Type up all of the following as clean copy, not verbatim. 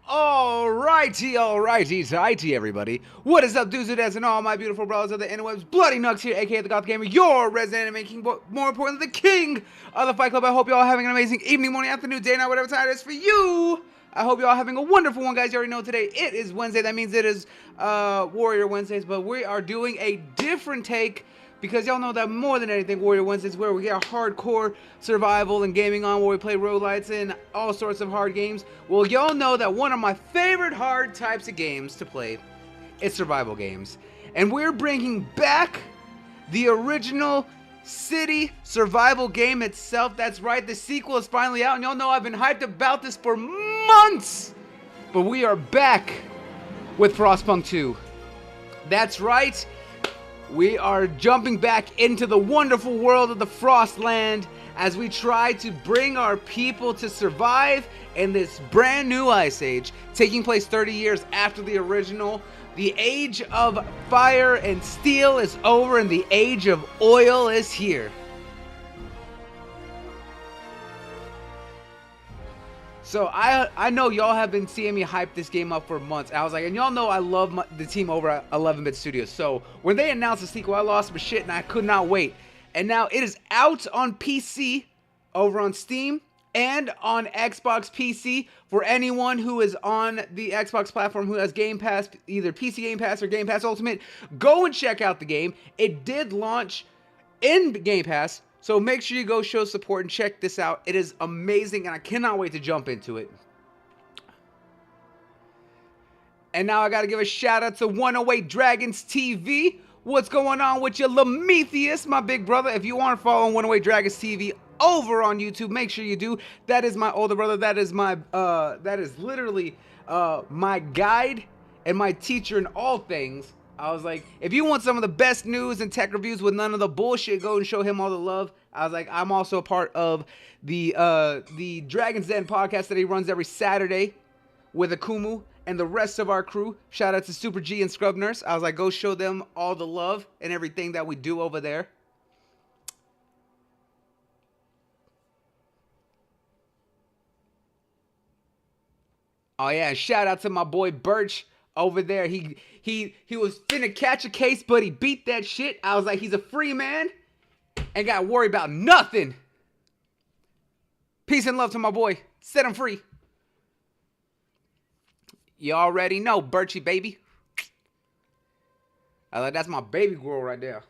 Alrighty, tighty, everybody. What is up, dudes, dudes, and all my beautiful brothers of the interwebs? Bloody Nux here, aka the Goth Gamer, your resident anime king, but more importantly, the king of the Fight Club. I hope y'all having an amazing evening, morning, afternoon, day, night, whatever time it is for you. I hope y'all having a wonderful one, guys. You already know today it is Wednesday. That means it is Warrior Wednesdays, but we are doing a different take. Because y'all know that more than anything, Warrior Wednesdays, where we get hardcore survival and gaming on, where we play roguelites and all sorts of hard games. Well, y'all know that one of my favorite hard types of games to play is survival games. And we're bringing back the original city survival game itself. That's right, the sequel is finally out, and y'all know I've been hyped about this for months. But we are back with Frostpunk 2. That's right. We are jumping back into the wonderful world of the Frostland as we try to bring our people to survive in this brand new ice age, taking place 30 years after the original. The age of fire and steel is over and the age of oil is here. So I know y'all have been seeing me hype this game up for months. I was like, and y'all know I love the team over at 11-Bit Studios. So when they announced the sequel, I lost my shit and I could not wait. And now it is out on PC over on Steam and on Xbox PC for anyone who is on the Xbox platform who has Game Pass, either PC Game Pass or Game Pass Ultimate. Go and check out the game. It did launch in Game Pass. So make sure you go show support and check this out. It is amazing and I cannot wait to jump into it. And now I got to give a shout out to 108 Dragons TV. What's going on with you, Lametheus, my big brother? If you aren't following 108 Dragons TV over on YouTube, make sure you do. That is my older brother. That is my that is literally my guide and my teacher in all things. I was like, if you want some of the best news and tech reviews with none of the bullshit, go and show him all the love. I was like, I'm also a part of the Dragon's Den podcast that he runs every Saturday with Akumu and the rest of our crew. Shout out to Super G and Scrub Nurse. I was like, go show them all the love and everything that we do over there. Oh yeah, shout out to my boy Birch over there. He was finna catch a case, but he beat that shit. I was like, he's a free man. Ain't got to worry about nothing. Peace and love to my boy. Set him free. You already know, Birchie, baby. I like, that's my baby girl right there.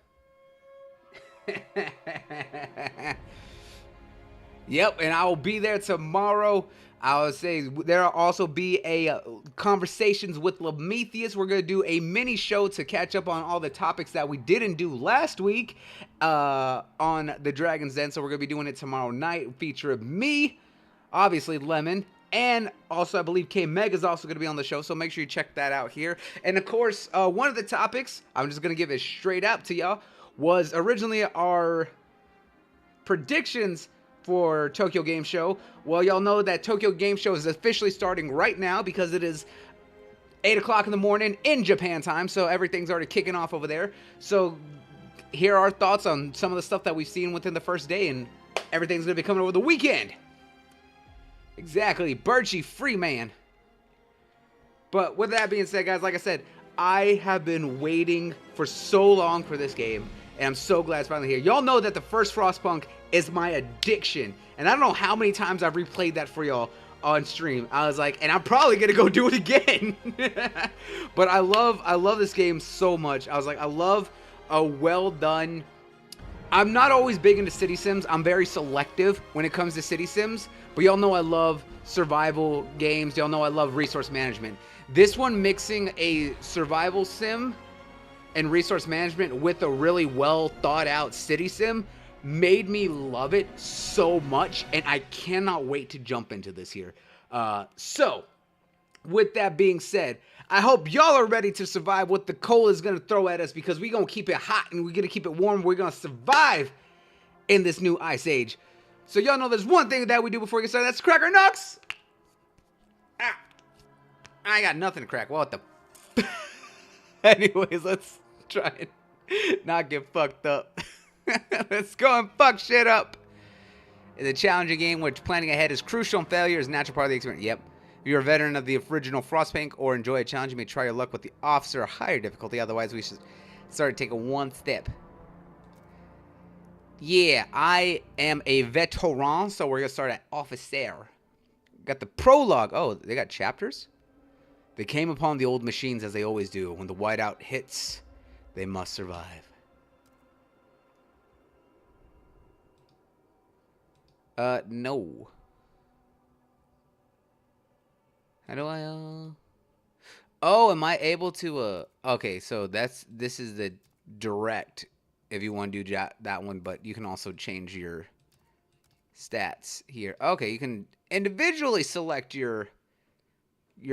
Yep, and I will be there tomorrow. I would say there'll also be a conversations with Lametheus. We're going to do a mini show to catch up on all the topics that we didn't do last week on the Dragon's Den. So we're going to be doing it tomorrow night, featuring me, obviously Lemon, and also I believe K-Meg is also going to be on the show. So make sure you check that out here. And of course, one of the topics, I'm just going to give it straight up to y'all, was originally our predictions for Tokyo Game Show. Well, y'all know that Tokyo Game Show is officially starting right now because it is 8 o'clock in the morning in Japan time, so everything's already kicking off over there. So here are our thoughts on some of the stuff that we've seen within the first day, and everything's going to be coming over the weekend. Exactly, Birchie, free man. But with that being said, guys, like I said, I have been waiting for so long for this game, and I'm so glad it's finally here. Y'all know that the first Frostpunk is my addiction. And I don't know how many times I've replayed that for y'all on stream. I was like, and I'm probably going to go do it again. But I love this game so much. I was like, I love a well done. I'm not always big into city sims. I'm very selective when it comes to city sims. But y'all know I love survival games. Y'all know I love resource management. This one mixing a survival sim and resource management with a really well thought out city sim made me love it so much, and I cannot wait to jump into this here. So, with that being said, I hope y'all are ready to survive what the cold is going to throw at us, because we're going to keep it hot and we're going to keep it warm. We're going to survive in this new ice age. So y'all know there's one thing that we do before we get started. That's crack our knucks. Ah, I ain't got nothing to crack. What the... Anyways, let's try and not get fucked up. Let's go and fuck shit up. It's a challenging game which planning ahead is crucial and failure is a natural part of the experience. Yep. you're a veteran of the original Frostpunk or enjoy a challenge, you may try your luck with the officer or higher difficulty. Otherwise, we should start taking one step. Yeah, I am a veteran, so we're going to start at officer. Got the prologue. Oh, they got chapters? They came upon the old machines as they always do. When the whiteout hits, they must survive. No. How do I, Oh, am I able to, Okay, so this is the direct, if you want to do that one, but you can also change your stats here. Okay, you can individually select your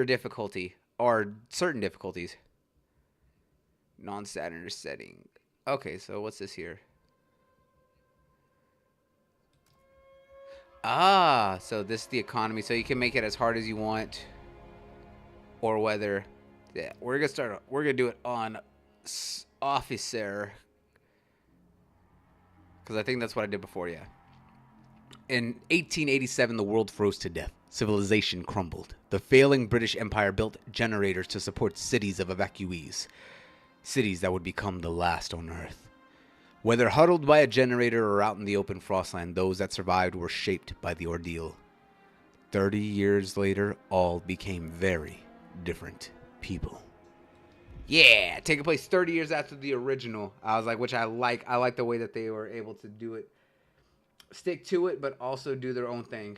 difficulty, or certain difficulties. Non-standard setting. Okay, so what's this here? Ah, so this is the economy, so you can make it as hard as you want. Or whether, yeah, we're gonna do it on officer, because I think that's what I did before. Yeah. In 1887, the world froze to death. Civilization crumbled. The failing British Empire built generators to support cities of evacuees, cities that would become the last on Earth. Whether huddled by a generator or out in the open Frostland, those that survived were shaped by the ordeal. 30 years later, all became very different people. Yeah, taking place 30 years after the original. I was like, which I like. I like the way that they were able to do it. Stick to it, but also do their own thing.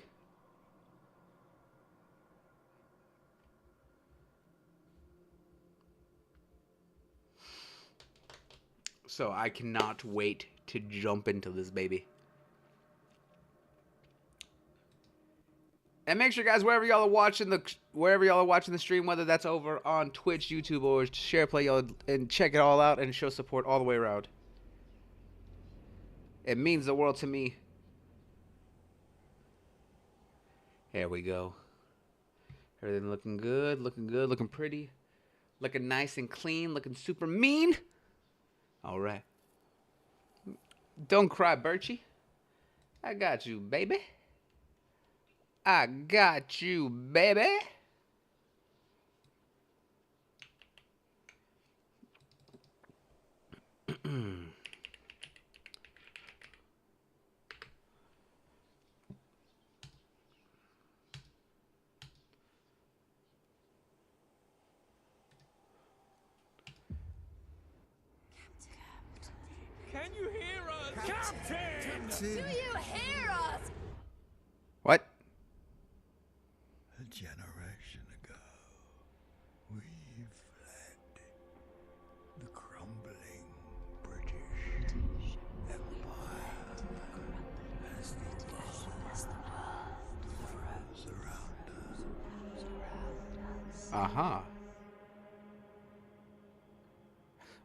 So I cannot wait to jump into this baby. And make sure, guys, wherever y'all are watching the stream, whether that's over on Twitch, YouTube, or SharePlay, y'all and check it all out and show support all the way around. It means the world to me. There we go. Everything looking good, looking pretty, looking nice and clean, looking super mean. All right. Don't cry, Birchie. I got you, baby. I got you, baby. Can you hear us? Captain! Do you hear us? What? A generation ago, we fled the crumbling British Empire as the world froze around us. Uh-huh.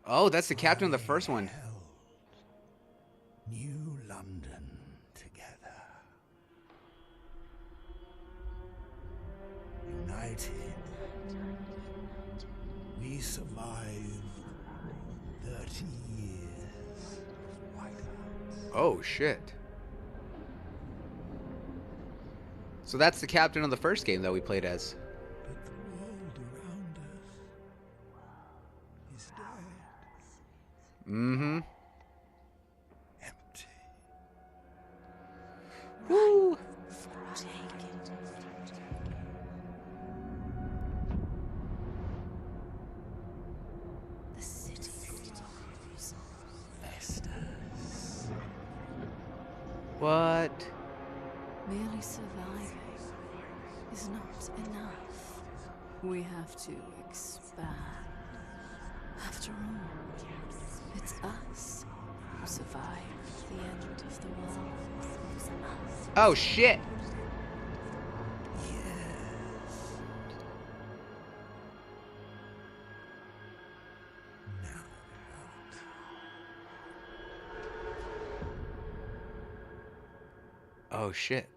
Oh, that's the captain of the first one. Held New London together. United, we survived 30 years of whiteouts. Oh, shit. So that's the captain of the first game that we played as. But the world around us is dead. Mm-hmm. Empty. Woo! The city grows. Vestas. What? Merely surviving is not enough. We have to expand. After all, it's us who survived the end of the world. Oh, shit. Now Oh, shit.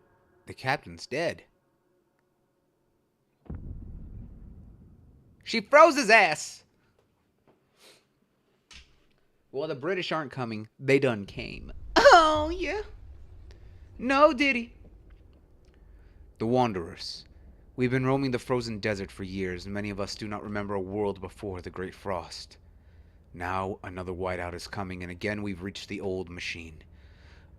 The captain's dead. She froze his ass. Well, the British aren't coming. They done came. Oh, yeah. No, diddy. The Wanderers. We've been roaming the frozen desert for years, and many of us do not remember a world before the Great Frost. Now another whiteout is coming, and again we've reached the old machine.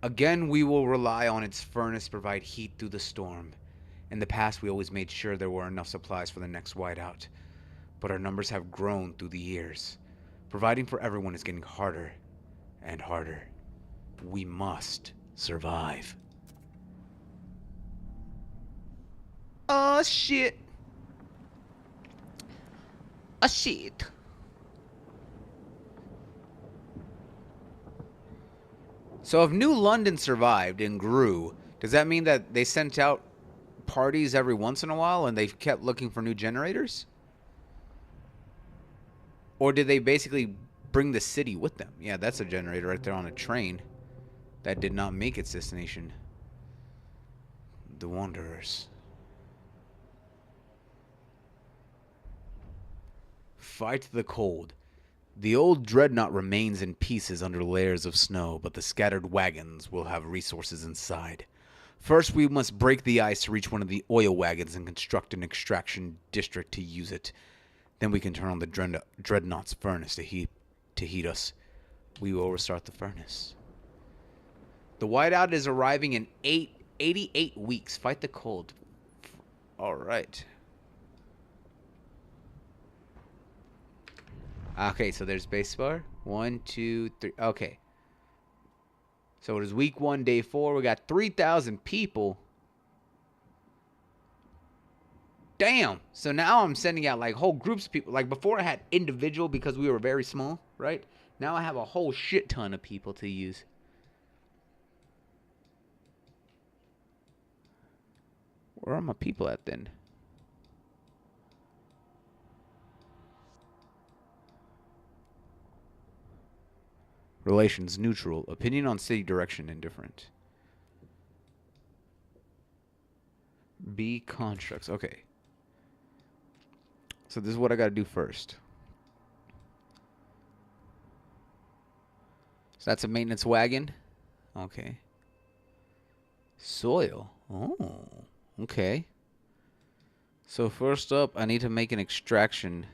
Again we will rely on its furnace to provide heat through the storm. In the past we always made sure there were enough supplies for the next whiteout, but our numbers have grown through the years. Providing for everyone is getting harder and harder. We must survive. Oh shit. Oh shit. So if New London survived and grew, does that mean that they sent out parties every once in a while and they kept looking for new generators? Or did they basically bring the city with them? Yeah, that's a generator right there on a train that did not make its destination. The Wanderers. Fight the cold. The old dreadnought remains in pieces under layers of snow, but the scattered wagons will have resources inside. First, we must break the ice to reach one of the oil wagons and construct an extraction district to use it. Then we can turn on the dreadnought's furnace to heat us. We will restart the furnace. The whiteout is arriving in 88 weeks. Fight the cold. All right. Okay, so there's base bar. 1, 2, 3. Okay. So it is week 1, day 4. We got 3,000 people. Damn. So now I'm sending out like whole groups of people. Like before I had individual because we were very small, right? Now I have a whole shit ton of people to use. Where are my people at then? Relations neutral. Opinion on city direction indifferent. B constructs. Okay. So this is what I gotta do first. So that's a maintenance wagon. Okay. Soil. Oh. Okay. So first up, I need to make an extraction.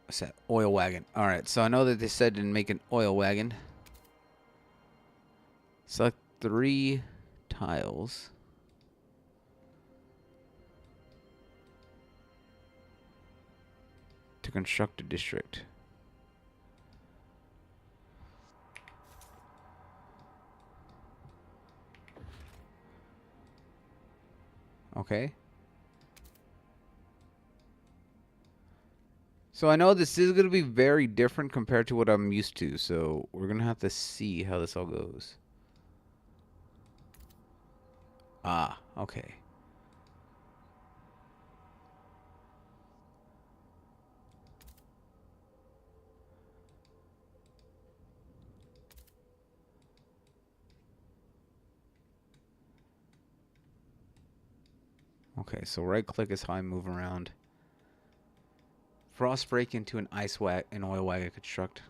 What's that? Oil wagon. Alright, so I know that they said to make an oil wagon. Select 3 tiles. To construct a district. Okay. So I know this is going to be very different compared to what I'm used to. So we're going to have to see how this all goes. Ah, okay. Okay, so right click is how I move around. Frost break into an oil wagon construct.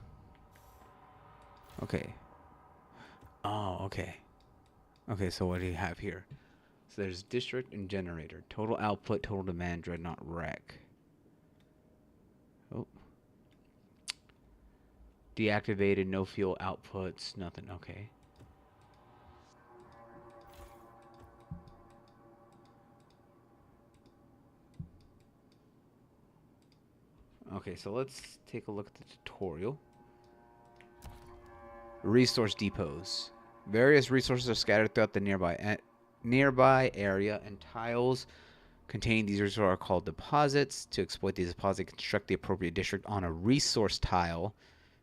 Okay. Oh, okay. Okay, so what do you have here? So there's district and generator. Total output, total demand, dreadnought rack. Oh. Deactivated, no fuel outputs, nothing. Okay. Okay, so let's take a look at the tutorial. Resource depots. Various resources are scattered throughout the nearby area, and tiles containing these resources are called deposits. To exploit these deposits, construct the appropriate district on a resource tile.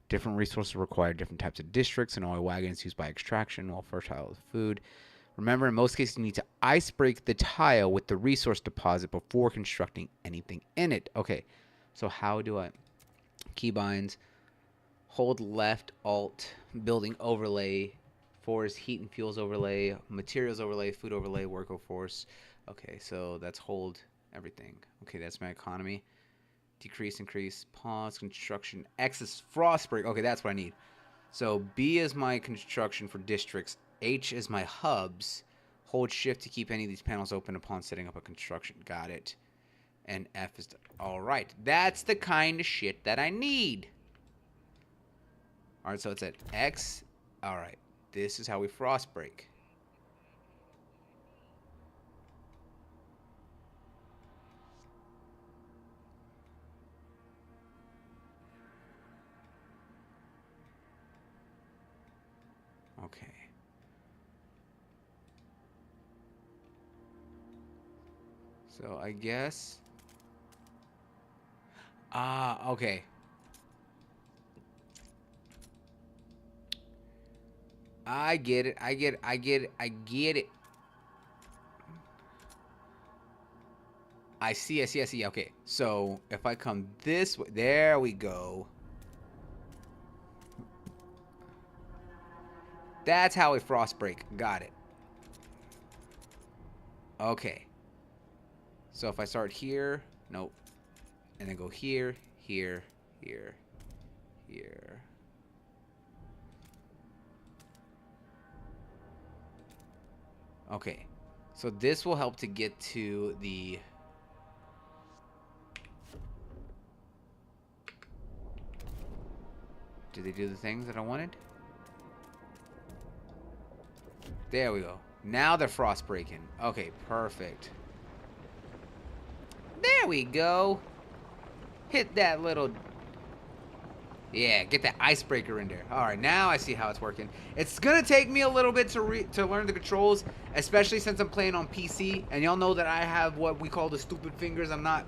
Different resources require different types of districts. An oil wagon is used by extraction, while fertile is food. Remember, in most cases, you need to ice break the tile with the resource deposit before constructing anything in it. Okay, so how do I... Keybinds. Hold left, alt, building overlay, forest, heat and fuels overlay, materials overlay, food overlay, workforce. Okay, so that's hold everything. Okay, that's my economy. Decrease, increase, pause, construction, X is frost break. Okay, that's what I need. So B is my construction for districts. H is my hubs. Hold shift to keep any of these panels open upon setting up a construction. Got it. And F is... All right. That's the kind of shit that I need. All right, so it's at X. All right. This is how we frost break. Okay. So I guess... okay. I get it. I get it. I get it. I get it. I see. I see. I see. Okay. So if I come this way, there we go. That's how we frost break. Got it. Okay. So if I start here, nope. And then go here, here, here, here. Okay. So this will help to get to the... Did they do the things that I wanted? There we go. Now they're frost breaking. Okay, perfect. There we go. Hit that little... Yeah, get that icebreaker in there. Alright, now I see how it's working. It's gonna take me a little bit to learn the controls, especially since I'm playing on PC. And y'all know that I have what we call the stupid fingers. I'm not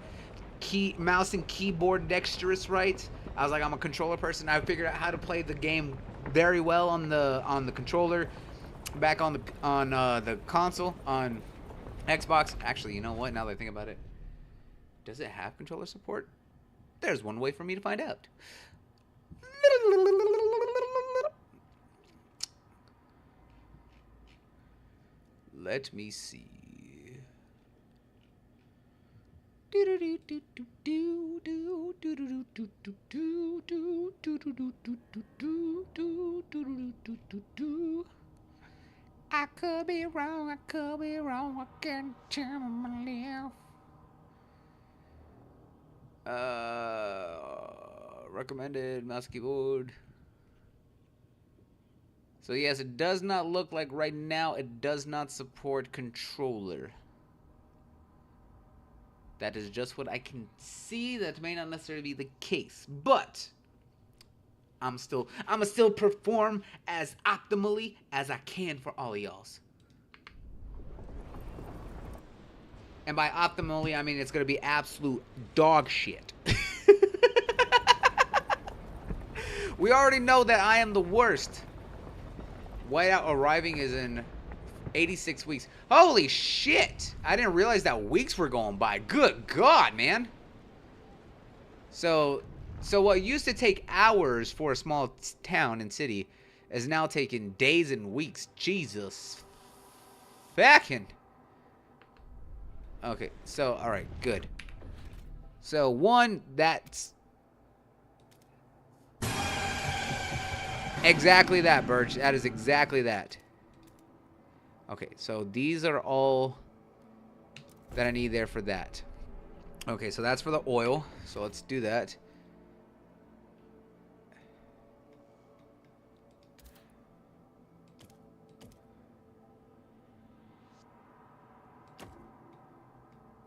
mouse and keyboard dexterous, right? I was like, I'm a controller person. I figured out how to play the game very well on the controller. Back on the console on Xbox. Actually, you know what? Now that I think about it, does it have controller support? There's one way for me to find out. Let me see. I could be wrong, I could be wrong, I can't tell my life. Recommended mouse and keyboard. So yes, it does not look like right now it does not support controller. That is just what I can see. That may not necessarily be the case, but I'ma still perform as optimally as I can for all of y'all's. And by optimally, I mean it's gonna be absolute dog shit. We already know that I am the worst. Whiteout arriving is in 86 weeks. Holy shit! I didn't realize that weeks were going by. Good God, man. So what used to take hours for a small town and city is now taking days and weeks. Jesus. Backing. Okay, so, alright, good. So, one, that's... Exactly that, Birch. That is exactly that. Okay, so these are all that I need there for that. Okay, so that's for the oil. So let's do that.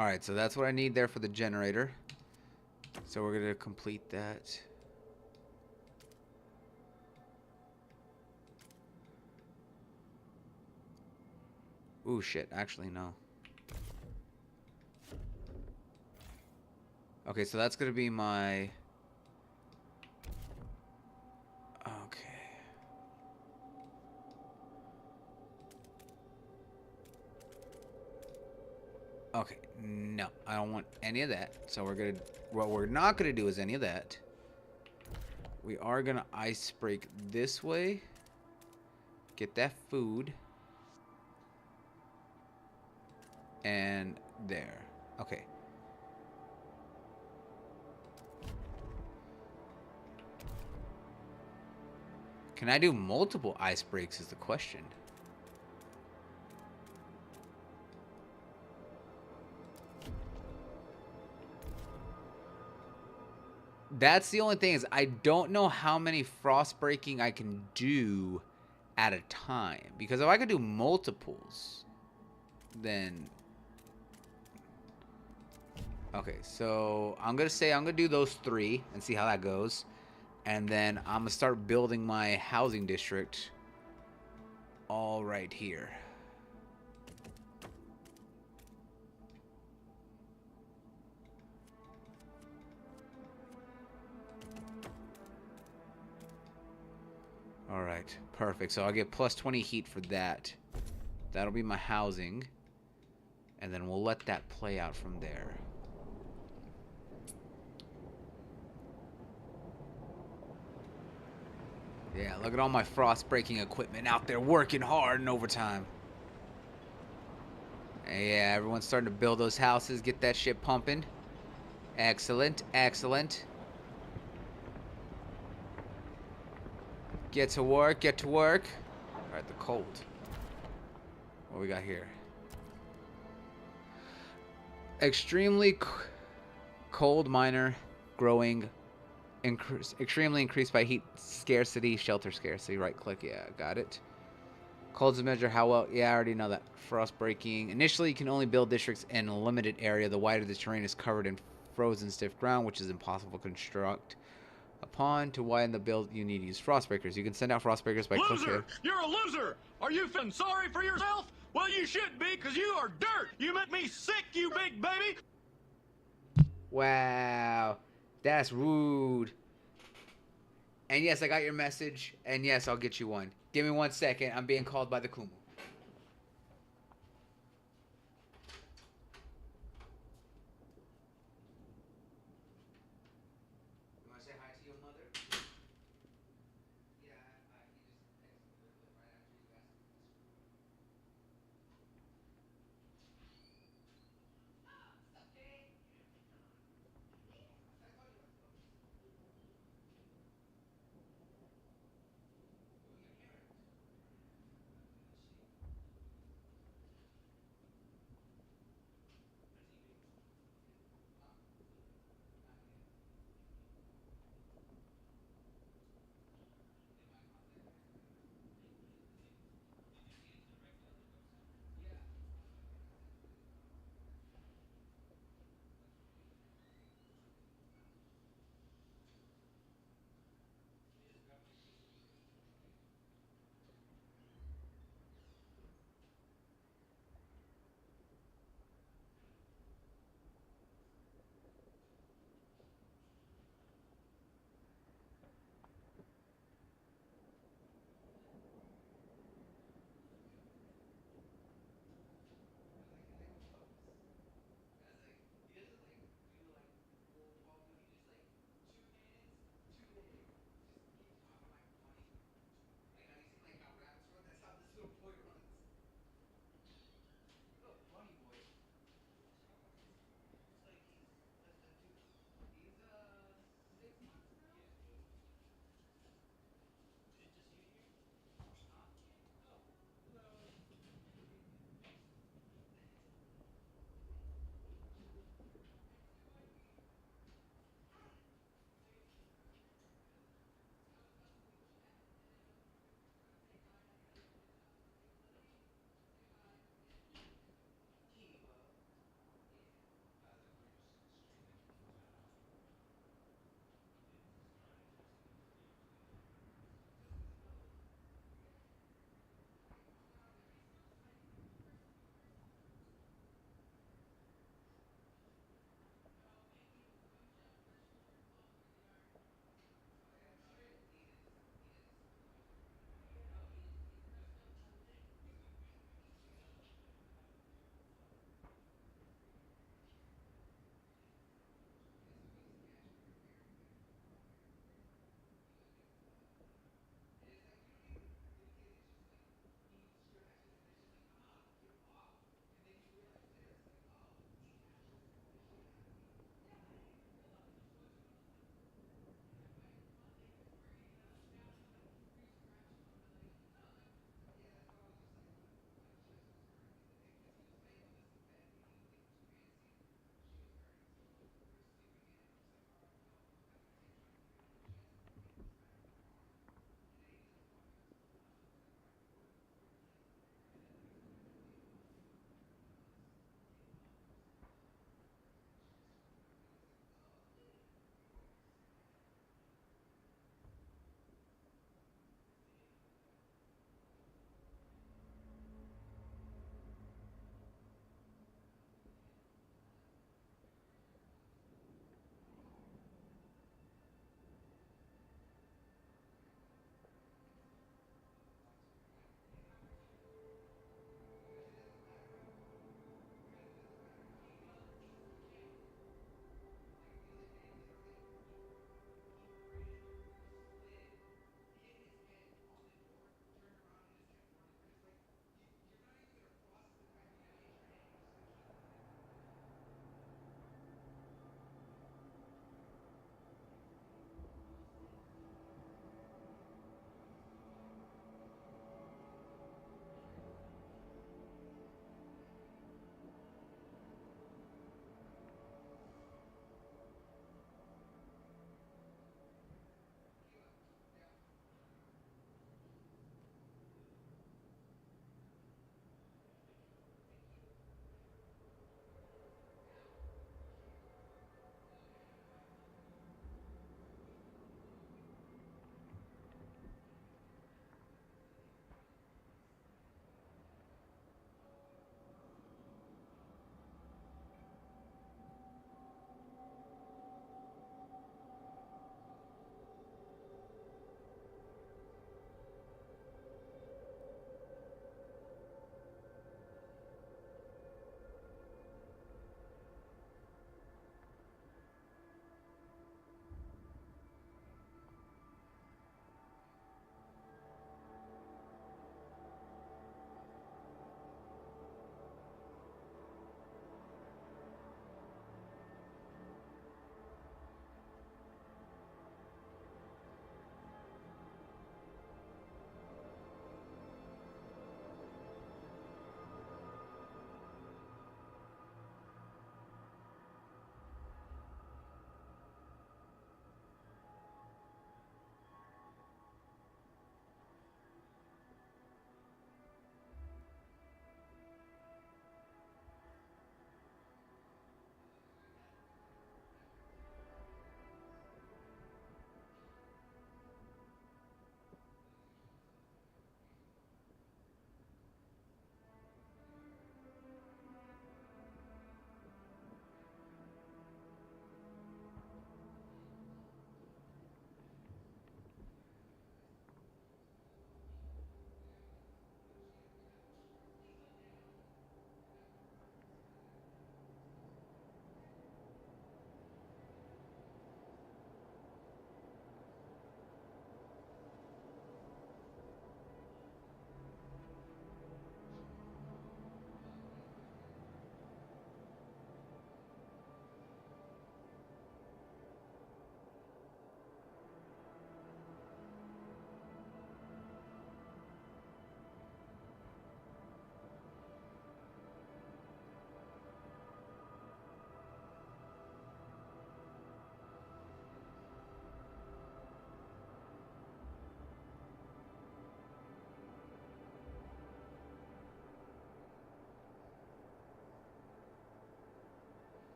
Alright, so that's what I need there for the generator. So we're going to complete that. Ooh, shit. Actually, no. Okay, so that's going to be my... Okay. Okay, no. I don't want any of that. So we're going to... What we're not going to do is any of that. We are going to ice break this way. Get that food. And there. Okay. Can I do multiple ice breaks is the question. That's the only thing is I don't know how many frost breaking I can do at a time. Because if I could do multiples, then... Okay, so I'm going to say I'm going to do those 3 and see how that goes. And then I'm going to start building my housing district all right here. All right, perfect. So I'll get plus 20 heat for that. That'll be my housing. And then we'll let that play out from there. Yeah, look at all my frost breaking equipment out there working hard and overtime. And yeah, everyone's starting to build those houses, get that shit pumping. Excellent, excellent. Get to work, get to work. Alright, the cold. What we got here? Extremely cold miner growing. Extremely increased by heat scarcity, shelter scarcity. Right click, yeah, got it. Cold to measure how well, yeah, I already know that. Frost breaking. Initially, you can only build districts in a limited area. The wider the terrain is covered in frozen stiff ground, which is impossible to construct upon. To widen the build, you need to use frost breakers. You can send out frost breakers by clicking. Loser! You're a loser! Are you feeling sorry for yourself? Well, you should be, because you are dirt! You make me sick, you big baby! Wow. That's rude. And yes, I got your message. And yes, I'll get you one. Give me 1 second. I'm being called by the Kumu. You want to say hi to your mother? Yeah, he just texted me right after you asked me.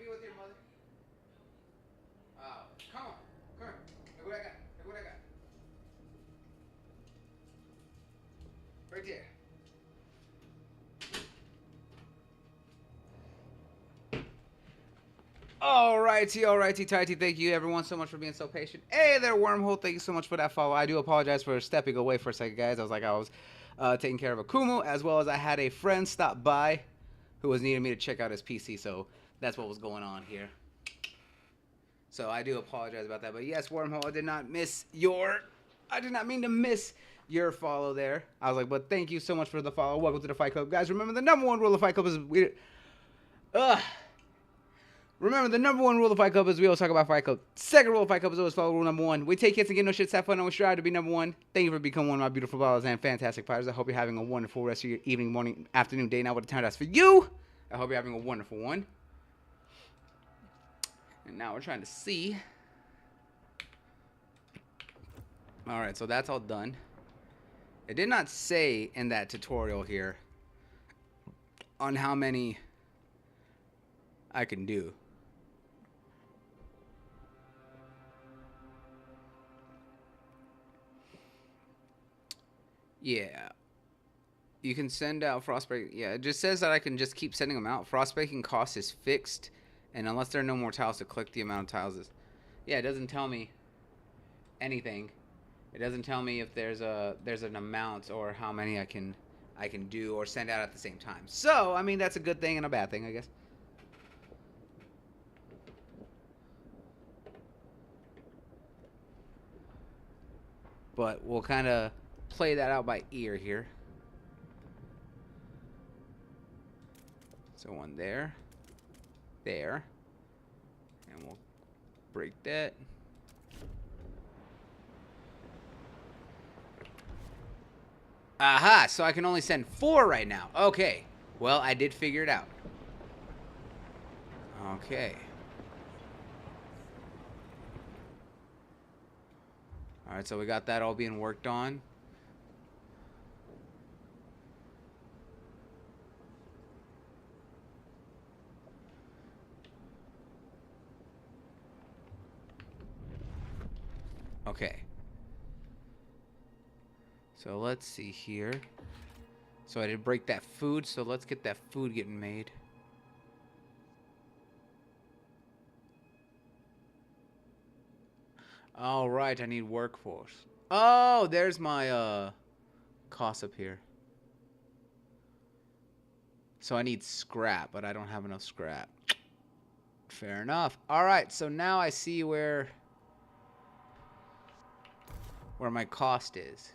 be with your mother. Come on. Come here. Look what I got. Look what I got. Right there. Alrighty, tighty. Thank you everyone so much for being so patient. Hey there, Wormhole. Thank you so much for that follow. I do apologize for stepping away for a second, guys. I was taking care of Akumu, as well as I had a friend stop by who was needing me to check out his PC, so that's what was going on here. So I do apologize about that. But yes, Wormhole, I did not mean to miss your follow there. I was like, but thank you so much for the follow. Welcome to the Fight Club. Guys, remember the number one rule of Fight Club is Remember, the number one rule of Fight Club is we always talk about Fight Club. Second rule of Fight Club is always follow rule number one. We take hits and get no shit, have fun, and we strive to be number one. Thank you for becoming one of my beautiful ballers and fantastic fighters. I hope you're having a wonderful rest of your evening, morning, afternoon, day, now, what the time that's for you. I hope you're having a wonderful one. And now we're trying to see. Alright, so that's all done. It did not say in that tutorial here on how many I can do. Yeah. You can send out Frostbreak. Yeah, it just says that I can just keep sending them out. Frostbreaking cost is fixed. And unless there are no more tiles to click, the amount of tiles is... Yeah, it doesn't tell me anything. It doesn't tell me if there's an amount or how many I can do or send out at the same time. So, I mean, that's a good thing and a bad thing, I guess. But we'll kind of play that out by ear here. So one there, and we'll break that. Aha, so I can only send 4 right now. Okay, well, I did figure it out. Okay. Alright, so we got that all being worked on. Okay. So let's see here. So I did break that food, so let's get that food getting made. All right, I need workforce. Oh, there's my cost up here. So I need scrap, but I don't have enough scrap. Fair enough. All right, so now I see where my cost is.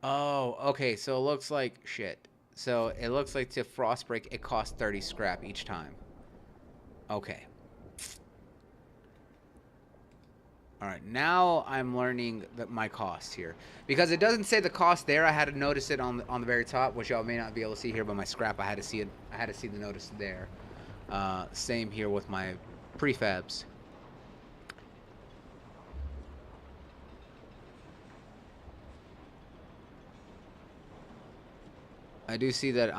Oh, okay, so it looks like shit. So it looks like to Frostbreak, it costs 30 scrap each time. Okay. Alright, now I'm learning my cost here. Because it doesn't say the cost there, I had to notice it on the very top, which y'all may not be able to see here, but my scrap, I had to see it. I had to see the notice there. Same here with my prefabs. I do see that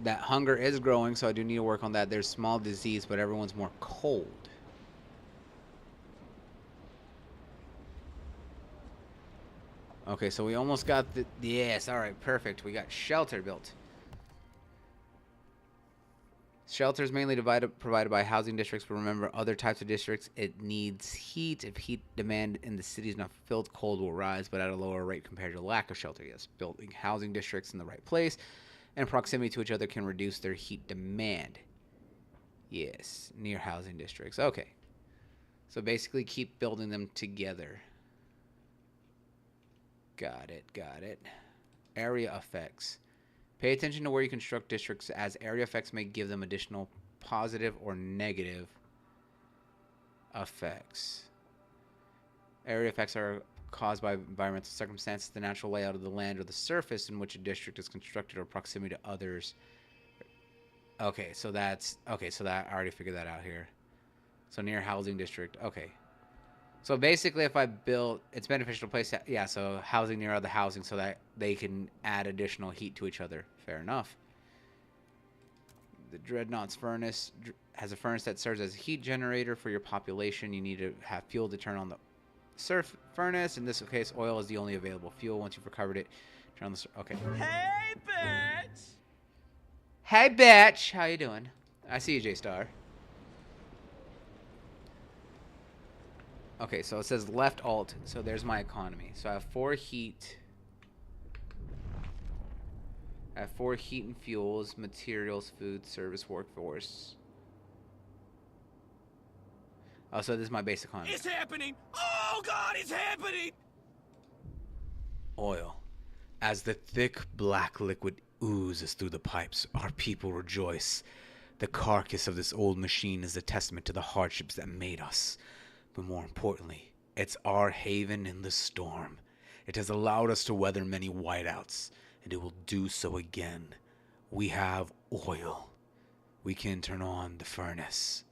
that hunger is growing, so I do need to work on that. There's small disease, but everyone's more cold. Okay, so we almost got the... Yes, alright, perfect. We got shelter built. Shelter is mainly provided by housing districts, but remember, other types of districts, it needs heat. If heat demand in the city is not fulfilled, cold will rise, but at a lower rate compared to the lack of shelter. Yes, building housing districts in the right place and proximity to each other can reduce their heat demand. Yes, near housing districts. Okay. So basically keep building them together. Got it, got it. Area effects. Pay attention to where you construct districts, as area effects may give them additional positive or negative effects. Area effects are caused by environmental circumstances, the natural layout of the land or the surface in which a district is constructed, or proximity to others Okay, so that's okay. So that I already figured that out here. So near housing district. Okay. So basically, if I built, it's beneficial to place. Yeah. So housing near other housing, so that they can add additional heat to each other. Fair enough. The Dreadnought's furnace has a furnace that serves as a heat generator for your population. You need to have fuel to turn on the surf furnace. In this case, oil is the only available fuel. Once you've recovered it, turn on the. Okay. Hey, bitch! Hey, bitch. How you doing? I see you, J-Star. Okay, so it says left alt. So there's my economy. So I have 4 heat. I have 4 heat and fuels, materials, food, service, workforce. Oh, so this is my base economy. It's happening! Oh, God, it's happening! Oil. As the thick black liquid oozes through the pipes, our people rejoice. The carcass of this old machine is a testament to the hardships that made us. But more importantly, it's our haven in the storm. It has allowed us to weather many whiteouts, and it will do so again. We have oil. We can turn on the furnace.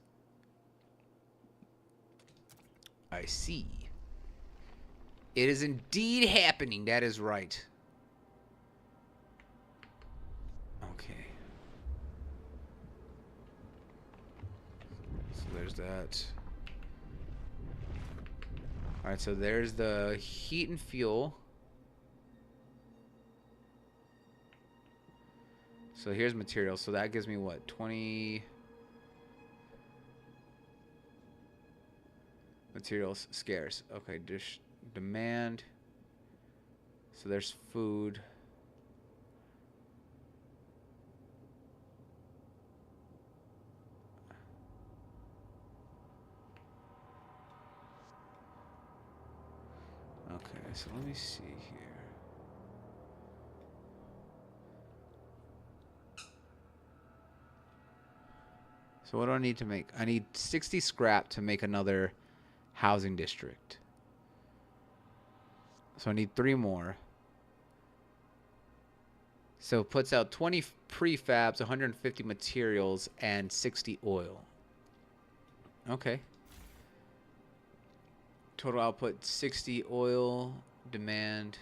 I see. It is indeed happening. That is right. Okay. So there's that. Alright, so there's the heat and fuel. So here's material. So that gives me what? 20 materials scarce. Okay, dish demand. So there's food. Okay, so let me see here. So what do I need to make? I need 60 scrap to make another housing district. So I need 3 more. So it puts out 20 prefabs, 150 materials, and 60 oil. Okay. Total output 60 oil, demand.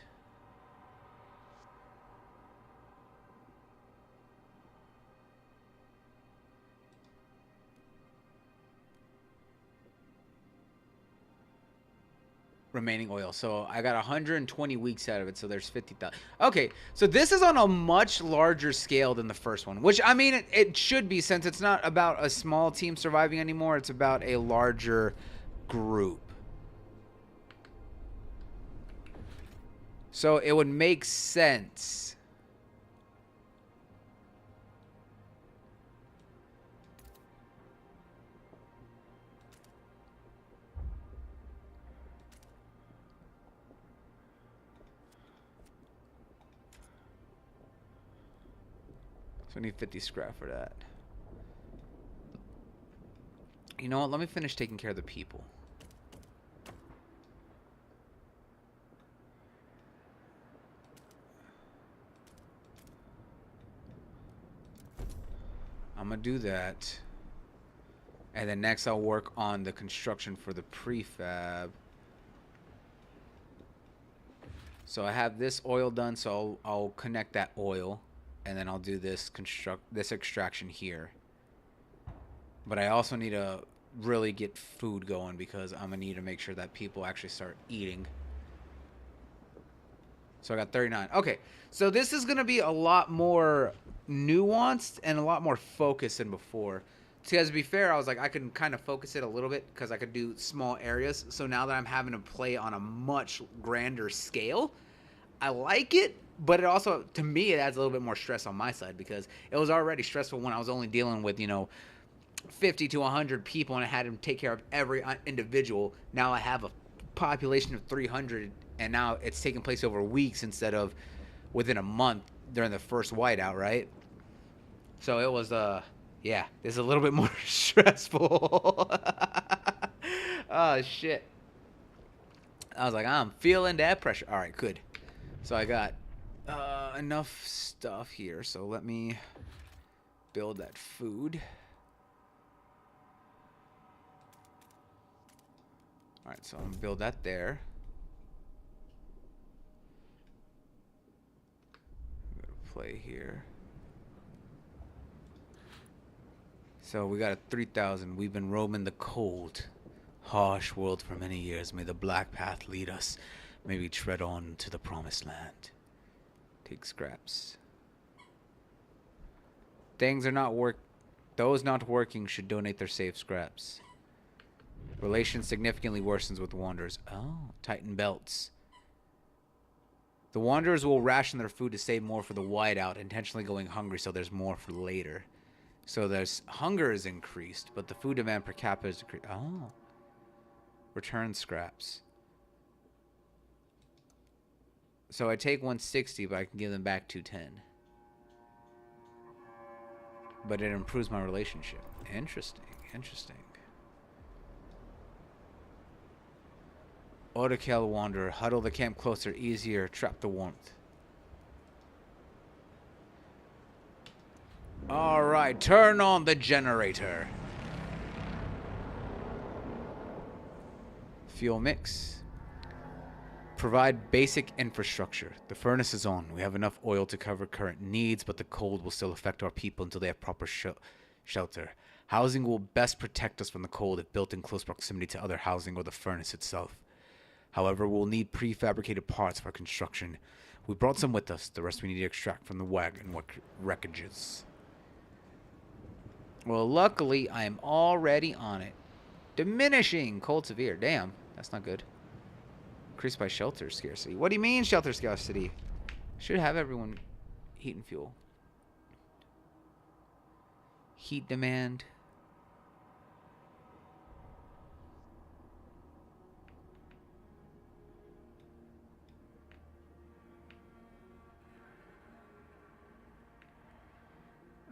Remaining oil. So I got 120 weeks out of it, so there's 50,000. Okay, so this is on a much larger scale than the first one, which, I mean, it should be, since it's not about a small team surviving anymore. It's about a larger group. So it would make sense. So I need 50 scrap for that. You know what? Let me finish taking care of the people. I'm gonna do that. And then next I'll work on the construction for the prefab. So I have this oil done, so I'll connect that oil. And then I'll do this extraction here. But I also need to really get food going, because I'm gonna need to make sure that people actually start eating. So I got 39. Okay, so this is gonna be a lot more nuanced and a lot more focused than before. Because to be fair, I was like, I can kind of focus it a little bit because I could do small areas. So now that I'm having to play on a much grander scale, I like it. But it also, to me, it adds a little bit more stress on my side, because it was already stressful when I was only dealing with, 50 to 100 people, and I had to take care of every individual. Now I have a population of 300, and now it's taking place over weeks instead of within a month during the first whiteout, right? So it was, yeah, it's a little bit more stressful. Oh, shit. I was like, I'm feeling that pressure. All right, good. So I got enough stuff here, so let me build that food. Alright, so I'm going to build that there. I'm going to play here. So we got a 3,000. We've been roaming the cold, harsh world for many years. May the black path lead us. May we tread on to the promised land. Take scraps. Things are not work. Those not working should donate their saved scraps. Relations significantly worsens with wanderers. Oh, tighten belts. The wanderers will ration their food to save more for the whiteout, intentionally going hungry so there's more for later. So there's hunger is increased, but the food demand per capita is decreased. Oh. Return scraps. So I take 160, but I can give them back 210. But it improves my relationship. Interesting. Interesting. Autocal Wanderer. Huddle the camp closer. Easier. Trap the warmth. Alright. Turn on the generator. Fuel mix. Provide basic infrastructure. The furnace is on. We have enough oil to cover current needs, but the cold will still affect our people until they have proper shelter. Housing will best protect us from the cold if built in close proximity to other housing or the furnace itself. However, we'll need prefabricated parts for construction. We brought some with us. The rest we need to extract from the wagon wreckages. Well, luckily, I am already on it. Diminishing cold severe. Damn, that's not good. Increased by shelter scarcity. What do you mean shelter scarcity? Should have everyone heat and fuel. Heat demand.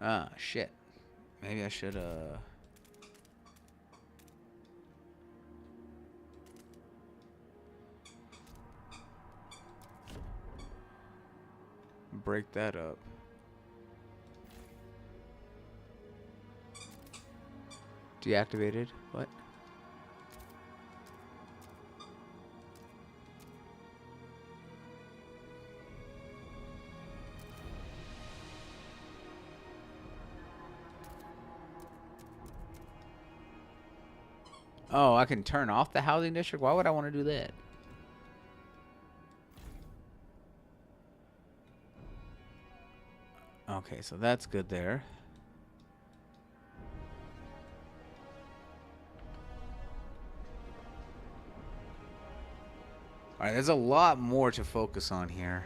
Ah, shit. Maybe I should, break that up. Deactivated? What? Oh, I can turn off the housing district? Why would I want to do that? Okay, so that's good there. Alright, there's a lot more to focus on here.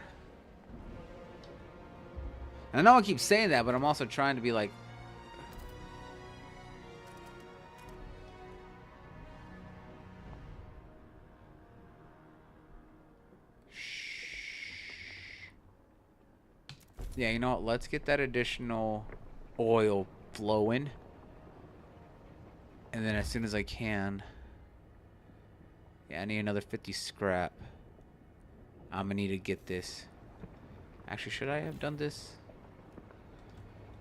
And I know I keep saying that, but I'm also trying to be like... Yeah, you know what? Let's get that additional oil flowing. And then as soon as I can... Yeah, I need another 50 scrap. I'm gonna need to get this. Actually, should I have done this?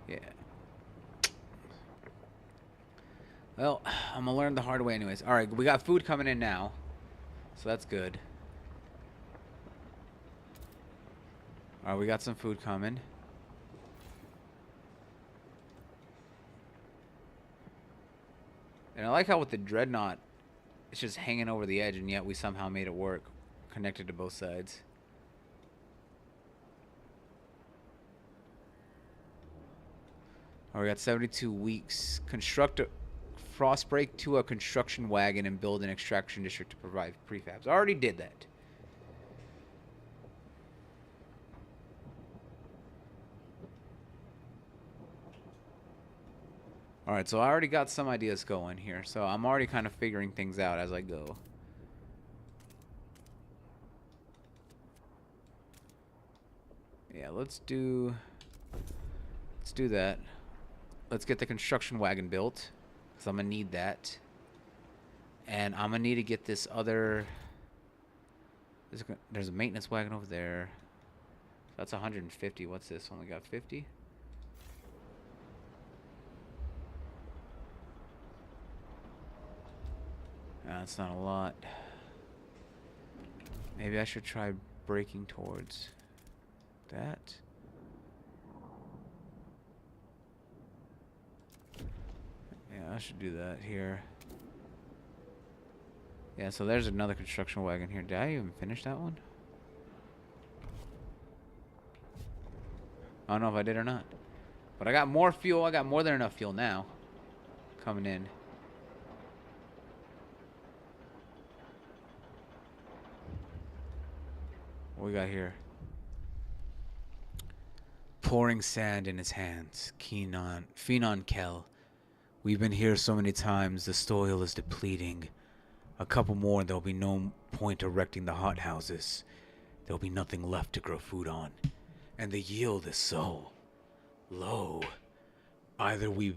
Yeah. Well, I'm gonna learn the hard way anyways. Alright, we got food coming in now. So that's good. Alright, we got some food coming. And I like how with the dreadnought, it's just hanging over the edge, and yet we somehow made it work. Connected to both sides. Alright, we got 72 weeks. Construct a frost break to a construction wagon and build an extraction district to provide prefabs. I already did that. Alright, so I already got some ideas going here. So I'm already kind of figuring things out as I go. Yeah, let's do that. Let's get the construction wagon built, because I'm going to need that. And I'm going to need to get this other... There's a maintenance wagon over there. That's 150. What's this? Only got 50? That's not a lot. Maybe I should try breaking towards that. Yeah, I should do that here. Yeah, so there's another construction wagon here. Did I even finish that one? I don't know if I did or not. But I got more fuel. I got more than enough fuel now. Coming in. What we got here? Pouring sand in his hands. Phenon Kel. We've been here so many times, the soil is depleting. A couple more, there'll be no point erecting the hothouses. There'll be nothing left to grow food on. And the yield is so low. Either we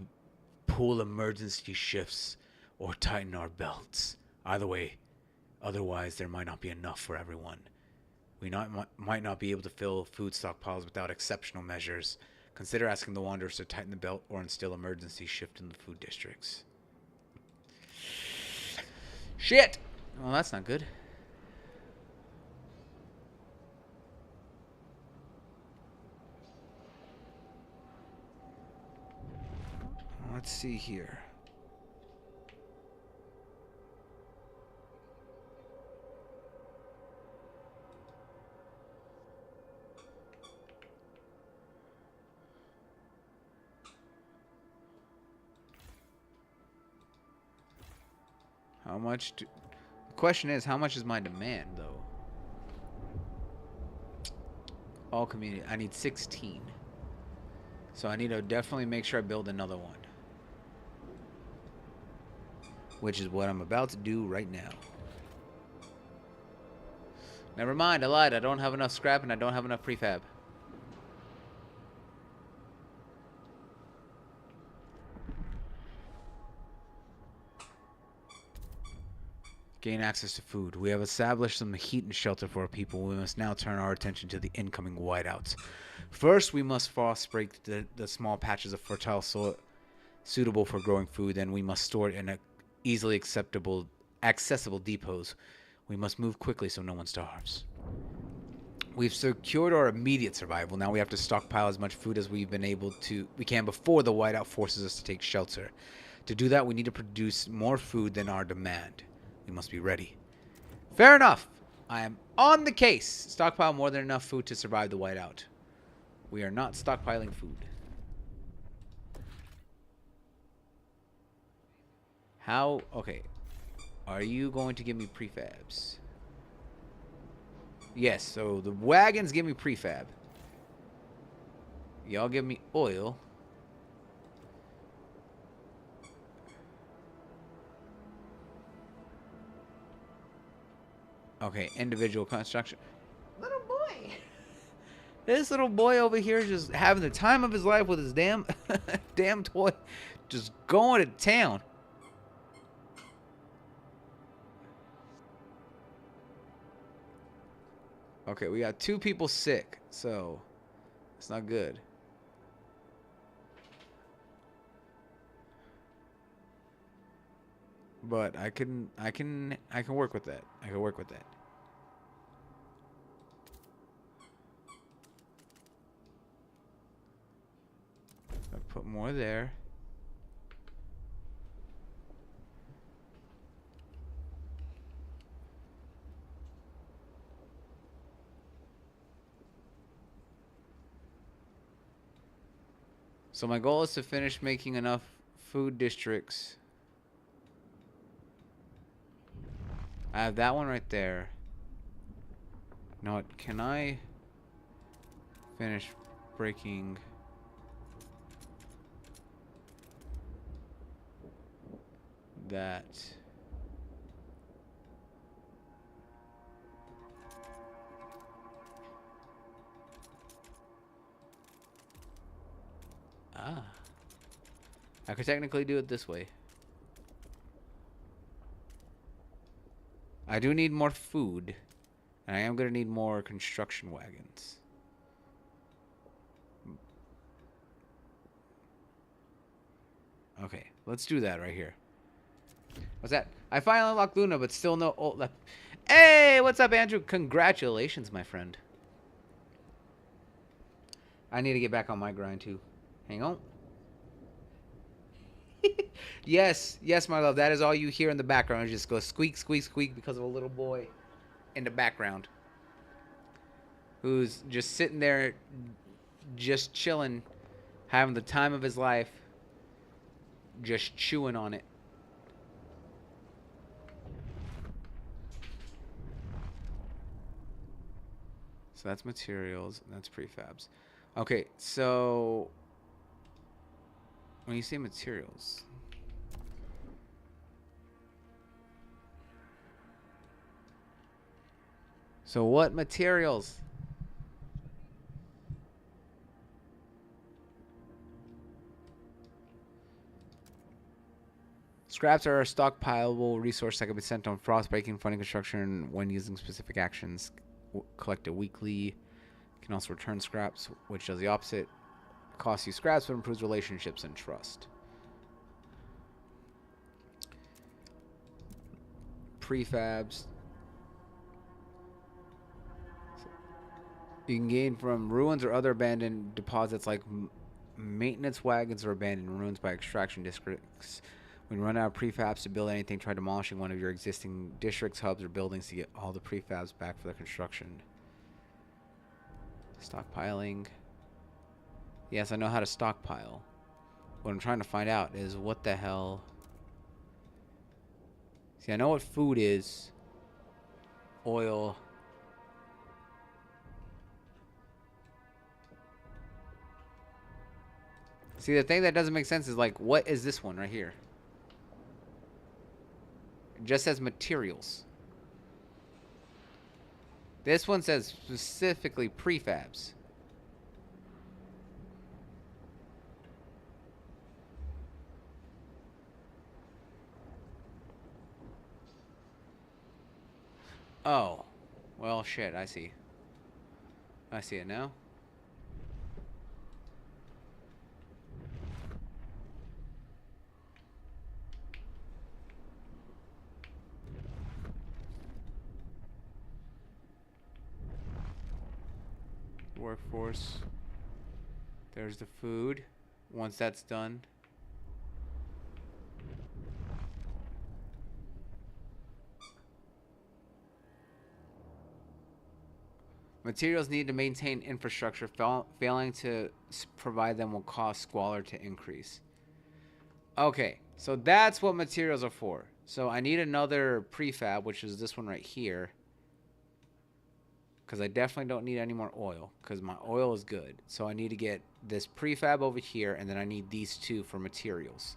pull emergency shifts or tighten our belts. Either way, otherwise there might not be enough for everyone. We might not be able to fill food stockpiles without exceptional measures. Consider asking the Wanderers to tighten the belt or instill emergency shift in the food districts. Shit! Well, that's not good. Let's see here. How much do... The question is, how much is my demand, though? All community. I need 16. So I need to definitely make sure I build another one. Which is what I'm about to do right now. Never mind, I lied. I don't have enough scrap and I don't have enough prefab. Gain access to food. We have established some heat and shelter for our people. We must now turn our attention to the incoming whiteouts. First, we must frost break the small patches of fertile soil suitable for growing food. Then we must store it in a easily accessible depots. We must move quickly so no one starves. We've secured our immediate survival. Now we have to stockpile as much food as we can before the whiteout forces us to take shelter. To do that, we need to produce more food than our demand. We must be ready. Fair enough. I am on the case. Stockpile more than enough food to survive the whiteout. We are not stockpiling food. How? Okay. Are you going to give me prefabs? Yes, so the wagons give me prefab. Y'all give me oil. Okay, individual construction. Little boy. This little boy over here is just having the time of his life with his damn toy. Just going to town. Okay, we got 2 people sick, so it's not good. But I can work with that. I can work with that. I'll put more there. So my goal is to finish making enough food districts. I have that one right there. Now, can I finish breaking that? Ah. I could technically do it this way. I do need more food. And I am going to need more construction wagons. Okay, let's do that right here. What's that? I finally unlocked Luna, but still no ult left. Hey, what's up, Andrew? Congratulations, my friend. I need to get back on my grind, too. Hang on. Yes, yes, my love. That is all you hear in the background. It just goes squeak, squeak, squeak because of a little boy in the background who's just sitting there, just chilling, having the time of his life, just chewing on it. So that's materials, and that's prefabs. Okay, so when you say materials, so what materials? Scraps are a stockpilable resource that can be sent on frost breaking, funding construction when using specific actions. Collected weekly. You can also return scraps, which does the opposite. Costs you scraps but improves relationships and trust. Prefabs. You can gain from ruins or other abandoned deposits like maintenance wagons or abandoned ruins by extraction districts. When you run out of prefabs to build anything, try demolishing one of your existing districts, hubs, or buildings to get all the prefabs back for the construction. Stockpiling. Yes, I know how to stockpile. What I'm trying to find out is what the hell. See, I know what food is. Oil. See, the thing that doesn't make sense is like, what is this one right here? It just says materials. This one says specifically prefabs. Oh. Well, shit, I see. I see it now. Workforce. There's the food. Once that's done. Materials need to maintain infrastructure. Failing to provide them will cause squalor to increase. Okay, so that's what materials are for. So I need another prefab, which is this one right here. Because I definitely don't need any more oil, because my oil is good. So I need to get this prefab over here, and then I need these two for materials.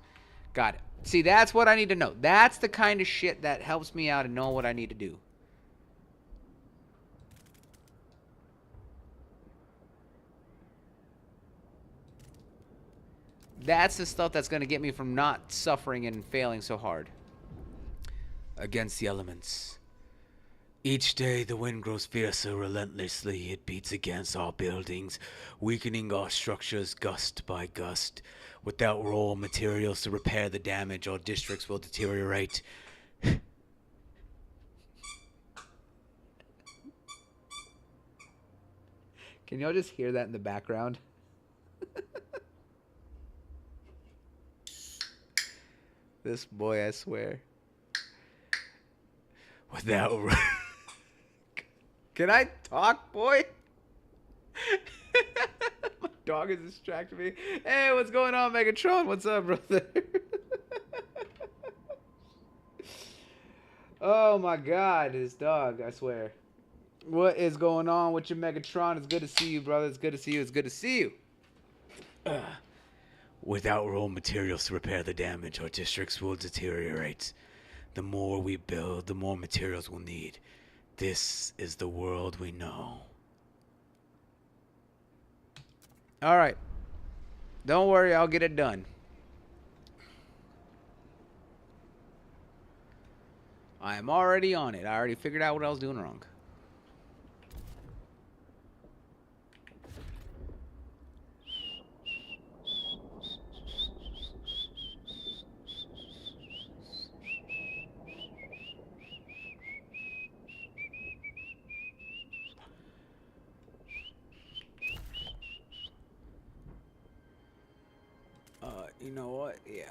Got it. See, that's what I need to know. That's the kind of shit that helps me out and know what I need to do. That's the stuff that's going to get me from not suffering and failing so hard. Against the elements. Each day the wind grows fiercer relentlessly. It beats against our buildings, weakening our structures gust by gust. Without raw materials to repair the damage, our districts will deteriorate. Can y'all just hear that in the background? This boy, I swear. Without... Can I talk, boy? My dog is distracting me. Hey, what's going on, Megatron? What's up, brother? Oh, my God. This dog, I swear. What is going on with your Megatron? It's good to see you, brother. It's good to see you. It's good to see you. Without raw materials to repair the damage, our districts will deteriorate. The more we build, the more materials we'll need. This is the world we know. Alright. Don't worry, I'll get it done. I am already on it. I already figured out what I was doing wrong. You know what? Yeah.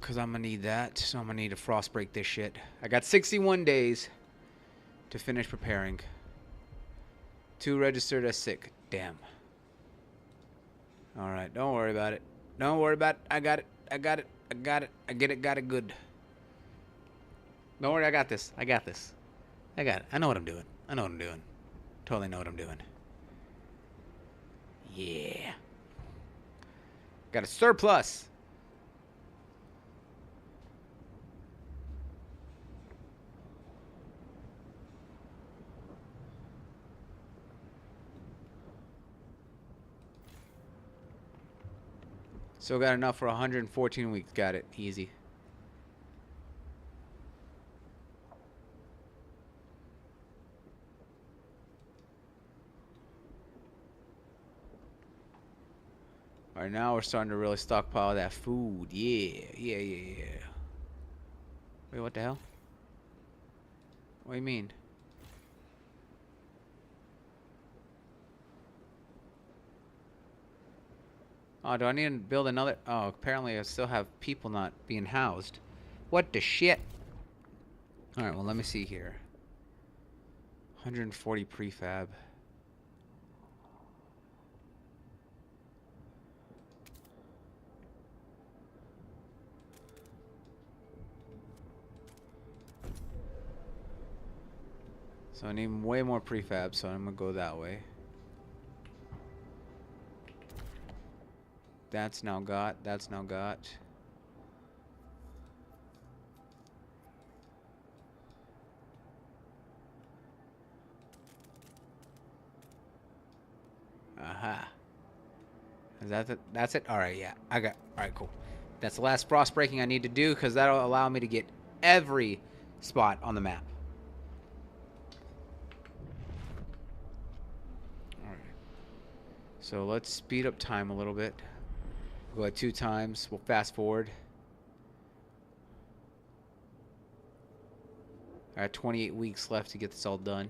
Because I'm going to need that. So I'm going to need to frost break this shit. I got 61 days to finish preparing. 2 registered as sick. Damn. Alright, don't worry about it. Don't worry about it. I got it. I got it. I got it. I get it. Got it good. Don't worry, I got this. I got this. I got it. I know what I'm doing. I know what I'm doing. Totally know what I'm doing. Yeah. Got a surplus. Still got enough for 114 weeks. Got it. Easy. Alright, now we're starting to really stockpile that food. Yeah. Yeah. Wait, what the hell? What do you mean? Oh, do I need to build another? Oh, apparently I still have people not being housed. What the shit? Alright, well, let me see here. 140 prefab. So I need way more prefab, so I'm gonna go that way. That's now got. That's now got. Aha. Is that it? That's it? Alright, yeah. I got. Alright, cool. That's the last frost breaking I need to do because that'll allow me to get every spot on the map. Alright. So let's speed up time a little bit. We'll go at 2 times. We'll fast forward. I got 28 weeks left to get this all done.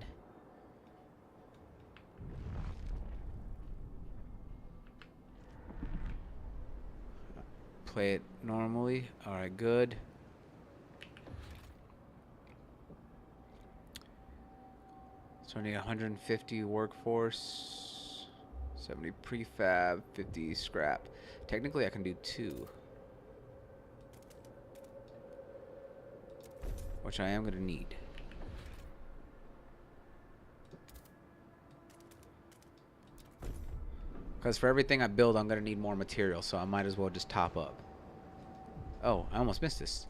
Play it normally. Alright, good. So I need 150 workforce, 70 prefab, 50 scrap. Technically I can do 2. Which I am going to need. Because for everything I build, I'm going to need more material, so I might as well just top up. Oh, I almost missed this.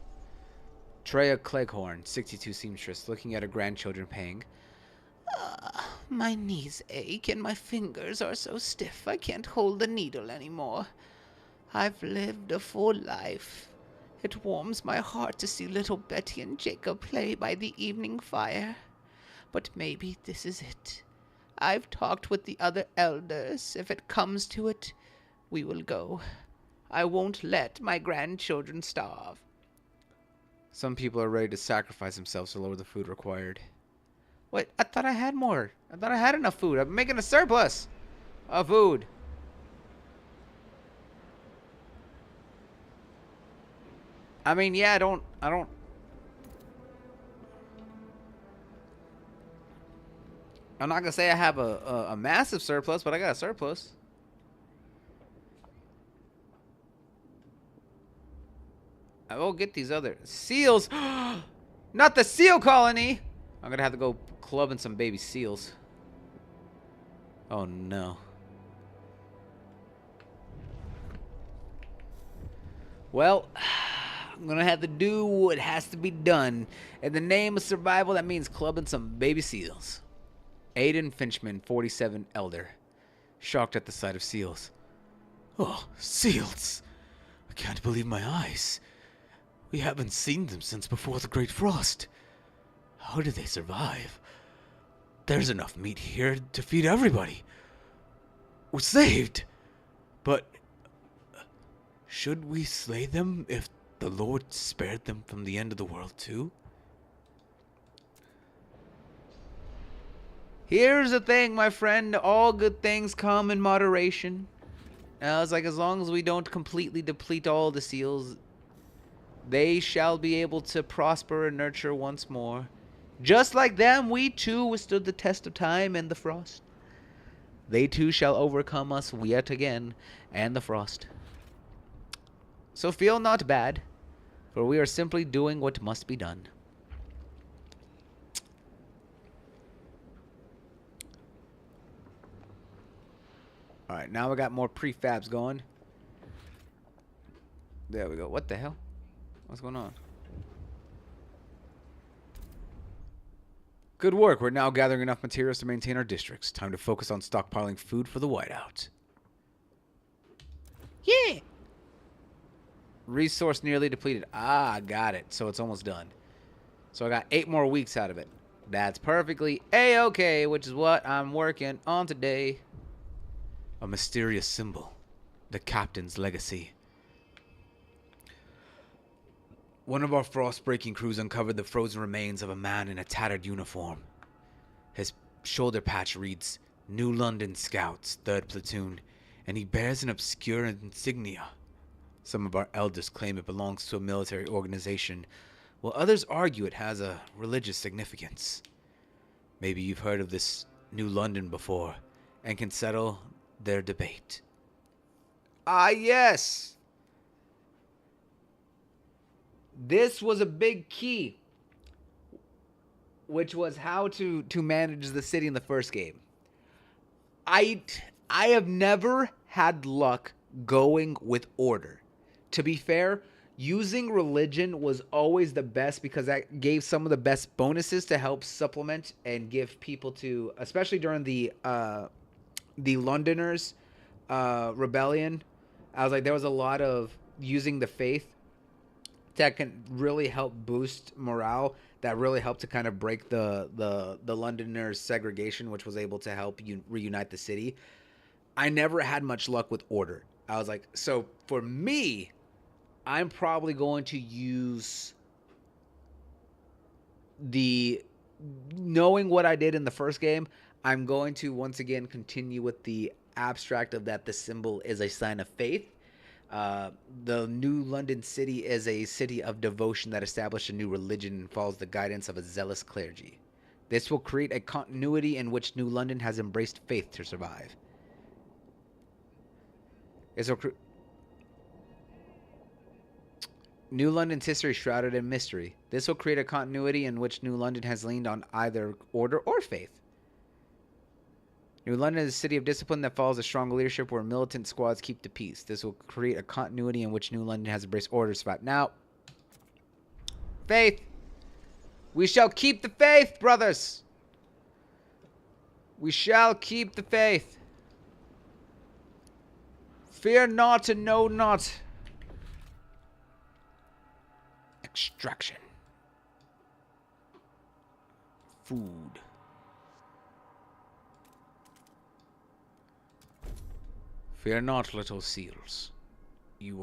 Treya Cleghorn, 62 seamstress, looking at her grandchildren paying. My knees ache and my fingers are so stiff I can't hold the needle anymore. I've lived a full life. It warms my heart to see little Betty and Jacob play by the evening fire. But maybe this is it. I've talked with the other elders. If it comes to it, we will go. I won't let my grandchildren starve. Some people are ready to sacrifice themselves to lower the food required. Wait, I thought I had more. I thought I had enough food. I'm making a surplus of food. I mean, yeah, I don't... I'm not gonna say I have a massive surplus, but I got a surplus. I will get these other seals. Not the seal colony. I'm gonna have to go clubbing some baby seals. Oh no. Well, I'm gonna have to do what has to be done. In the name of survival, that means clubbing some baby seals. Aiden Finchman, 47, elder. Shocked at the sight of seals. Oh, seals! I can't believe my eyes. We haven't seen them since before the Great Frost. How do they survive? There's enough meat here to feed everybody. We're saved! But should we slay them if the Lord spared them from the end of the world too? Here's the thing, my friend. All good things come in moderation. I was like, as long as we don't completely deplete all the seals, they shall be able to prosper and nurture once more. Just like them, we too withstood the test of time and the frost. They too shall overcome us yet again, and the frost. So feel not bad, for we are simply doing what must be done. Alright, now we got more prefabs going. There we go. What the hell? What's going on? Good work. We're now gathering enough materials to maintain our districts. Time to focus on stockpiling food for the whiteout. Yeah! Resource nearly depleted. Ah, got it. So it's almost done. So I got 8 more weeks out of it. That's perfectly A-okay, which is what I'm working on today. A mysterious symbol. The captain's legacy. One of our frost-breaking crews uncovered the frozen remains of a man in a tattered uniform. His shoulder patch reads, New London Scouts, 3rd Platoon, and he bears an obscure insignia. Some of our elders claim it belongs to a military organization, while others argue it has a religious significance. Maybe you've heard of this New London before, and can settle their debate. Ah, yes! This was a big key, which was how to manage the city in the first game. I have never had luck going with order. To be fair, using religion was always the best because that gave some of the best bonuses to help supplement and give people to, especially during the Londoners rebellion. I was like, there was a lot of using the faith that can really help boost morale, that really helped to kind of break the Londoners' segregation, which was able to help reunite the city. I never had much luck with order. I was like, so for me, I'm probably going to use knowing what I did in the first game, I'm going to once again continue with the abstract of that the symbol is a sign of faith. The New London City is a city of devotion that established a new religion and follows the guidance of a zealous clergy. This will create a continuity in which New London has embraced faith to survive. New London's history shrouded in mystery. This will create a continuity in which New London has leaned on either order or faith. New London is a city of discipline that follows a strong leadership where militant squads keep the peace. This will create a continuity in which New London has embraced order. Now, faith. We shall keep the faith, brothers. We shall keep the faith. Fear not and know not. Extraction. Food. Fear not, little seals. You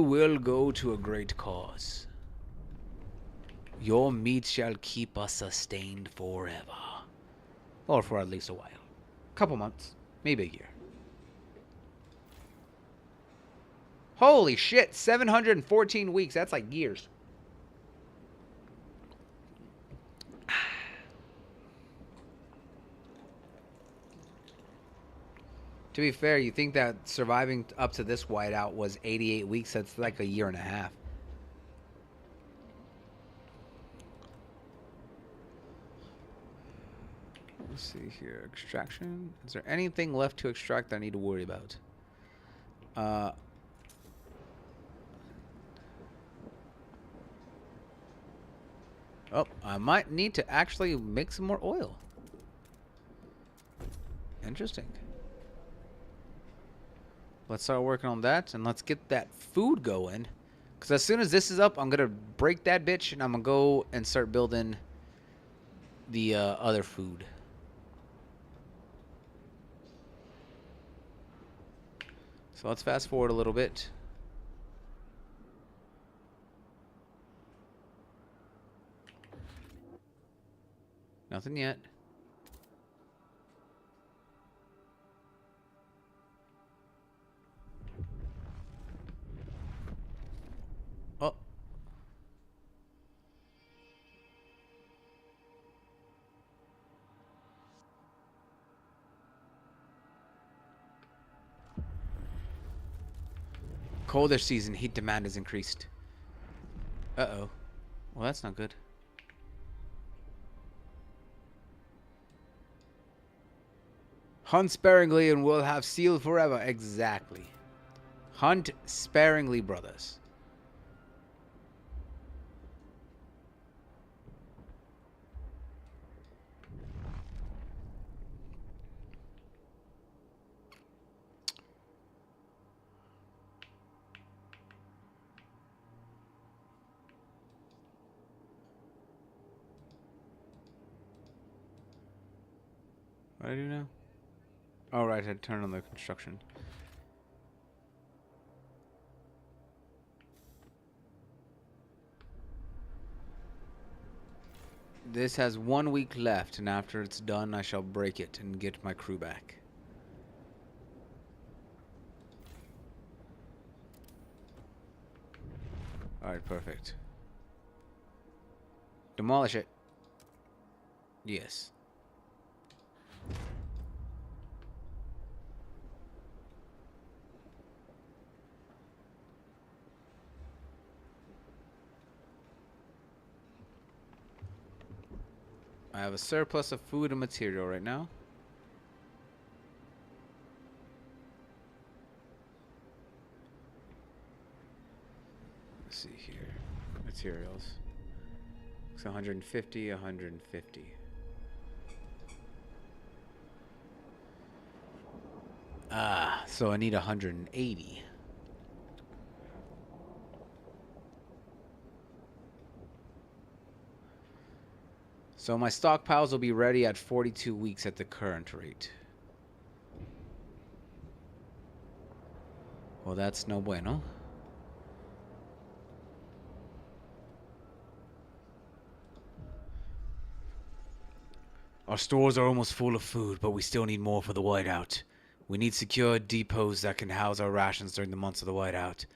will go to a great cause. Your meat shall keep us sustained forever. Or for at least a while. Couple months. Maybe a year. Holy shit, 714 weeks. That's like years. To be fair, you think that surviving up to this whiteout was 88 weeks. That's like a year and a half. Let's see here. Extraction. Is there anything left to extract that I need to worry about? Oh, I might need to actually make some more oil. Interesting. Let's start working on that, and let's get that food going. Because as soon as this is up, I'm going to break that bitch, and I'm going to go and start building the other food. So let's fast forward a little bit. Nothing yet. Colder season, heat demand is increased. Uh-oh. Well, that's not good. Hunt sparingly and we'll have seal forever. Exactly. Hunt sparingly, brothers. What do I do now? Oh, right. I had to turn on the construction. This has 1 week left, and after it's done, I shall break it and get my crew back. Alright, perfect. Demolish it. Yes. I have a surplus of food and material right now. Let's see here. Materials. It's 150, 150. Ah, so I need 180. So my stockpiles will be ready at 42 weeks at the current rate. Well, that's no bueno. Our stores are almost full of food, but we still need more for the whiteout. We need secure depots that can house our rations during the months of the whiteout.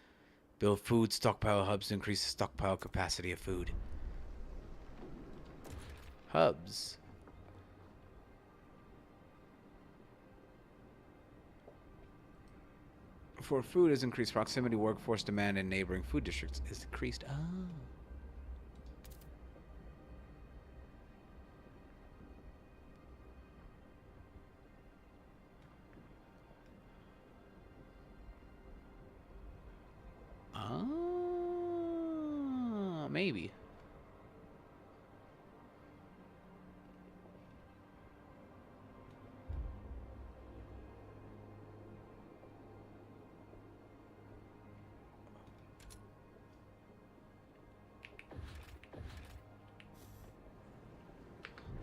Build food stockpile hubs to increase the stockpile capacity of food. Hubs. For food is increased proximity, workforce demand in neighboring food districts is decreased. Oh. Maybe.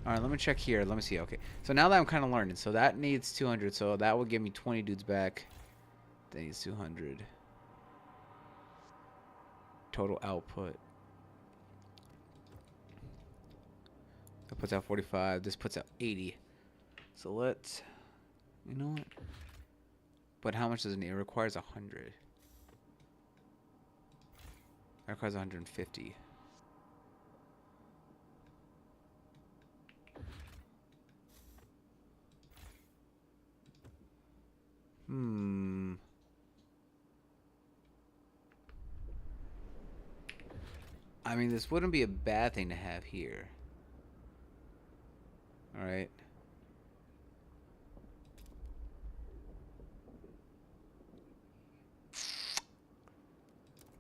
Alright, let me check here. Let me see. Okay. So now that I'm kind of learning. So that needs 200. So that will give me 20 dudes back. That needs 200. Total output. That puts out 45. This puts out 80. So let's... You know what? But how much does it need? It requires 100. It requires 150. I mean, this wouldn't be a bad thing to have here. Alright.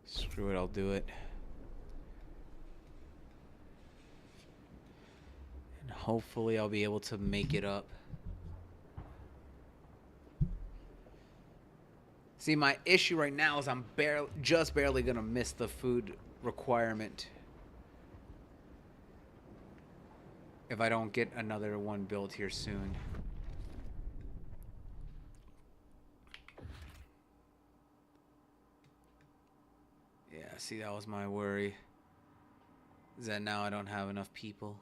Screw it, I'll do it. And hopefully I'll be able to make it up. See, my issue right now is I'm just barely gonna miss the food requirement if I don't get another one built here soon. Yeah, see, that was my worry. Is that now I don't have enough people.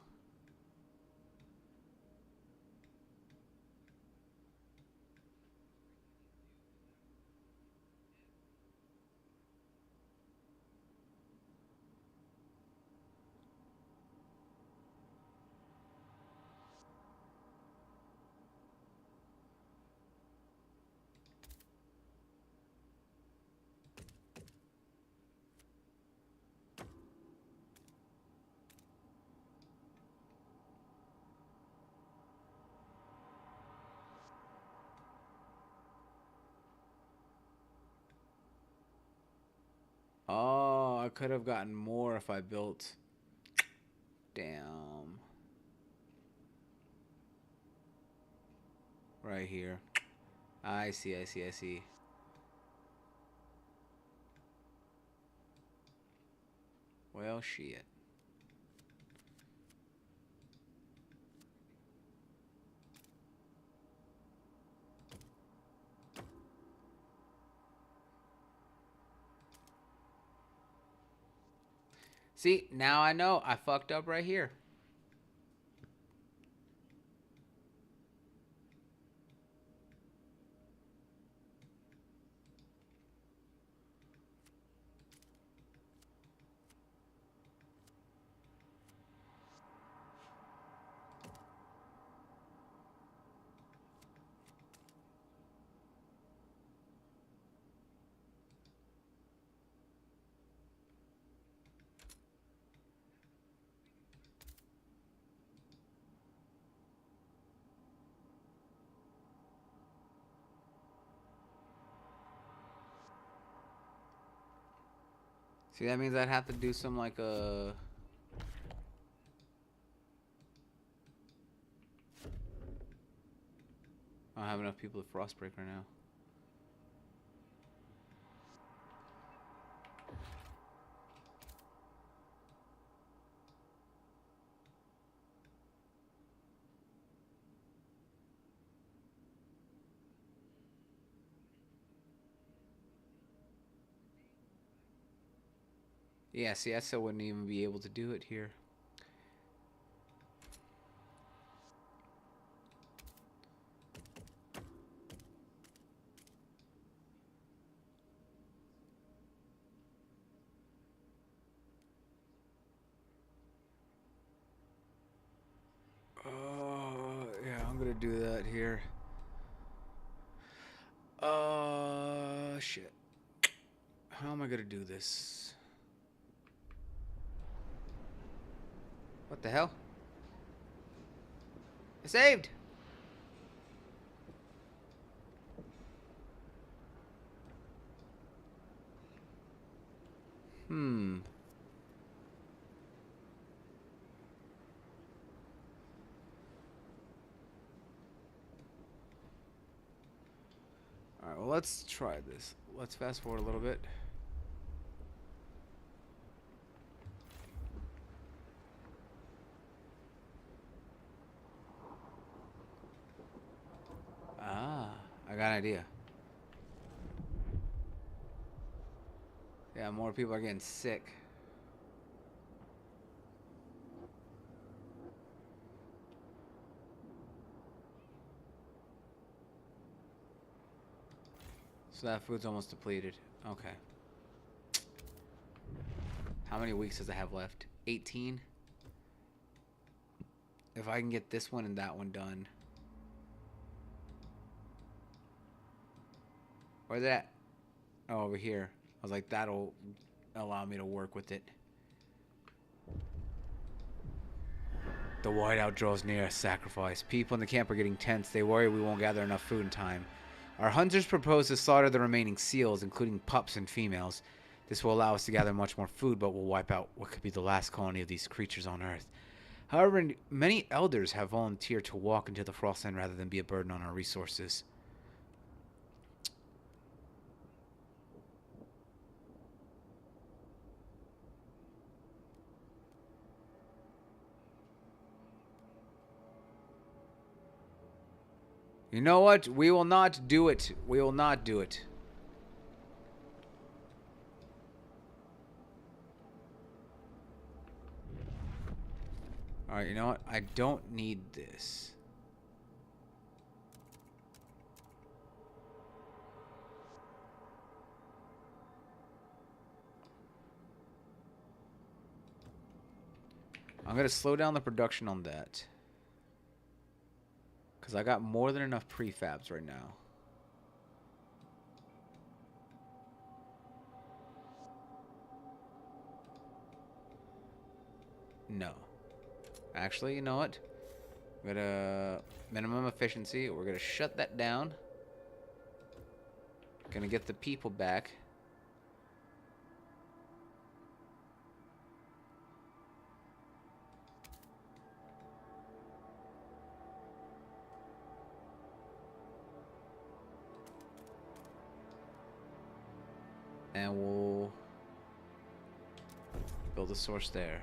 could have gotten more if I built. Damn. Right here. I see, I see, I see. Well, shit. See, now I know I fucked up right here. See, that means I'd have to do some like a. I don't have enough people to frostbreak right now. Yeah, see, I still wouldn't even be able to do it here. Yeah, I'm gonna do that here. Shit. How am I gonna do this? What the hell? I saved! Hmm. Alright, well, let's try this. Let's fast forward a little bit. Ah, I got an idea. Yeah, more people are getting sick. So that food's almost depleted. Okay. How many weeks does it have left? 18? If I can get this one and that one done. Where's that? Oh, over here. I was like, that'll allow me to work with it. The whiteout draws near as sacrifice. People in the camp are getting tense. They worry we won't gather enough food in time. Our hunters propose to slaughter the remaining seals, including pups and females. This will allow us to gather much more food, but will wipe out what could be the last colony of these creatures on Earth. However, many elders have volunteered to walk into the Frostland rather than be a burden on our resources. You know what? We will not do it. We will not do it. Alright, you know what? I don't need this. I'm going to slow down the production on that. Because I got more than enough prefabs right now. No. Actually, you know what? We're gonna minimum efficiency. We're gonna shut that down. Gonna get the people back. And we'll build a source there.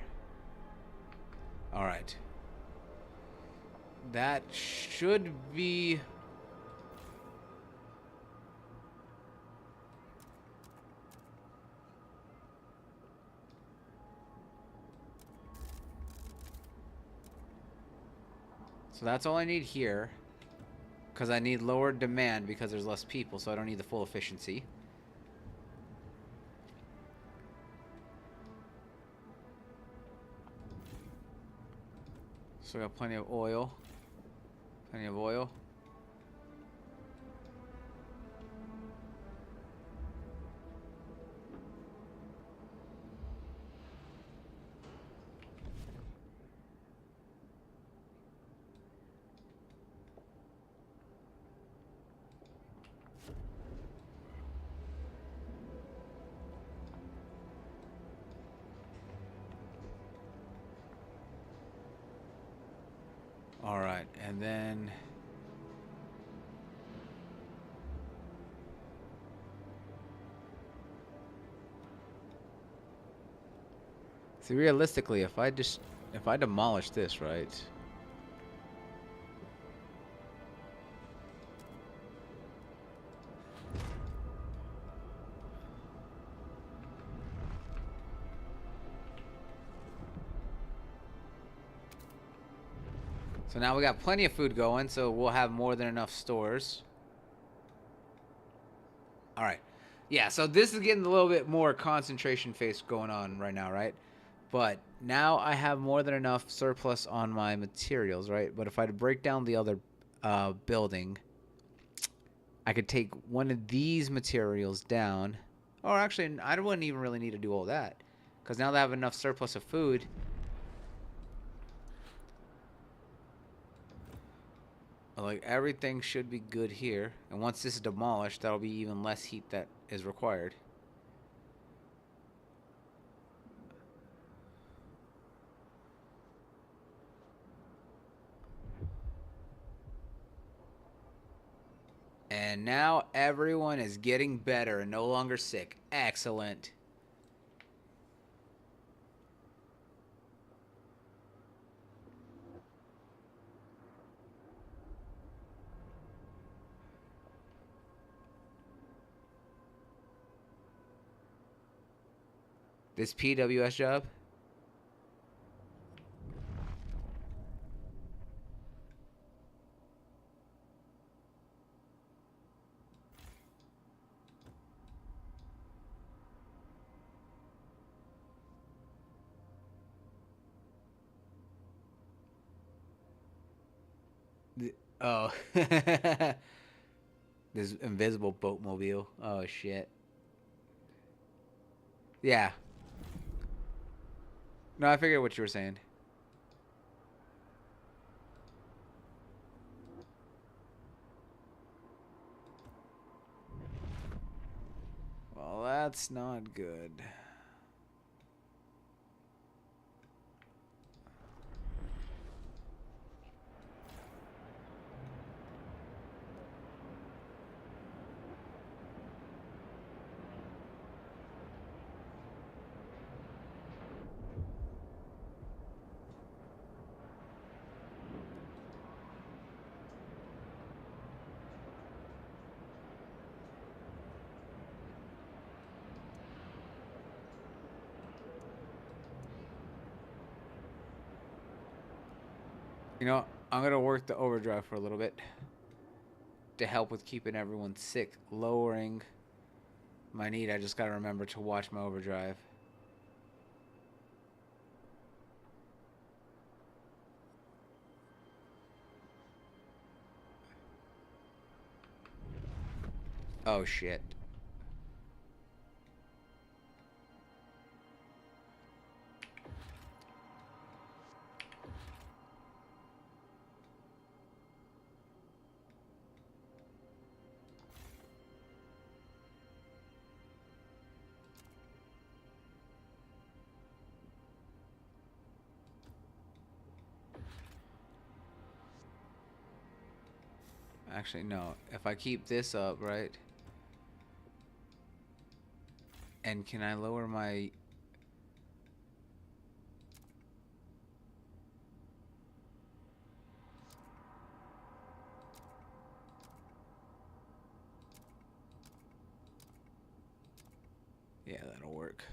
Alright. That should be... So that's all I need here. Because I need lower demand because there's less people, so I don't need the full efficiency. So we got plenty of oil. Plenty of oil. All right, and then see, realistically, if I demolish this, right? So now we got plenty of food going, so we'll have more than enough stores. All right. Yeah, so this is getting a little bit more concentration phase going on right now, right? But now I have more than enough surplus on my materials, right? But if I break down the other building, I could take one of these materials down. Or actually, I wouldn't even really need to do all that. Because now that I have enough surplus of food... Like, everything should be good here. And once this is demolished, that'll be even less heat that is required. And now everyone is getting better and no longer sick. Excellent. This PWS job? Oh. This invisible boatmobile. Oh, shit. Yeah. No, I figured what you were saying. Well, that's not good. You know, I'm going to work the overdrive for a little bit to help with keeping everyone sick, lowering my need. I just got to remember to watch my overdrive. Oh, shit. Actually, no. If I keep this up, right? And can I lower my... Yeah, that'll work.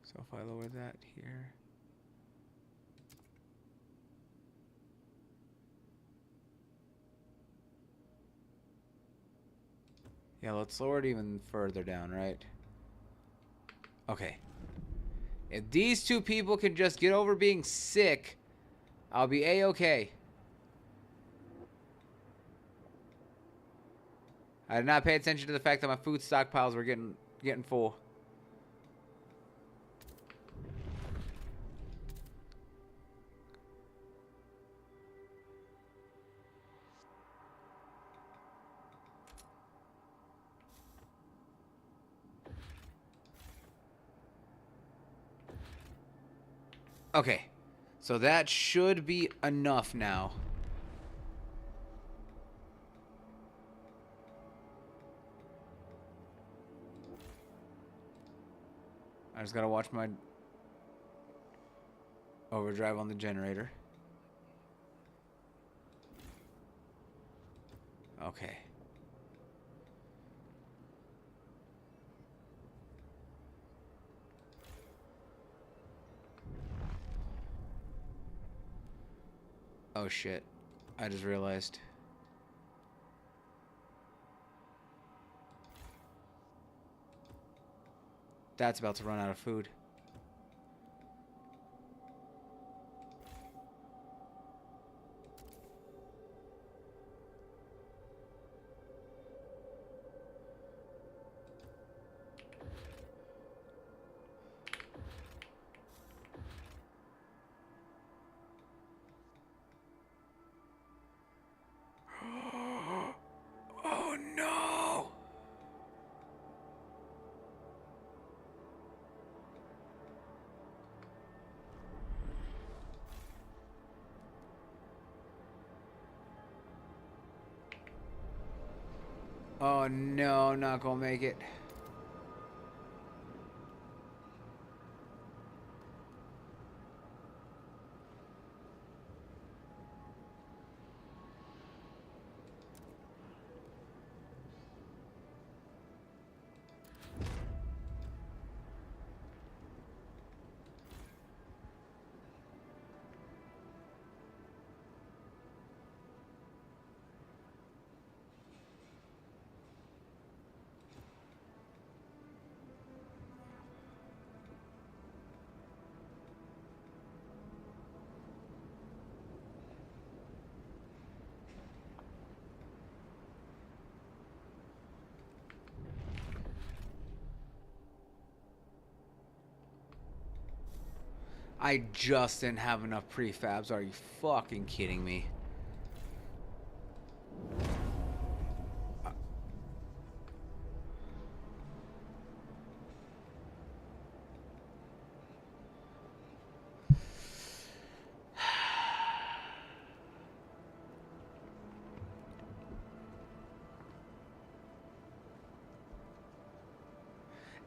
So if I lower that here... Yeah, let's lower it even further down, right? Okay. If these two people can just get over being sick, I'll be A-okay. I did not pay attention to the fact that my food stockpiles were getting full. Okay. So that should be enough now. I just gotta watch my overdrive on the generator. Okay. Oh shit. I just realized. That's about to run out of food. Oh no! Oh no, not gonna make it. I just didn't have enough prefabs. Are you fucking kidding me?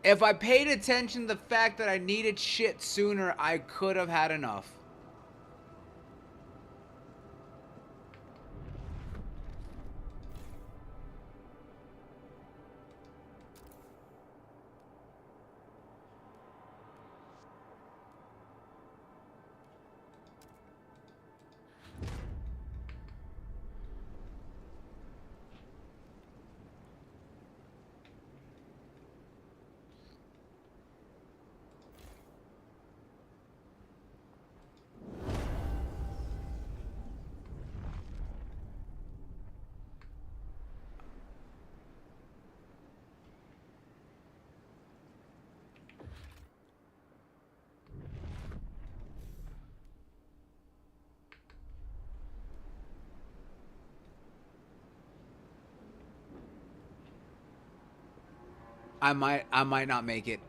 If I paid attention to the fact that I needed shit sooner, I could have had enough. I might not make it.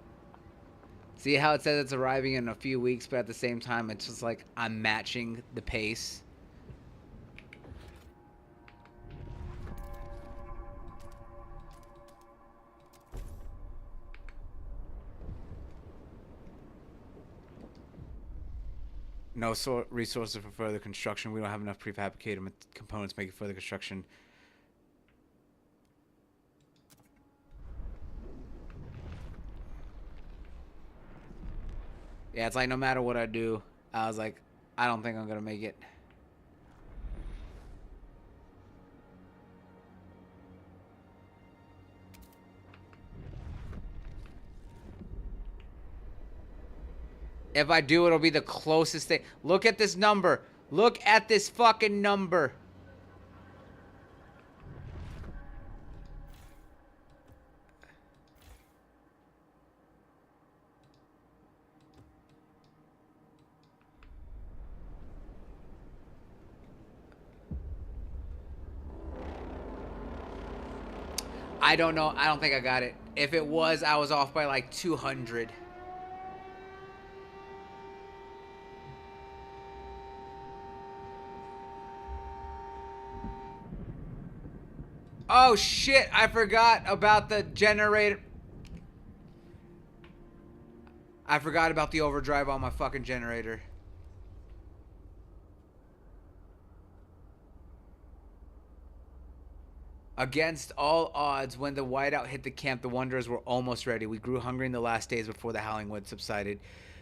See how it says it's arriving in a few weeks, but at the same time, it's just like I'm matching the pace. No resources for further construction. We don't have enough prefabricated components making further construction. Yeah, it's like no matter what I do, I was like, I don't think I'm gonna make it. If I do, it'll be the closest thing. Look at this number. Look at this fucking number. I don't know. I don't think I got it. If it was, I was off by like 200. Oh shit, I forgot about the generator. I forgot about the overdrive on my fucking generator. Against all odds, when the whiteout hit the camp, the Wanderers were almost ready. We grew hungry in the last days before the howling wind subsided.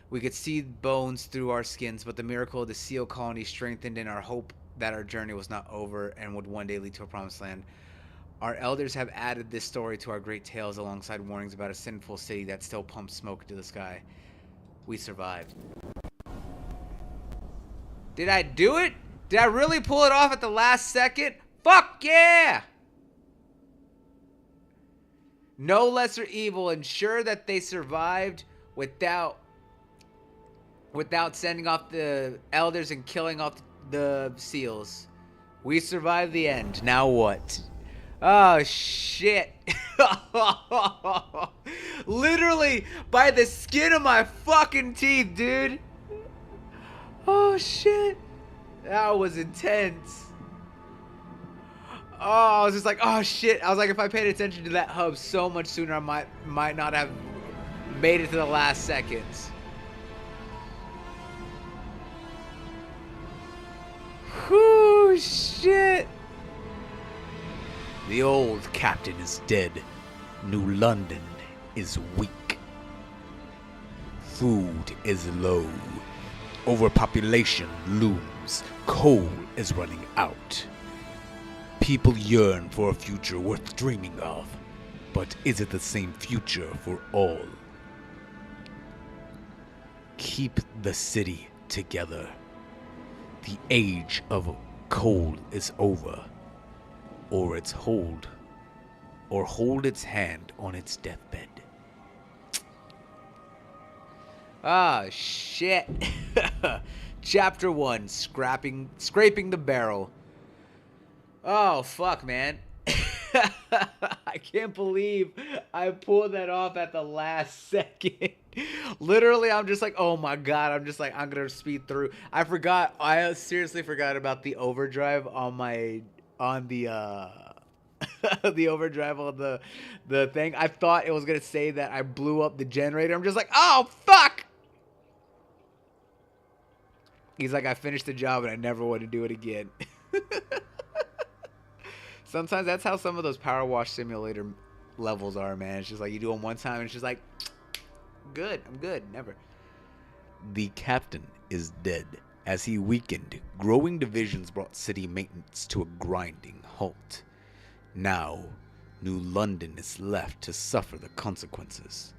We could see bones through our skins, but the miracle of the seal colony strengthened in our hope that our journey was not over and would one day lead to a promised land. Our elders have added this story to our great tales alongside warnings about a sinful city that still pumps smoke into the sky. We survived. Did I do it? Did I really pull it off at the last second? Fuck yeah! No lesser evil ensure that they survived without sending off the elders and killing off the seals. We survived the end. Now what? Oh shit. Literally by the skin of my fucking teeth, dude. Oh shit. That was intense. Oh, I was just like, oh shit. I was like, if I paid attention to that hub so much sooner, I might not have made it to the last seconds. Whew, shit. The old captain is dead. New London is weak. Food is low. Overpopulation looms. Coal is running out. People yearn for a future worth dreaming of, but is it the same future for all? Keep the city together. The age of coal is over, or hold its hand on its deathbed. Ah, shit. Chapter 1, Scraping the Barrel. Oh, fuck, man. I can't believe I pulled that off at the last second. Literally, I'm just like, oh my god. I'm just like, I'm gonna speed through. I seriously forgot about the overdrive on the the overdrive on the thing. I thought it was gonna say that I blew up the generator. I'm just like, oh, fuck. He's like, I finished the job and I never want to do it again. Sometimes that's how some of those power wash simulator levels are, man. It's just like you do them one time and it's just like, good, I'm good, never. The captain is dead. As he weakened, growing divisions brought city maintenance to a grinding halt. Now, New London is left to suffer the consequences.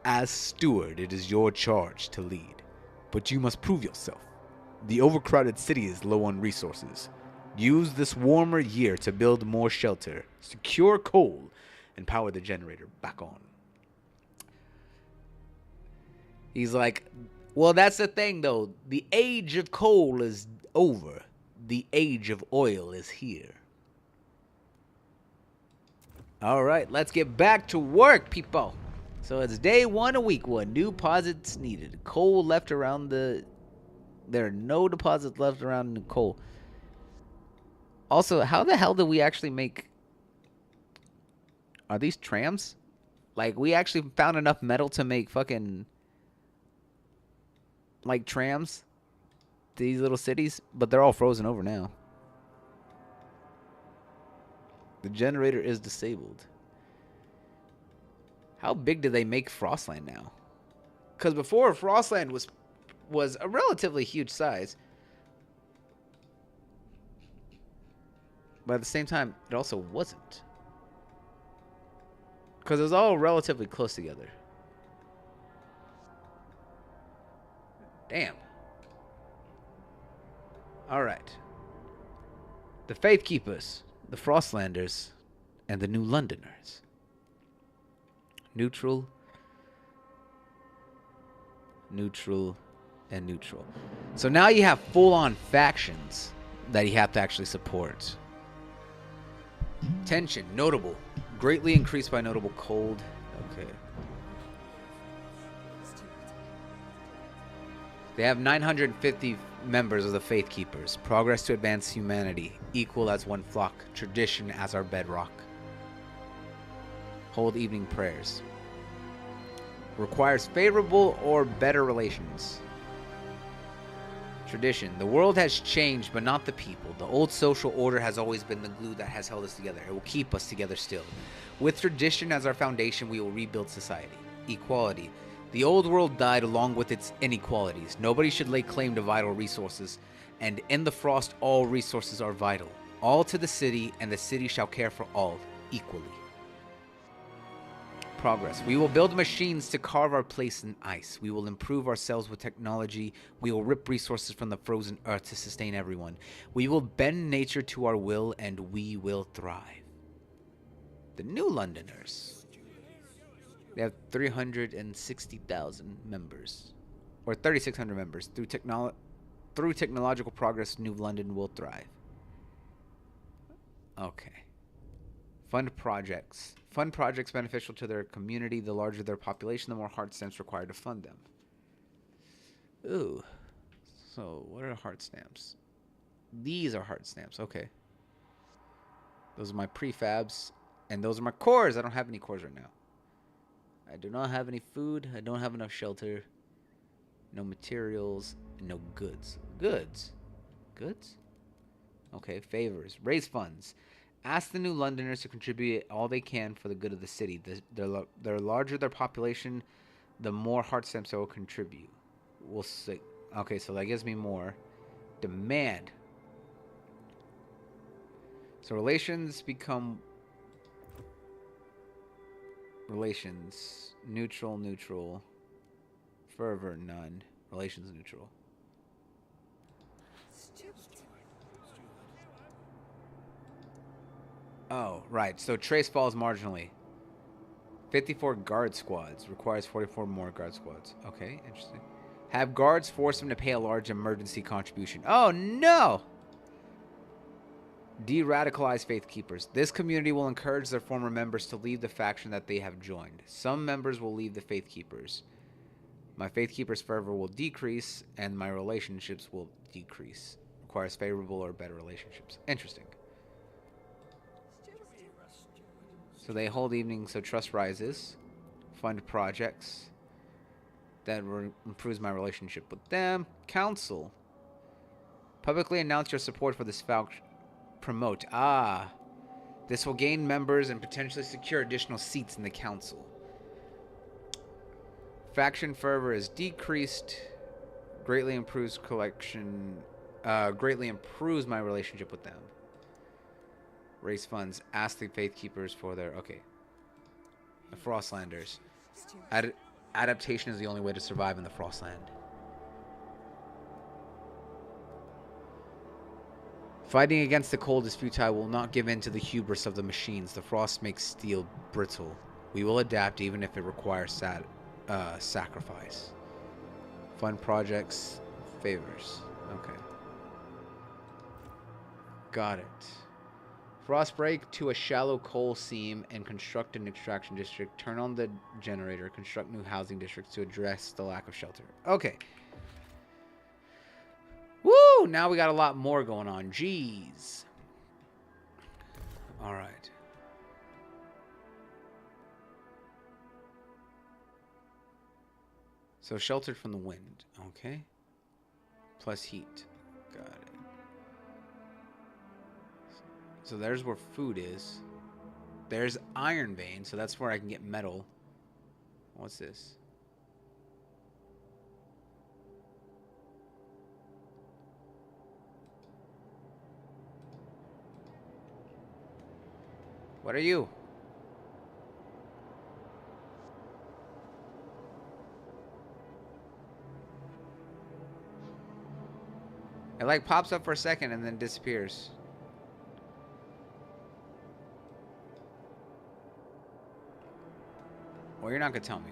As steward, it is your charge to lead, but you must prove yourself. The overcrowded city is low on resources. Use this warmer year to build more shelter, secure coal, and power the generator back on. He's like, well, that's the thing, though. The age of coal is over. The age of oil is here. All right, let's get back to work, people. So it's day 1 of week 1. New deposits needed. Coal left around the... There are no deposits left around the coal. Also, how the hell did we actually make... Are these trams? Like, we actually found enough metal to make fucking... Like, trams? These little cities? But they're all frozen over now. The generator is disabled. How big did they make Frostland now? Because before, Frostland was a relatively huge size. But at the same time, it also wasn't. Because it was all relatively close together. Damn. Alright. The Faith Keepers, the Frostlanders, and the New Londoners. Neutral, neutral, and neutral. So now you have full-on factions that you have to actually support. Tension, notable. Greatly increased by notable cold. Okay. They have 950 members of the Faith Keepers. Progress to advance humanity. Equal as one flock. Tradition as our bedrock. Hold evening prayers. Requires favorable or better relations. Tradition. The world has changed, but not the people. The old social order has always been the glue that has held us together. It will keep us together still. With tradition as our foundation, we will rebuild society. Equality. The old world died along with its inequalities. Nobody should lay claim to vital resources, and in the frost all resources are vital. All to the city, and the city shall care for all equally. Progress. We will build machines to carve our place in ice. We will improve ourselves with technology. We will rip resources from the frozen earth to sustain everyone. We will bend nature to our will, and we will thrive. The New Londoners. They have 360,000 members. Or 3,600 members. Through technological progress, New London will thrive. Okay. Fund projects. Fund projects beneficial to their community. The larger their population, the more heart stamps required to fund them. Ooh. So, what are heart stamps? These are heart stamps. Okay. Those are my prefabs. And those are my cores. I don't have any cores right now. I do not have any food. I don't have enough shelter. No materials. And no goods. Goods? Goods? Okay, favors. Raise funds. Ask the New Londoners to contribute all they can for the good of the city. The larger their population, the more heart stamps they will contribute. We'll see. Okay, so that gives me more. Demand. So relations become... Relations. Neutral, neutral. Fervor, none. Relations, neutral. Oh, right. So trace falls marginally. 54 guard squads. Requires 44 more guard squads. Okay, interesting. Have guards force them to pay a large emergency contribution. Oh, no! De-radicalize Faith Keepers. This community will encourage their former members to leave the faction that they have joined. Some members will leave the Faith Keepers. My Faith Keepers' fervor will decrease, and my relationships will decrease. Requires favorable or better relationships. Interesting. So they hold evenings, so trust rises. Fund projects. That improves my relationship with them. Council. Publicly announce your support for this faction. Promote. Ah. This will gain members and potentially secure additional seats in the council. Faction fervor is decreased. Greatly improves collection. Greatly improves my relationship with them. Raise funds. Ask the Faith Keepers for their... Okay. The Frostlanders. Adaptation is the only way to survive in the Frostland. Fighting against the cold is futile. Will not give in to the hubris of the machines. The frost makes steel brittle. We will adapt even if it requires sacrifice. Fund projects. Favors. Okay. Got it. Frost break to a shallow coal seam and construct an extraction district. Turn on the generator. Construct new housing districts to address the lack of shelter. Okay. Woo! Now we got a lot more going on. Jeez. All right. So sheltered from the wind. Okay. Plus heat. Got it. So there's where food is. There's iron vein, so that's where I can get metal. What's this? What are you? It like pops up for a second and then disappears. Well, you're not gonna tell me.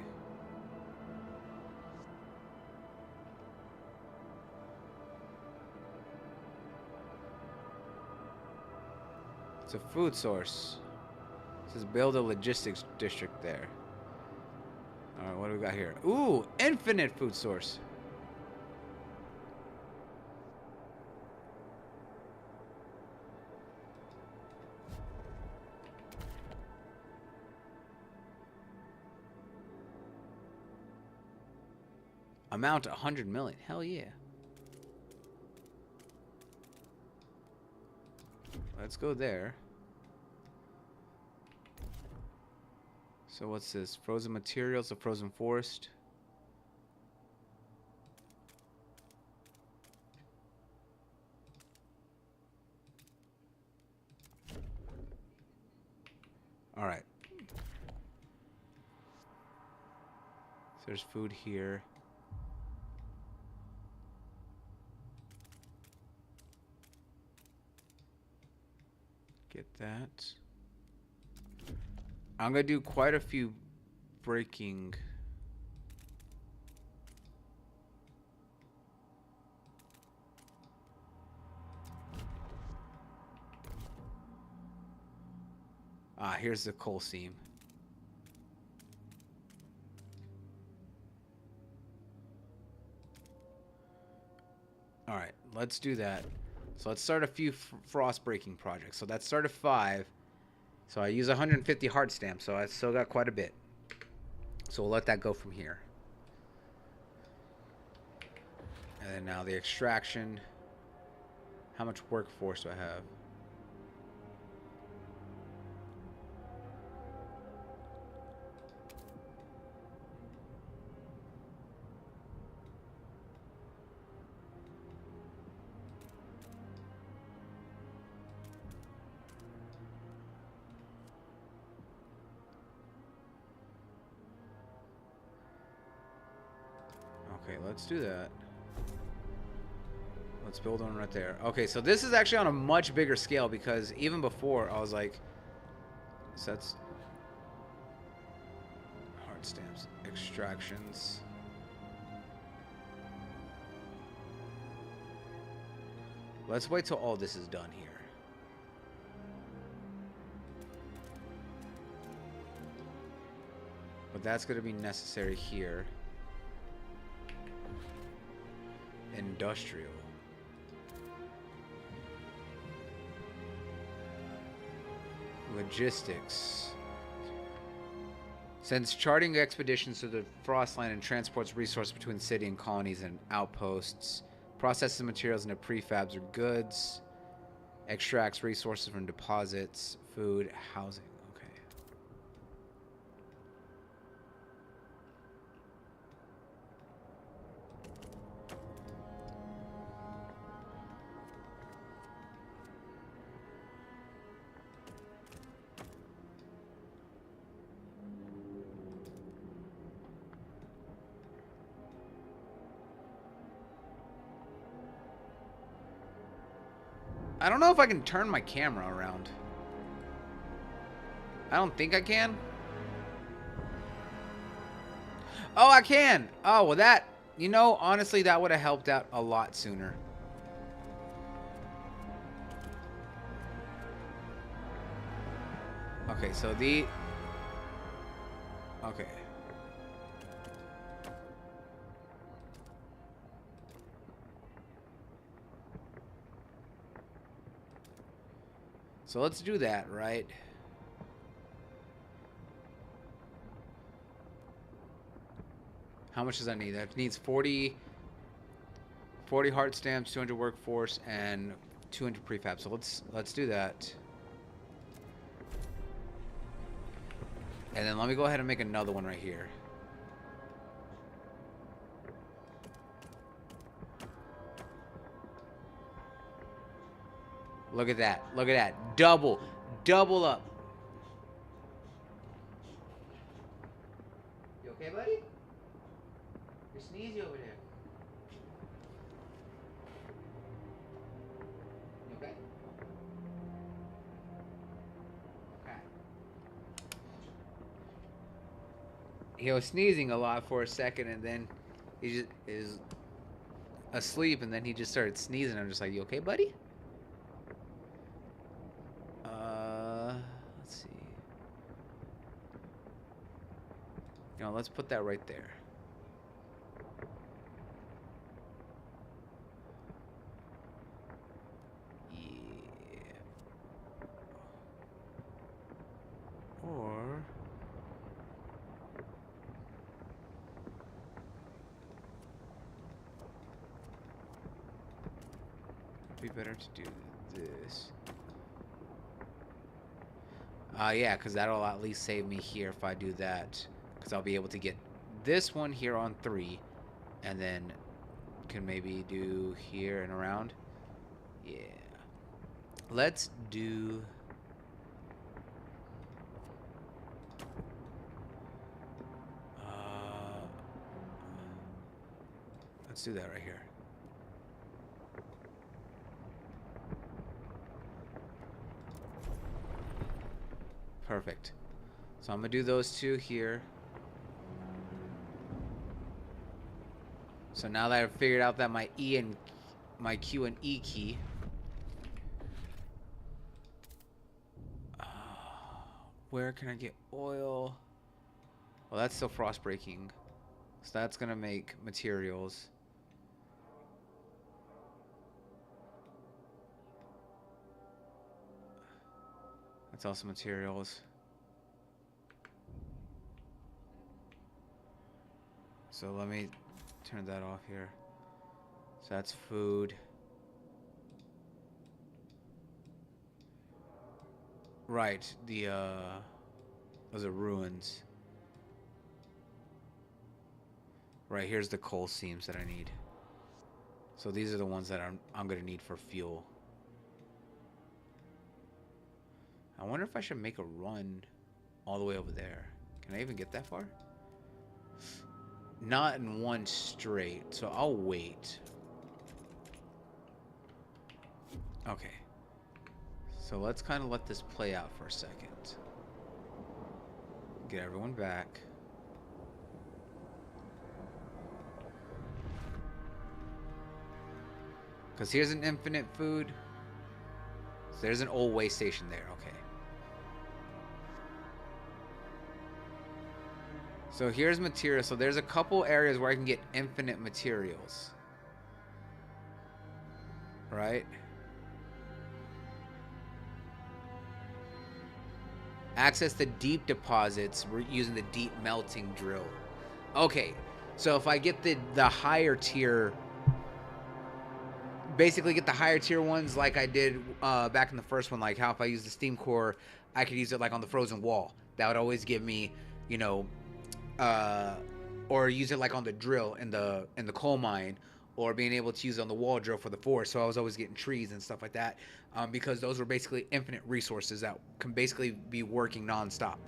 It's a food source. It says build a logistics district there. Alright, what do we got here? Ooh, infinite food source. Amount 100 million. Hell yeah. Let's go there. So what's this? Frozen materials, a frozen forest. All right. So there's food here. Get that. I'm gonna do quite a few breaking. Ah, here's the coal seam. All right, let's do that. So let's start a few frost breaking projects. So that started 5. So I use 150 heart stamps, so I still got quite a bit. So we'll let that go from here. And then now the extraction. How much workforce do I have? Okay, let's do that. Let's build one right there. Okay, so this is actually on a much bigger scale because even before I was like, so that's hard stamps, extractions. Let's wait till all this is done here. But that's going to be necessary here. Industrial. Logistics. Sends charting expeditions to the Frostland and transports resources between the city and colonies and outposts. Processes materials into prefabs or goods. Extracts resources from deposits, food, housing. I don't know if I can turn my camera around. I don't think I can. Oh, I can. Oh, well that, you know, honestly, that would have helped out a lot sooner. Okay, so the... Okay. So let's do that, right? How much does that need? That needs 40 heart stamps, 200 workforce, and 200 prefab. So let's do that. And then let me go ahead and make another one right here. Look at that. Look at that. Double up. You okay, buddy? You're sneezy over there. You okay? Okay. He was sneezing a lot for a second, and then he just is asleep, and then he just started sneezing. I'm just like, you okay, buddy? Let's see. You know, let's put that right there. Yeah. Or it'd be better to do this. Yeah, because that'll at least save me here if I do that. Because I'll be able to get this one here on 3. And then can maybe do here and around. Yeah. Let's do... let's do that right here. Perfect. So I'm gonna do those two here. So now that I've figured out that my Q and E key, where can I get oil? Well, that's still frost breaking, so that's gonna make materials. That's also materials. So let me turn that off here. So that's food. Right, those are ruins. Right, here's the coal seams that I need. So these are the ones that I'm gonna need for fuel. I wonder if I should make a run all the way over there. Can I even get that far? Not in one straight, so I'll wait. Okay. So let's kind of let this play out for a second. Get everyone back. Because here's an infinite food. So there's an old way station there, okay. So here's material. So there's a couple areas where I can get infinite materials. Right? Access the deep deposits. We're using the deep melting drill. Okay. So if I get the higher tier, basically get the higher tier ones like I did back in the first one, like how if I use the steam core, I could use it like on the frozen wall. That would always give me, you know, or use it like on the drill in the coal mine, or being able to use it on the wall drill for the forest. So I was always getting trees and stuff like that, because those were basically infinite resources that can basically be working non-stop.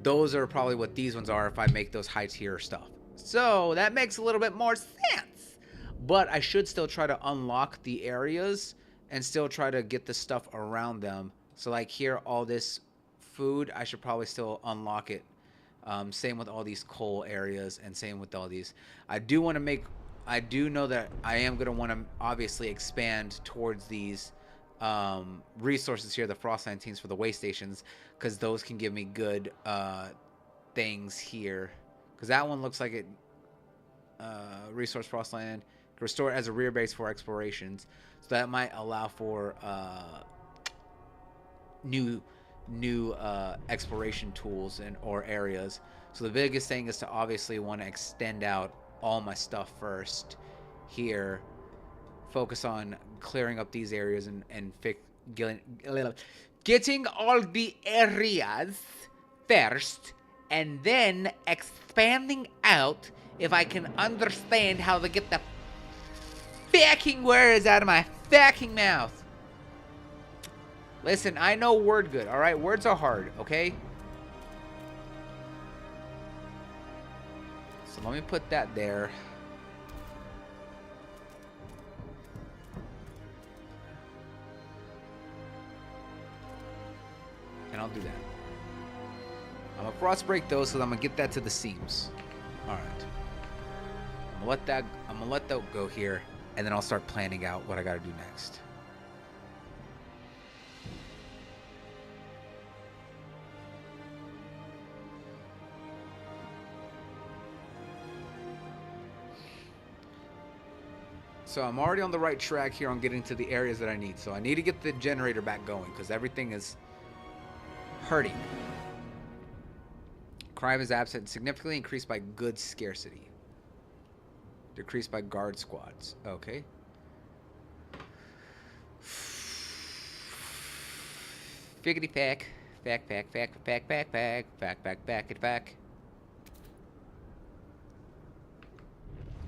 Those are probably what these ones are if I make those high tier stuff. So that makes a little bit more sense. But I should still try to unlock the areas and still try to get the stuff around them. So like here, all this food, I should probably still unlock it. Same with all these coal areas, and same with all these. I do know that I am going to want to obviously expand towards these resources here, the Frostland teams for the way stations, because those can give me good things here. Because that one looks like it resource Frostland, restore it as a rear base for explorations, so that might allow for new exploration tools and or areas. So the biggest thing is to obviously want to extend out all my stuff first here, focus on clearing up these areas and getting all the areas first, and then expanding out if I can understand how to get the fucking words out of my fucking mouth. Listen, I know word good, alright? Words are hard, okay? So let me put that there. And I'll do that. I'm gonna frost break those, so I'm gonna get that to the seams. Alright. I'm gonna let that go here, and then I'll start planning out what I gotta do next. So I'm already on the right track here on getting to the areas that I need. So I need to get the generator back going because everything is hurting. Crime is absent, significantly increased by goods scarcity. Decreased by guard squads. Okay. Figgity fack. Fack.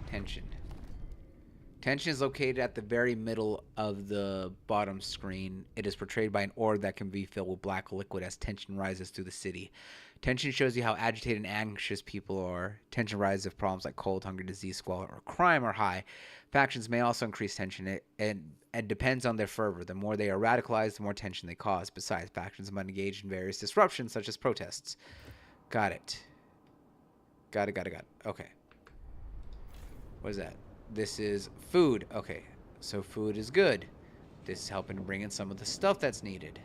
Tension. Tension is located at the very middle of the bottom screen. It is portrayed by an orb that can be filled with black liquid as tension rises through the city. Tension shows you how agitated and anxious people are. Tension rises if problems like cold, hunger, disease, squalor, or crime are high. Factions may also increase tension. It depends on their fervor. The more they are radicalized, the more tension they cause. Besides, factions might engage in various disruptions, such as protests. Got it. Got it. Okay. What is that? This is food. Okay, so food is good. This is helping to bring in some of the stuff that's needed.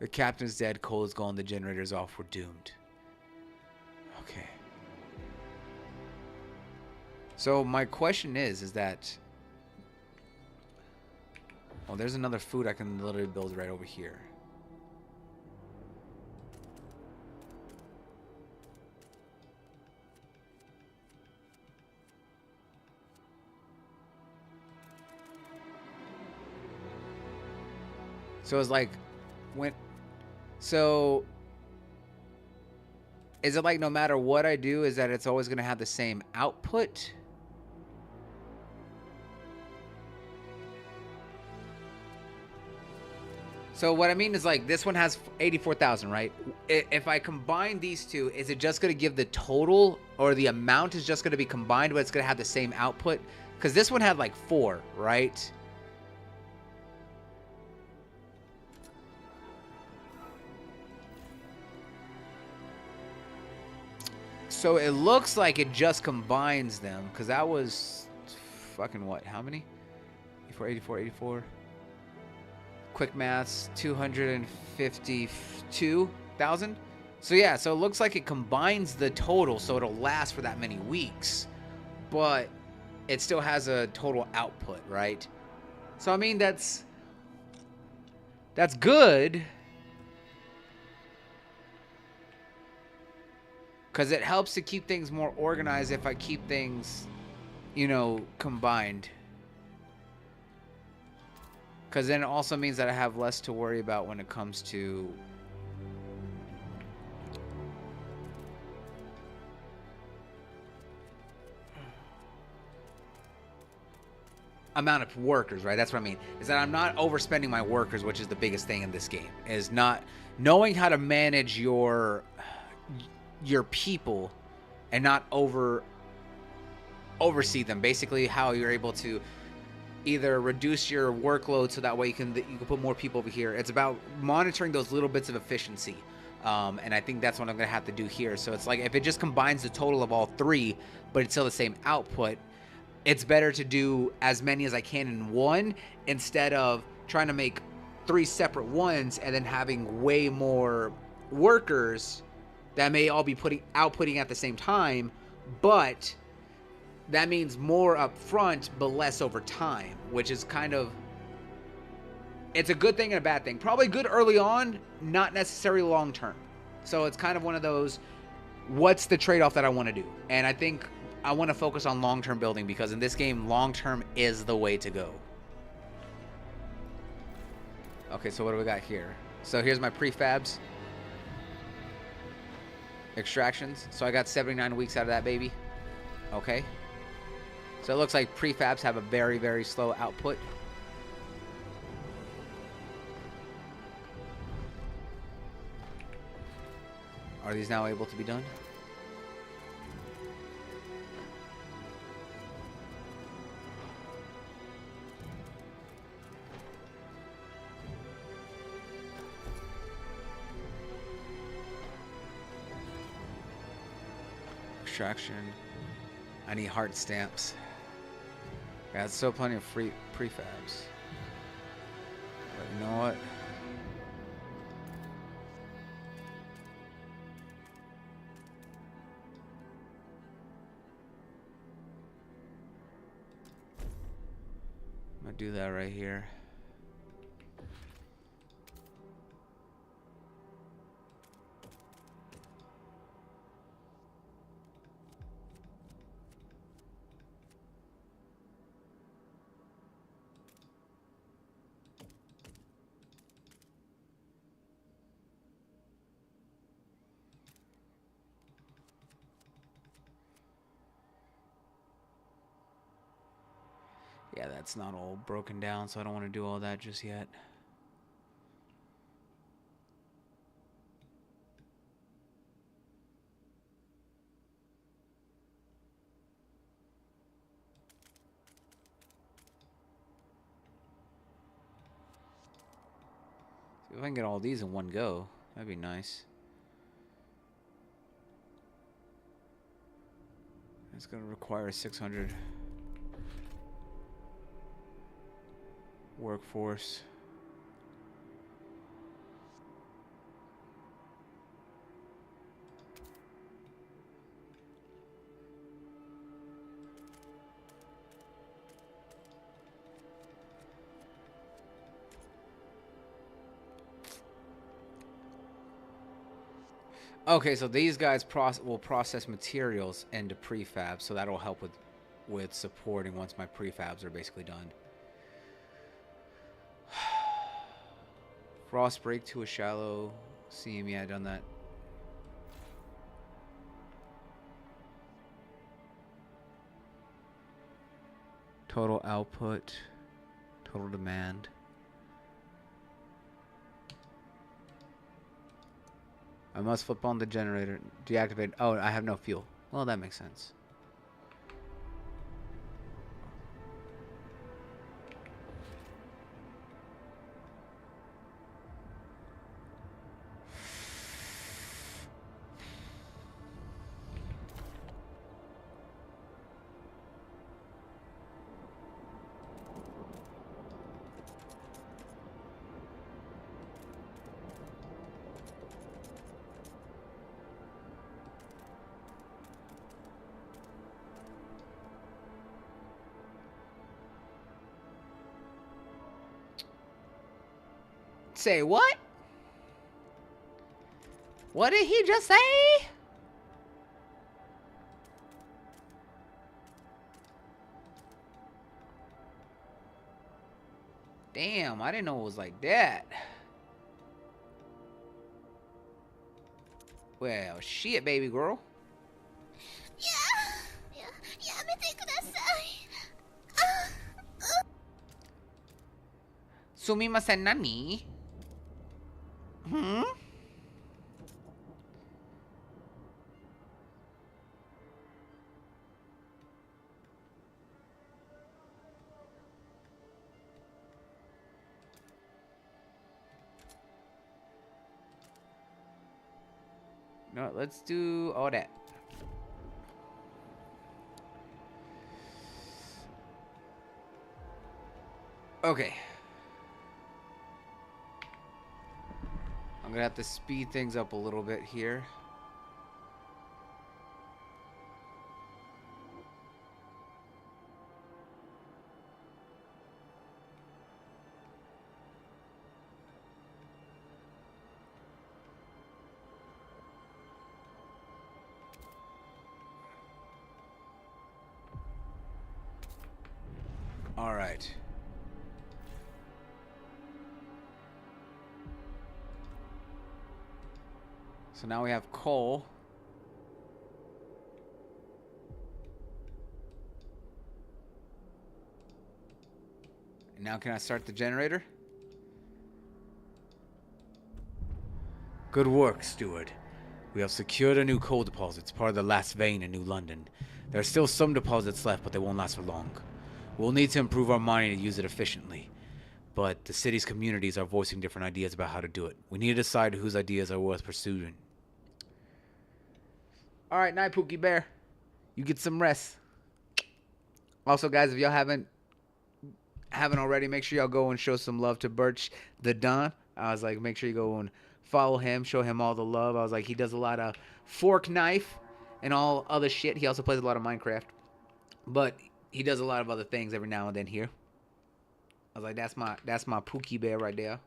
The captain's dead, coal is gone, the generator's off, we're doomed. Okay. So my question is that... Oh, there's another food I can literally build right over here. So it's like so is it like no matter what I do, is that it's always going to have the same output? So what I mean is, like, this one has 84,000, right? If I combine these two, is it just going to give the total, or the amount is just going to be combined, but it's going to have the same output? Because this one had like 4, right? So it looks like it just combines them, because that was fucking what? How many? 84. Quick maths, 252,000. So yeah, so it looks like it combines the total, so it'll last for that many weeks, but it still has a total output, right? So I mean, that's good, because it helps to keep things more organized if I keep things, you know, combined. Because then it also means that I have less to worry about when it comes to amount of workers, right? That's what I mean. Is that I'm not overspending my workers, which is the biggest thing in this game. Is not knowing how to manage your people and not oversee them. Basically, how you're able to either reduce your workload so that way you can put more people over here. It's about monitoring those little bits of efficiency. And I think that's what I'm going to have to do here. So it's like if it just combines the total of all three, but it's still the same output, it's better to do as many as I can in one instead of trying to make 3 separate ones and then having way more workers that may all be outputting at the same time, but that means more up front but less over time, which is kind of, it's a good thing and a bad thing. Probably good early on, not necessarily long term. So it's kind of one of those, what's the trade-off that I want to do? And I think I want to focus on long-term building because in this game, long-term is the way to go. Okay, so what do we got here? So here's my prefabs. Extractions. So I got 79 weeks out of that baby. Okay. So it looks like prefabs have a very, very slow output. Are these now able to be done? Extraction. I need heart stamps. Got so plenty of free prefabs. But you know what? I'm gonna do that right here. Yeah, that's not all broken down, so I don't want to do all that just yet. See if I can get all these in one go. That'd be nice. It's going to require 600 workforce. Okay, so these guys will process materials into prefabs, so that'll help with supporting once my prefabs are basically done. Frost break to a shallow seam. Yeah, I done that. Total output, total demand. I must flip on the generator. Deactivate. Oh, I have no fuel. Well, that makes sense. Say what? What did he just say? Damn, I didn't know it was like that. Well, shit, baby girl. Sumimasen nani? Hmm? No, let's do all that. Okay. I'm gonna have to speed things up a little bit here. All right. So now we have coal. And now can I start the generator? Good work, steward. We have secured a new coal deposits, part of the last vein in New London. There are still some deposits left, but they won't last for long. We'll need to improve our mining to use it efficiently. But the city's communities are voicing different ideas about how to do it. We need to decide whose ideas are worth pursuing. All right, night, Pookie Bear. You get some rest. Also, guys, if y'all haven't already, make sure y'all go and show some love to Birch the Don. I was like, make sure you go and follow him, show him all the love. I was like, he does a lot of fork knife and all other shit. He also plays a lot of Minecraft, but he does a lot of other things every now and then here. I was like, that's my Pookie Bear right there.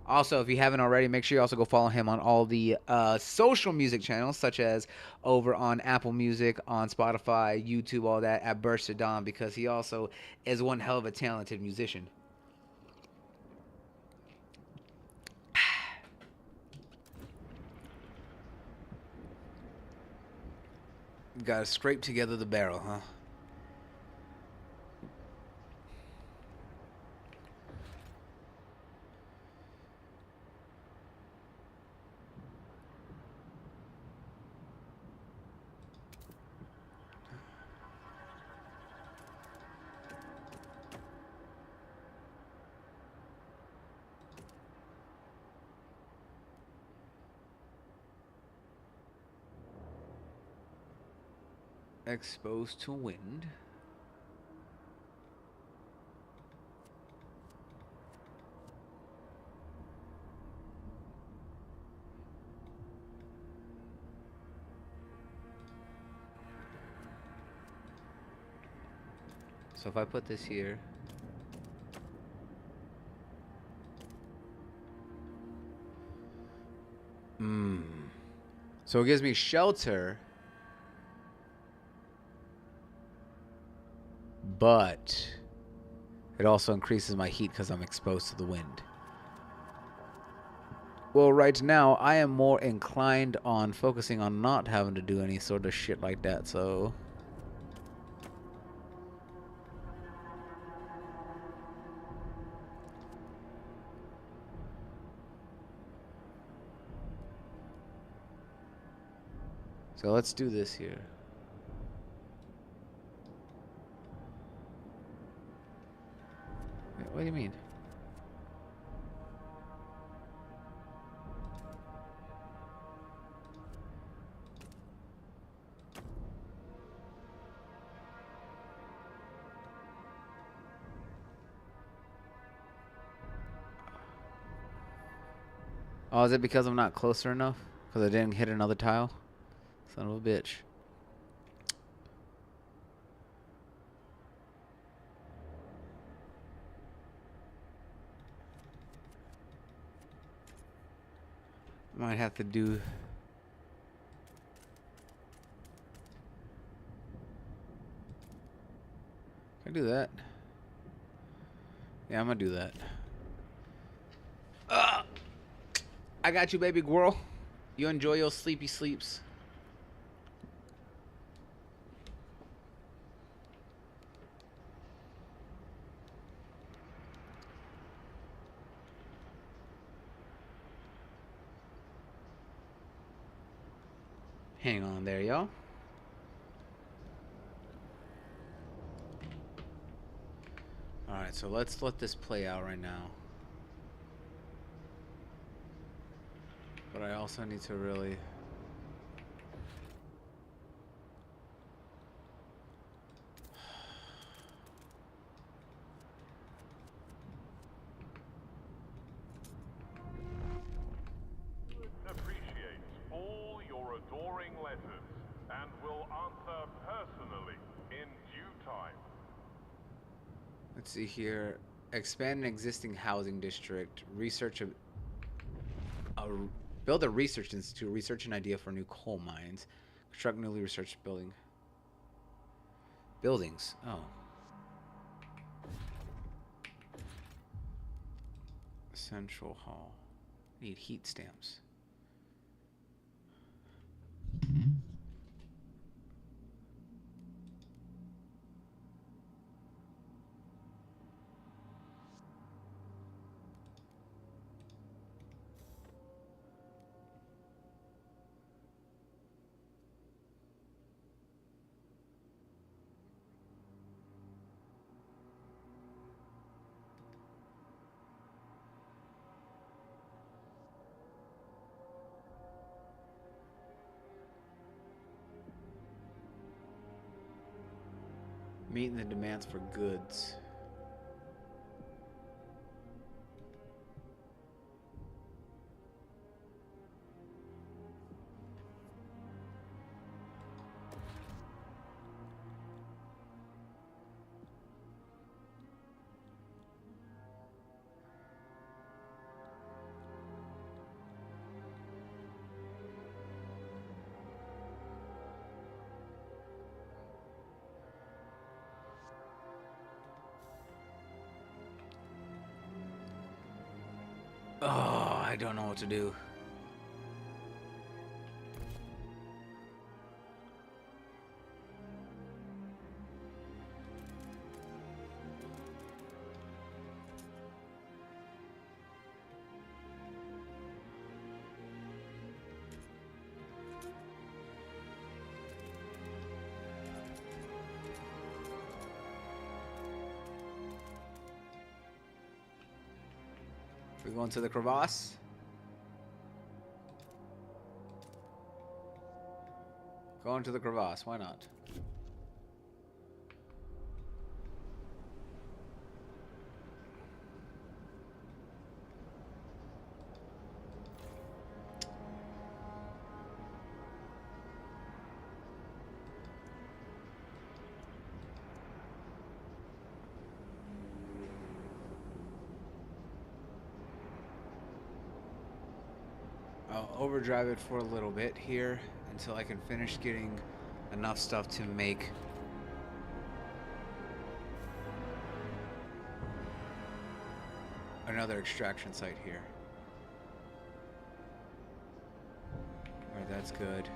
Also, if you haven't already, make sure you also go follow him on all the social music channels, such as over on Apple Music, on Spotify, YouTube, all that, at Burst to Dawn, because he also is one hell of a talented musician. Gotta scrape together the barrel, huh? Exposed to wind. So if I put this here, so it gives me shelter, but it also increases my heat because I'm exposed to the wind. Well, right now, I am more inclined on focusing on not having to do any sort of shit like that, so... So let's do this here. Wait, what do you mean? Oh, is it because I'm not closer enough? Because I didn't hit another tile? Son of a bitch. Might have to do... Can I do that? Yeah, I'm gonna do that. I got you, baby girl. You enjoy your sleepy sleeps. Hang on there, y'all. Alright, Alright, so let's let this play out right now. But I also need to really... Appreciates all your adoring letters and will answer personally in due time. Let's see here. Expand an existing housing district. Research build a research institute. Research an idea for new coal mines. Construct newly researched buildings. Oh. Central Hall. Need heat stamps. Meeting the demands for goods. Oh, I don't know what to do. We going to the crevasse? Going to the crevasse, why not? I'll overdrive it for a little bit here until I can finish getting enough stuff to make another extraction site here. Alright, that's good.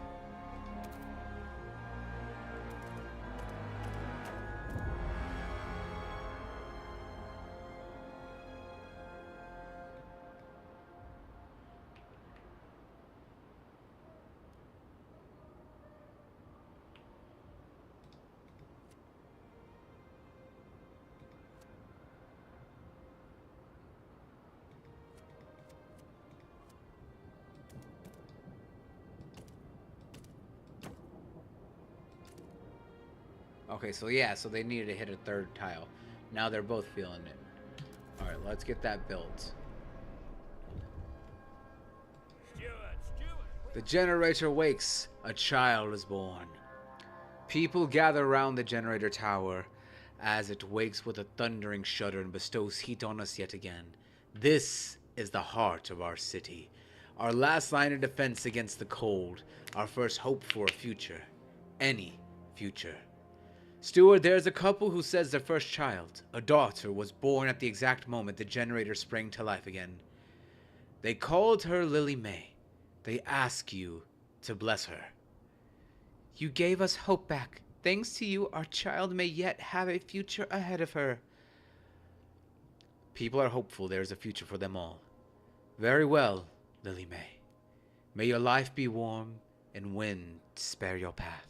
Okay, so yeah, so they needed to hit a third tile. Now they're both feeling it. Alright, let's get that built. The generator wakes. A child is born. People gather around the generator tower as it wakes with a thundering shudder and bestows heat on us yet again. This is the heart of our city. Our last line of defense against the cold. Our first hope for a future. Any future. Steward, there's a couple who says their first child, a daughter, was born at the exact moment the generator sprang to life again. They called her Lily May. They ask you to bless her. You gave us hope back. Thanks to you, our child may yet have a future ahead of her. People are hopeful there is a future for them all. Very well, Lily May. May your life be warm and wind spare your path.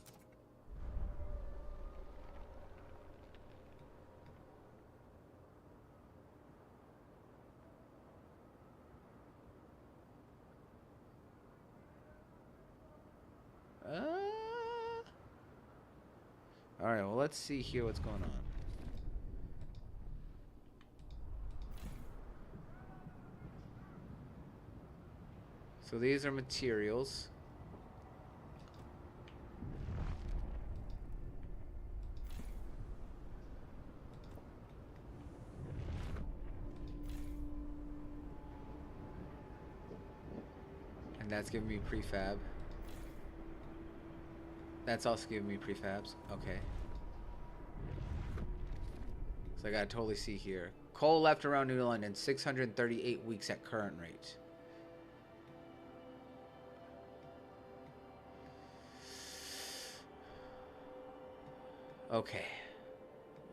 Alright, well, let's see here what's going on. So these are materials. And that's giving me prefab. That's also giving me prefabs. Okay. So I gotta totally see here. Coal left around New London, 638 weeks at current rate. Okay.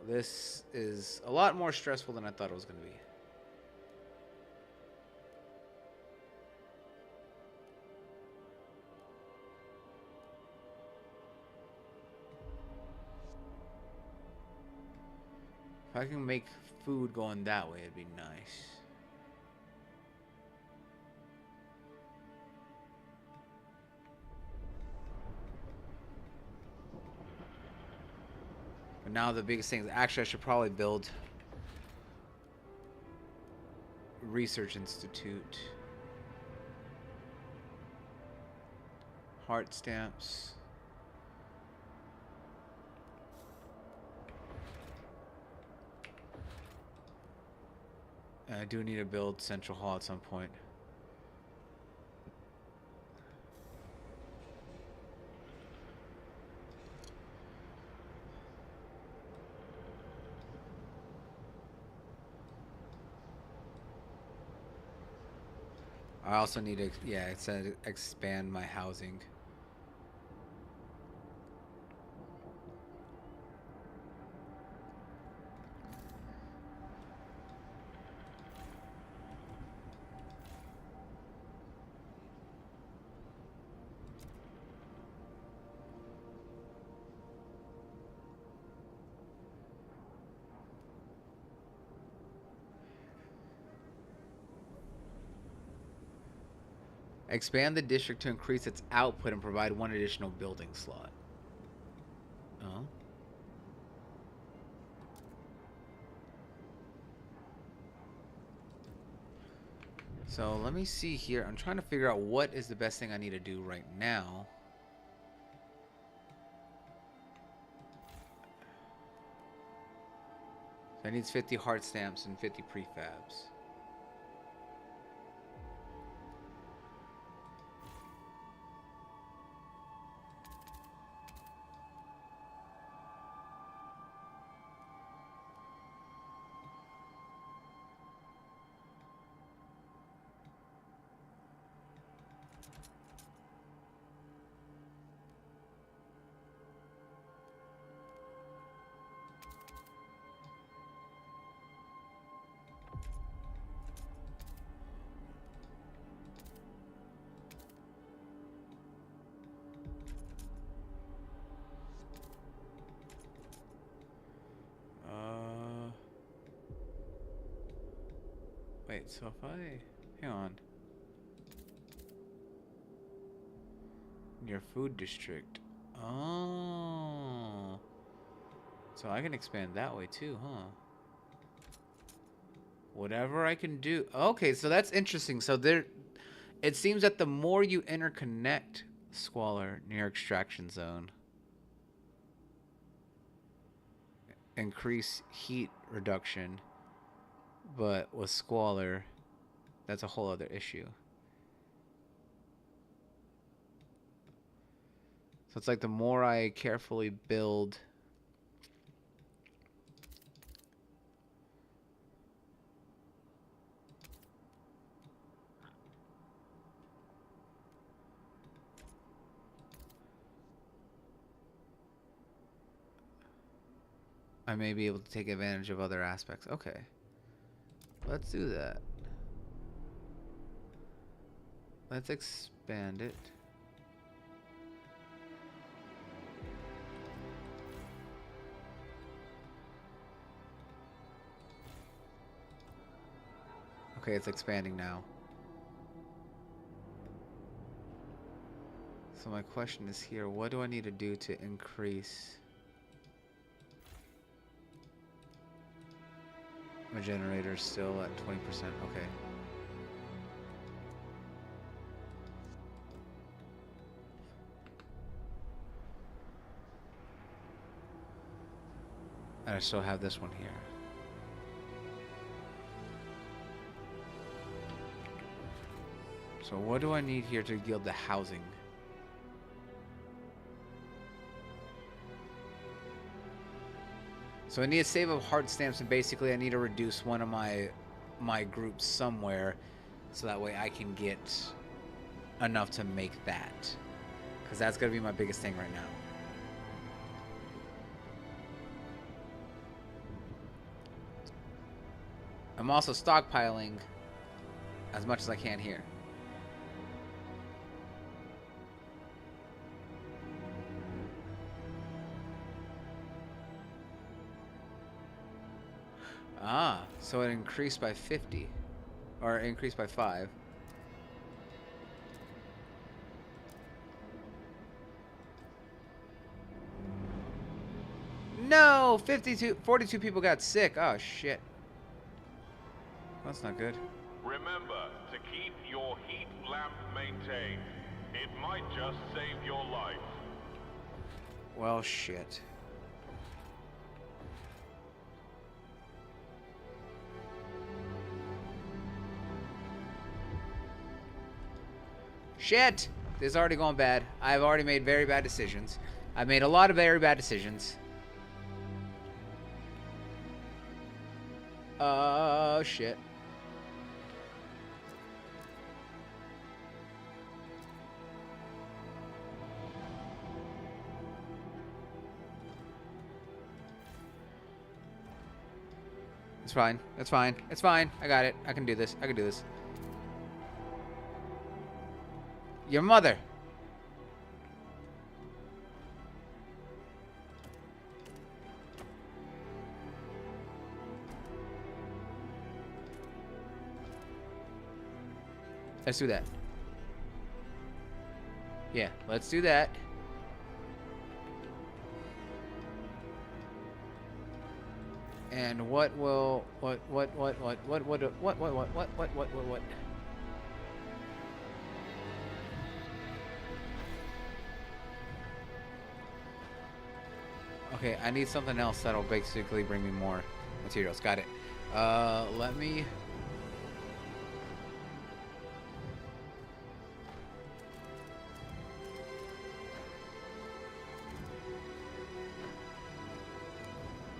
This is a lot more stressful than I thought it was gonna be. If I can make food going that way, it'd be nice. But now the biggest thing is, actually I should probably build research institute. Heart stamps. I do need to build Central Hall at some point. I also need to, yeah, it said expand my housing. Expand the district to increase its output and provide one additional building slot. Oh. So let me see here. I'm trying to figure out what is the best thing I need to do right now. So I need 50 heart stamps and 50 prefabs. Wait, so if I... Hang on. Your food district. Oh. So I can expand that way too, huh? Whatever I can do. Okay, so that's interesting. So there... It seems that the more you interconnect Squalor near extraction zone, increase heat reduction, but with Squalor, that's a whole other issue. So it's like the more I carefully build I may be able to take advantage of other aspects. Okay. Let's do that. Let's expand it. Okay, it's expanding now. So my question is here, what do I need to do to increase... generator's still at 20%. Okay. And I still have this one here. So what do I need here to yield the housing? So I need a save of heart stamps, and basically I need to reduce one of my groups somewhere, so that way I can get enough to make that. Because that's going to be my biggest thing right now. I'm also stockpiling as much as I can here. Ah, so it increased by 50. Or increased by 5. No! 42 people got sick. Oh, shit. That's not good. Remember to keep your heat lamp maintained. It might just save your life. Well, shit. Shit! This is already going bad. I've already made very bad decisions. I've made a lot of very bad decisions. Oh, shit. It's fine. It's fine. It's fine. I got it. I can do this. I can do this. Your mother. Let's do that. Yeah, let's do that. And what? Okay, I need something else that'll basically bring me more materials. Got it. Let me...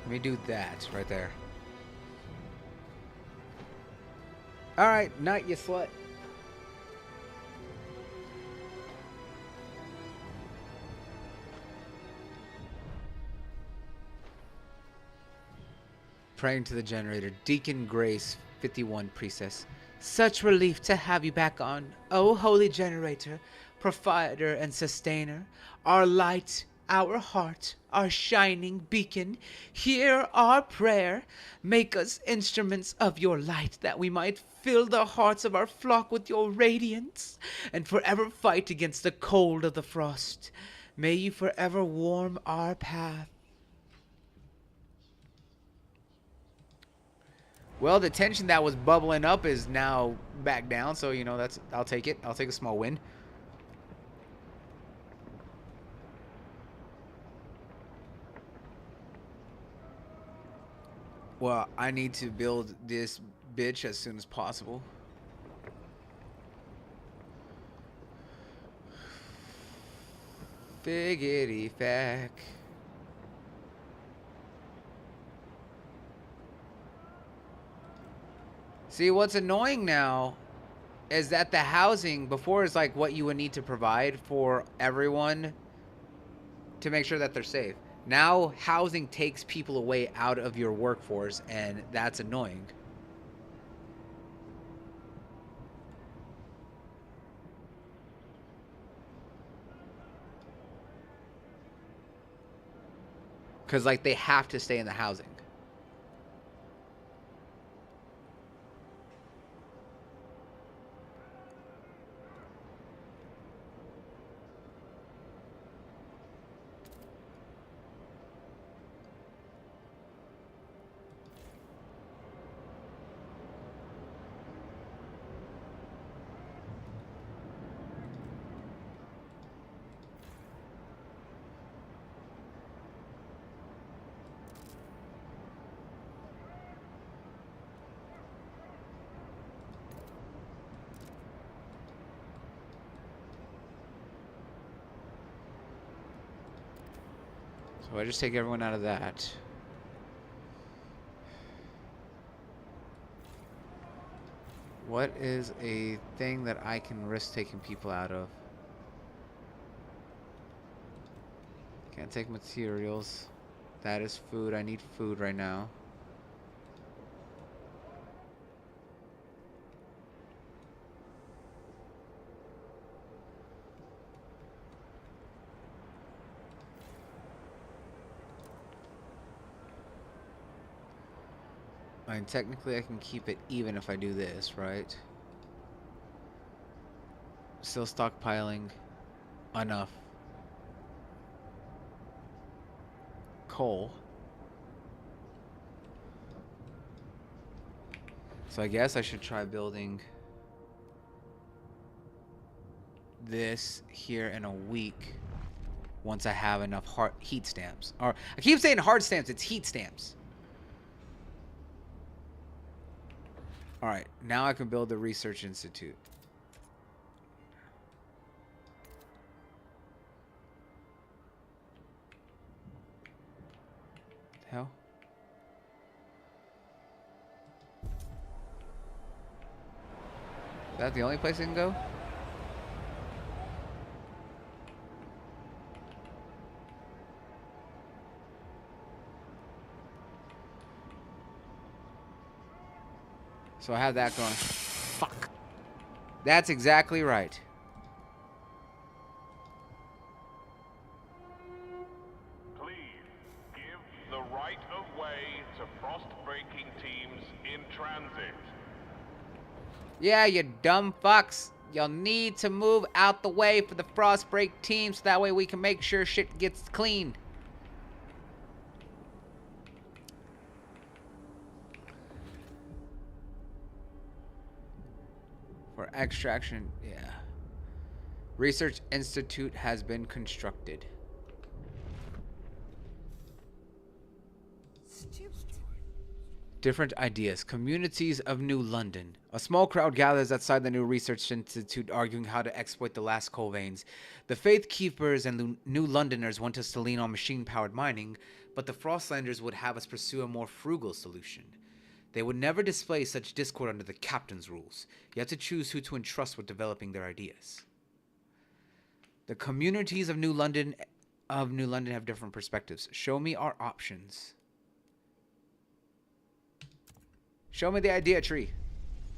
Let me do that right there. Alright, night, you slut. Praying to the generator. Deacon Grace, 51 Priestess. Such relief to have you back on, O holy generator, provider and sustainer, our light, our heart, our shining beacon. Hear our prayer. Make us instruments of your light, that we might fill the hearts of our flock with your radiance, and forever fight against the cold of the frost. May you forever warm our path. Well, the tension that was bubbling up is now back down, so, you know, that's... I'll take it. I'll take a small win. Well, I need to build this bitch as soon as possible. Figgity fack. See, what's annoying now is that the housing before is like what you would need to provide for everyone to make sure that they're safe. Now housing takes people away out of your workforce, and that's annoying. Because, like, they have to stay in the housing. So I just take everyone out of that. What is a thing that I can risk taking people out of? Can't take materials. That is food. I need food right now. I mean, technically I can keep it even if I do this, right? Still stockpiling enough coal. So I guess I should try building this here in a week once I have enough heat stamps. Or I keep saying hard stamps, it's heat stamps. Alright, now I can build the research institute. Hell? Is that the only place I can go? So I have that going. Fuck. That's exactly right. Please give the right of way to frost-breaking teams in transit. Yeah, you dumb fucks. You'll need to move out the way for the frost break team so that way we can make sure shit gets clean. For extraction, yeah. Research Institute has been constructed. Different ideas. Communities of New London. A small crowd gathers outside the new research institute arguing how to exploit the last coal veins. The Faith Keepers and New Londoners want us to lean on machine-powered mining, but the Frostlanders would have us pursue a more frugal solution. They would never display such discord under the captain's rules. You have to choose who to entrust with developing their ideas. The communities of New London have different perspectives. Show me our options. Show me the idea tree.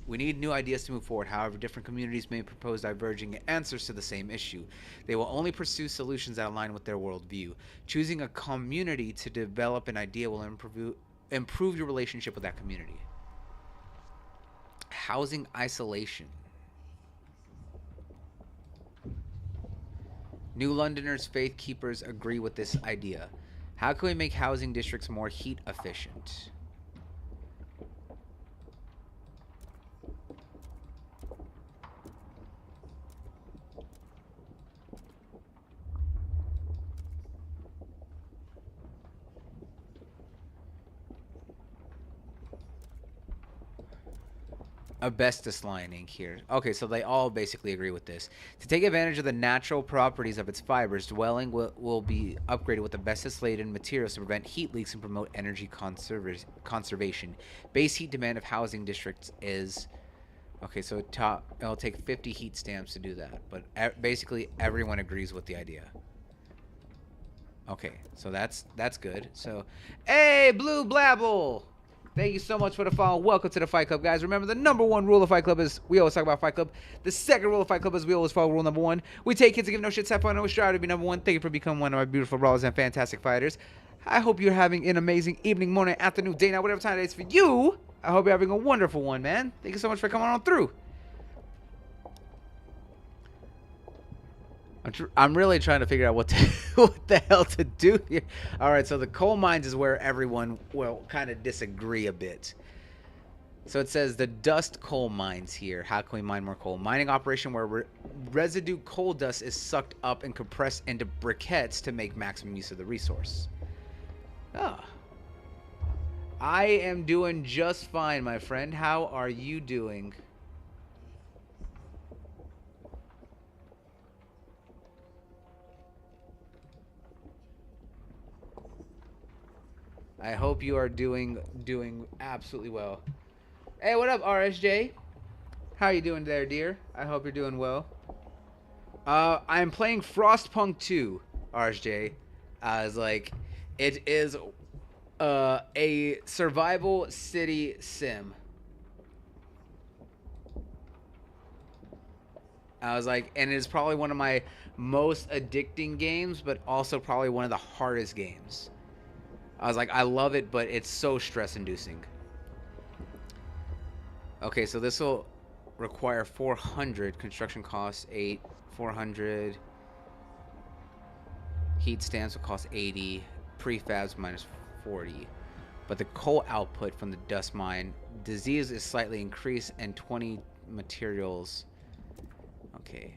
We need new ideas to move forward. However, different communities may propose diverging answers to the same issue. They will only pursue solutions that align with their worldview. Choosing a community to develop an idea will improve your relationship with that community. Housing isolation. New Londoners, Faith Keepers agree with this idea. How can we make housing districts more heat efficient? Asbestos lining here. Okay, so they all basically agree with this. To take advantage of the natural properties of its fibers, dwelling will be upgraded with asbestos-laden materials to prevent heat leaks and promote energy conservation. Base heat demand of housing districts is... Okay, so it'll take 50 heat stamps to do that. But basically, everyone agrees with the idea. Okay, so that's good. So, hey, Blue Blabble! Thank you so much for the follow. Welcome to the Fight Club, guys. Remember, the number one rule of Fight Club is we always talk about Fight Club. The second rule of Fight Club is we always follow rule number one. We take kids to give no shits, have fun, and we strive to be number one. Thank you for becoming one of my beautiful brawlers and fantastic fighters. I hope you're having an amazing evening, morning, afternoon, day, night, whatever time it is for you. I hope you're having a wonderful one, man. Thank you so much for coming on through. I'm really trying to figure out what the hell to do here. All right, so the coal mines is where everyone will kind of disagree a bit. So it says the dust coal mines here. How can we mine more coal? Mining operation where residue coal dust is sucked up and compressed into briquettes to make maximum use of the resource. Oh. I am doing just fine, my friend. How are you doing? I hope you are doing absolutely well. Hey, what up, RSJ? How you doing there, dear? I hope you're doing well. I'm playing Frostpunk 2, RSJ. As like, it is a survival city sim. I was like, and it is probably one of my most addicting games, but also probably one of the hardest games. I was like, I love it, but it's so stress-inducing. Okay, so this will require 400. Construction costs 8. 400. Heat stamps will cost 80. Prefabs minus 40. But the coal output from the dust mine, disease is slightly increased, and 20 materials. Okay.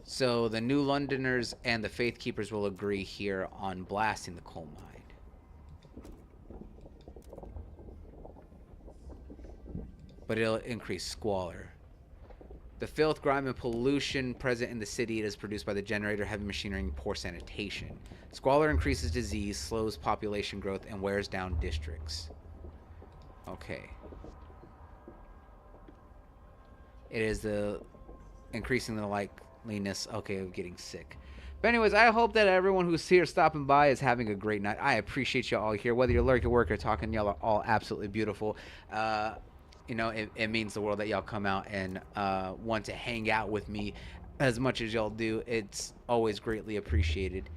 So the New Londoners and the Faith Keepers will agree here on blasting the coal mine. But it'll increase squalor. The filth, grime, and pollution present in the city is produced by the generator, heavy machinery, and poor sanitation. Squalor increases disease, slows population growth, and wears down districts. Okay. It is the increasing the likeliness, okay, of getting sick. But anyways, I hope that everyone who's here stopping by is having a great night. I appreciate y'all here. Whether you're lurking, work, or talking, y'all are all absolutely beautiful. You know, it means the world that y'all come out and want to hang out with me as much as y'all do. It's always greatly appreciated.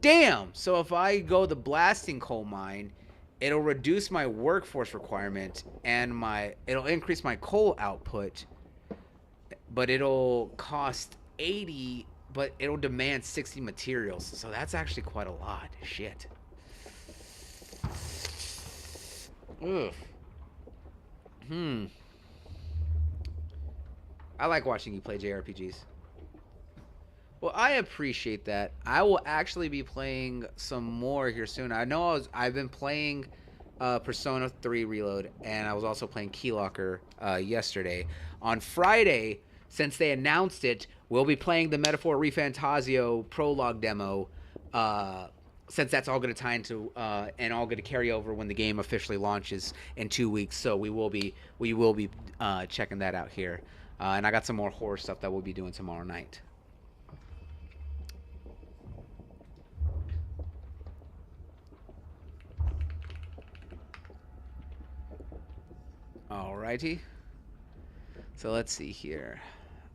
Damn! So if I go the blasting coal mine, it'll reduce my workforce requirement and it'll increase my coal output, but it'll cost 80, but it'll demand 60 materials. So that's actually quite a lot. Shit. Ugh. I like watching you play JRPGs. Well, I appreciate that. I will actually be playing some more here soon. I know I've been playing Persona 3 Reload, and I was also playing Keylocker yesterday. On Friday, since they announced it, we'll be playing the Metaphor ReFantazio prologue demo. Since that's all going to tie into and all going to carry over when the game officially launches in 2 weeks, so we will be checking that out here, and I got some more horror stuff that we'll be doing tomorrow night. Alrighty, so let's see here.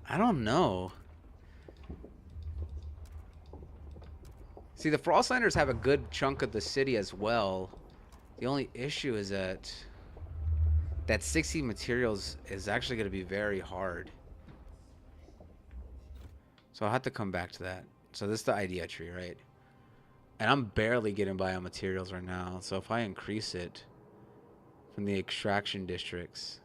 I don't know. See, the Frostlanders have a good chunk of the city as well. The only issue is that 60 materials is actually going to be very hard. So I'll have to come back to that. So this is the idea tree, right? And I'm barely getting by on materials right now. So if I increase it from the extraction districts...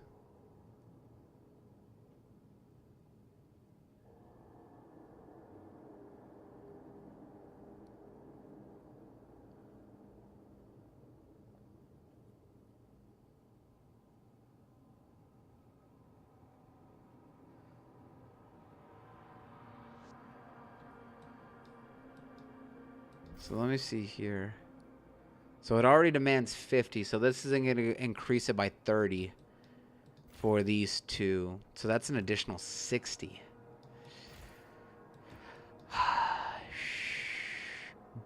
So let me see here. So it already demands 50. So this isn't going to increase it by 30 for these two. So that's an additional 60.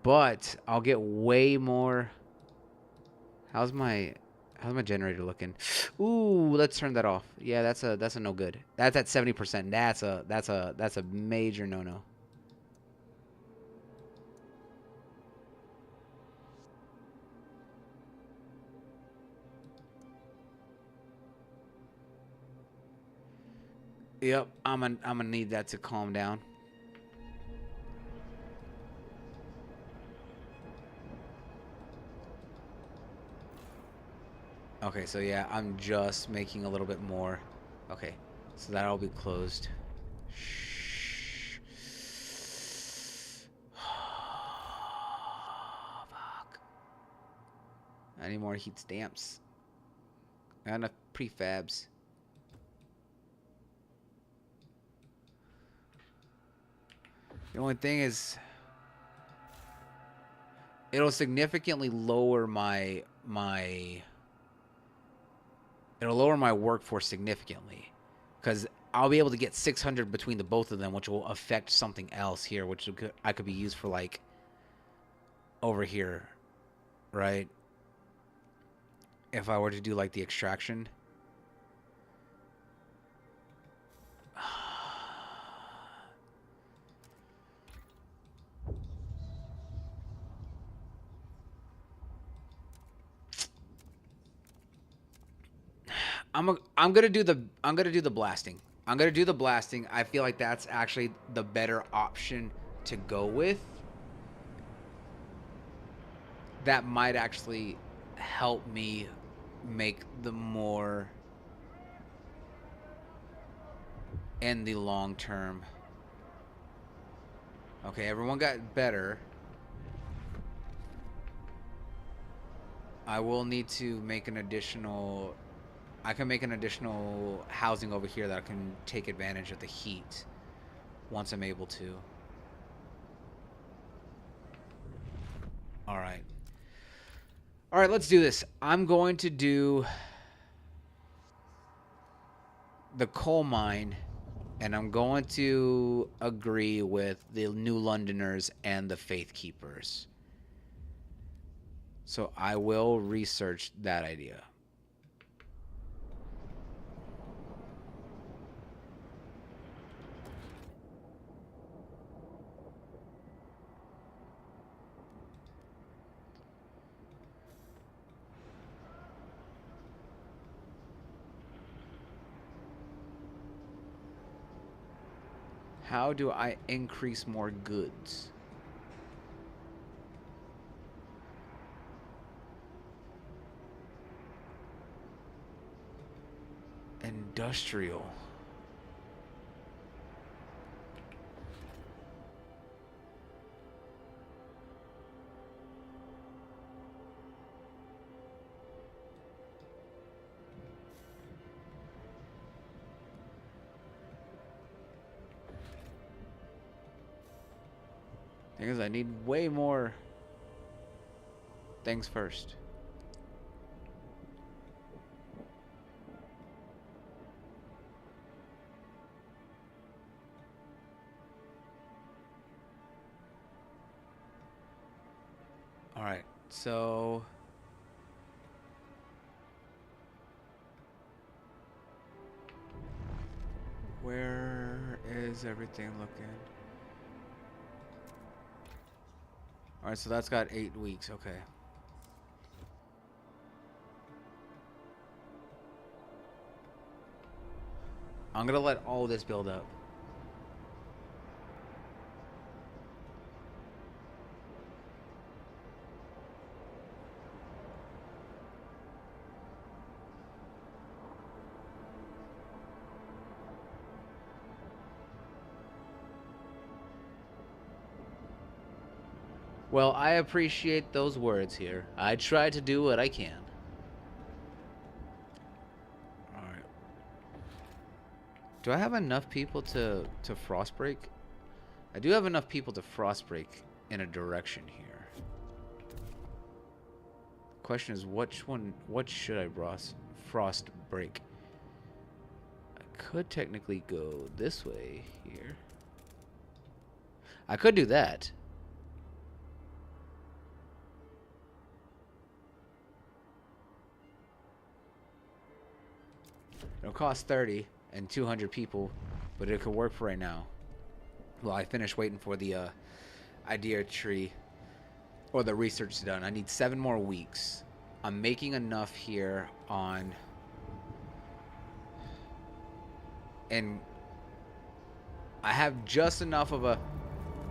But I'll get way more. How's my generator looking? Ooh, let's turn that off. Yeah, that's a no good. That's at 70%. That's a major no-no. Yep, I'm gonna need that to calm down. Okay, so yeah, I'm just making a little bit more. Okay, so that'll be closed. Shh. Oh, fuck. I need more heat stamps. I got enough prefabs. The only thing is, it'll significantly lower it'll lower my workforce significantly, because I'll be able to get 600 between the both of them, which will affect something else here, which I could be used for, like, over here, right? If I were to do, like, the extraction. I'm gonna do the blasting. I'm gonna do the blasting. I feel like that's actually the better option to go with. That might actually help me make the more in the long term. Okay, everyone got better. I will need to make an additional... I can make an additional housing over here that I can take advantage of the heat once I'm able to. Alright. Alright, let's do this. I'm going to do the coal mine, and I'm going to agree with the New Londoners and the Faith Keepers. So I will research that idea. How do I increase more goods? Industrial. Thing is, I need way more things first. All right, so where is everything looking? All right, so that's got 8 weeks. Okay. I'm gonna let all this build up. Well, I appreciate those words here. I try to do what I can. Alright. Do I have enough people to frost break? I do have enough people to frost break in a direction here. Question is, what should I frost break? I could technically go this way here. I could do that. It'll cost 30 and 200 people, but it could work for right now. Well, I finished waiting for the idea tree or the research done. I need 7 more weeks. I'm making enough here on... And I have just enough of a...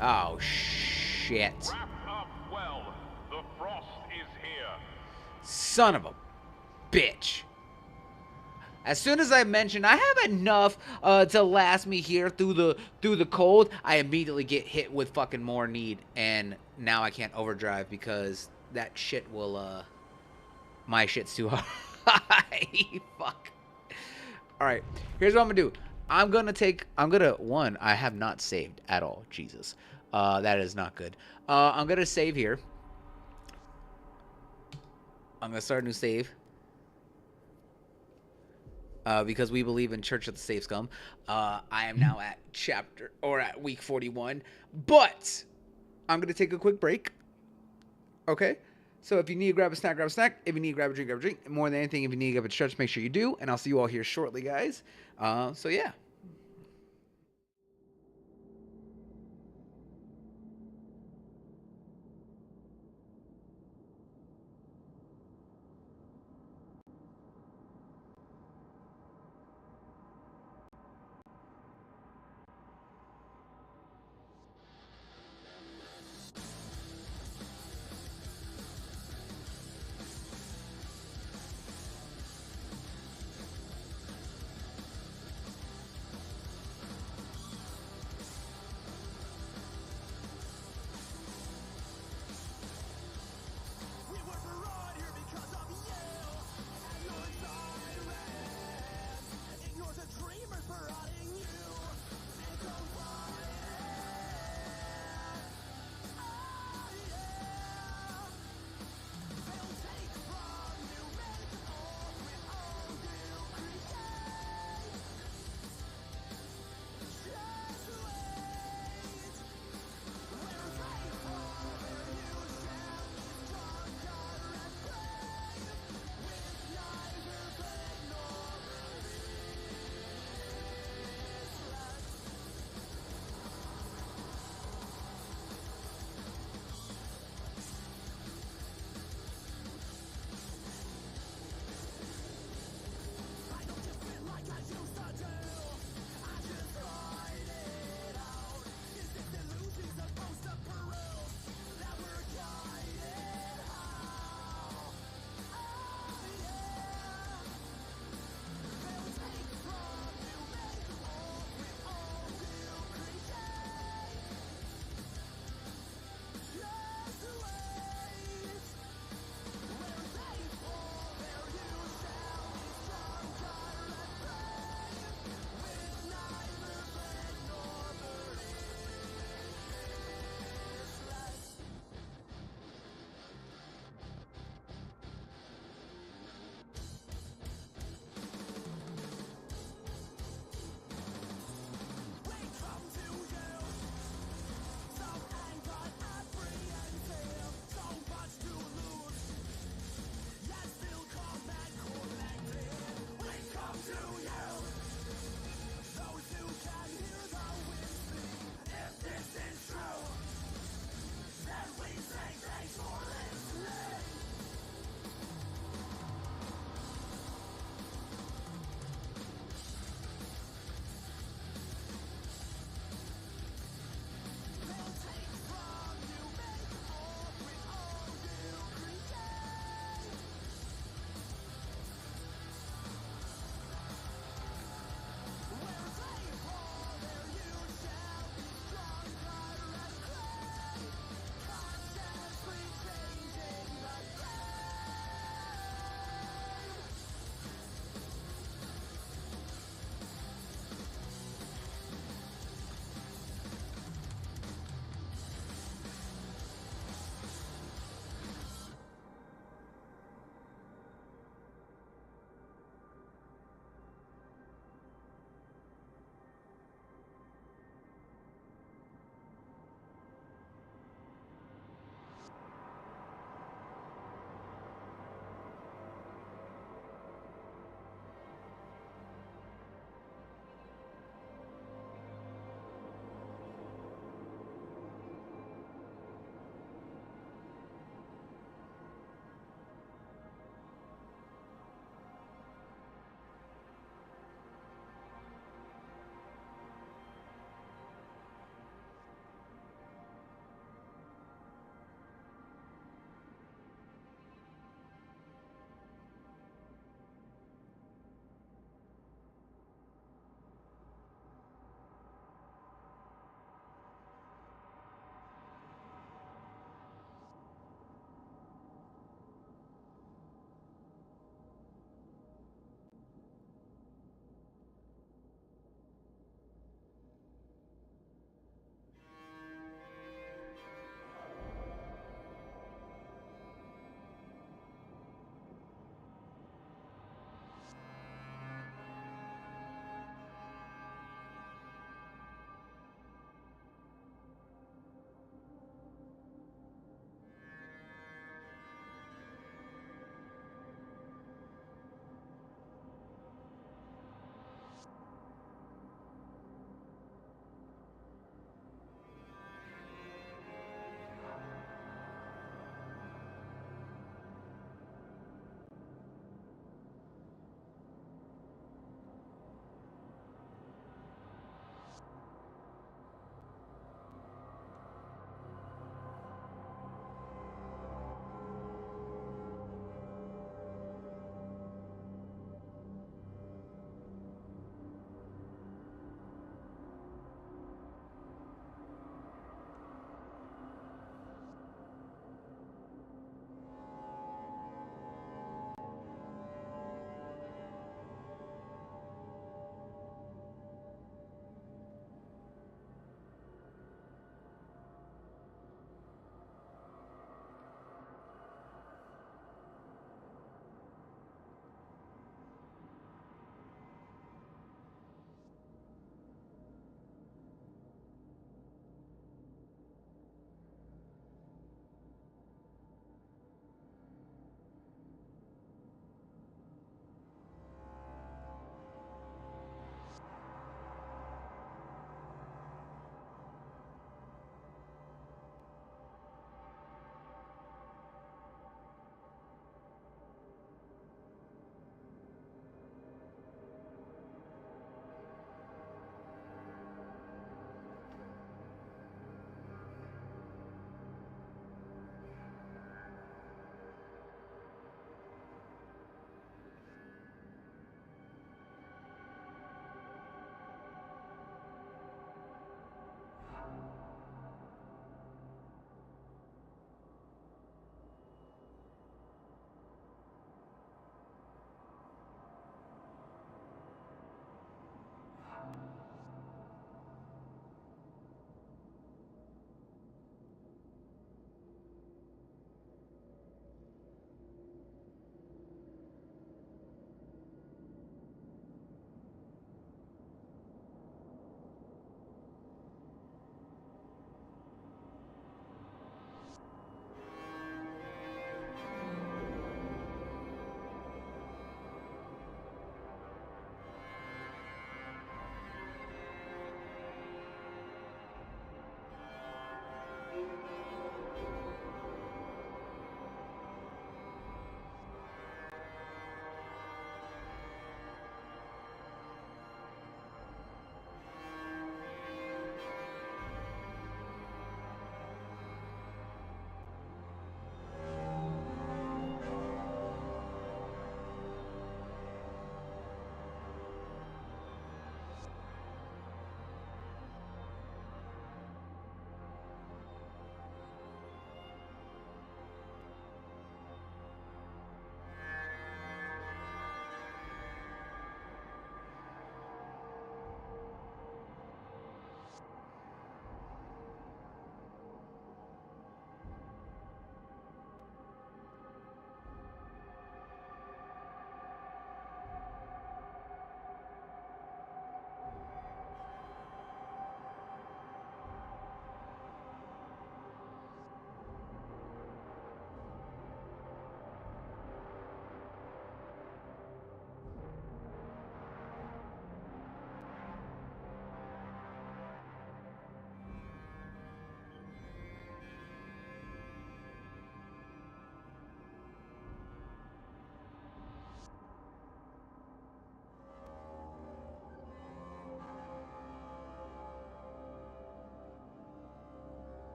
Oh, shit. Wrap up well. The frost is here. Son of a bitch. As soon as I mentioned I have enough to last me here through the cold, I immediately get hit with fucking more need, and now I can't overdrive because that shit will my shit's too high. Fuck. All right, here's what I'm gonna do. I have not saved at all. Jesus, that is not good. I'm gonna save here. I'm gonna start a new save. Because we believe in Church of the Safe Scum. I am now at week 41. But I'm gonna take a quick break. Okay? So if you need to grab a snack, grab a snack. If you need to grab a drink. More than anything, if you need to grab a stretch, make sure you do. And I'll see you all here shortly, guys. So yeah.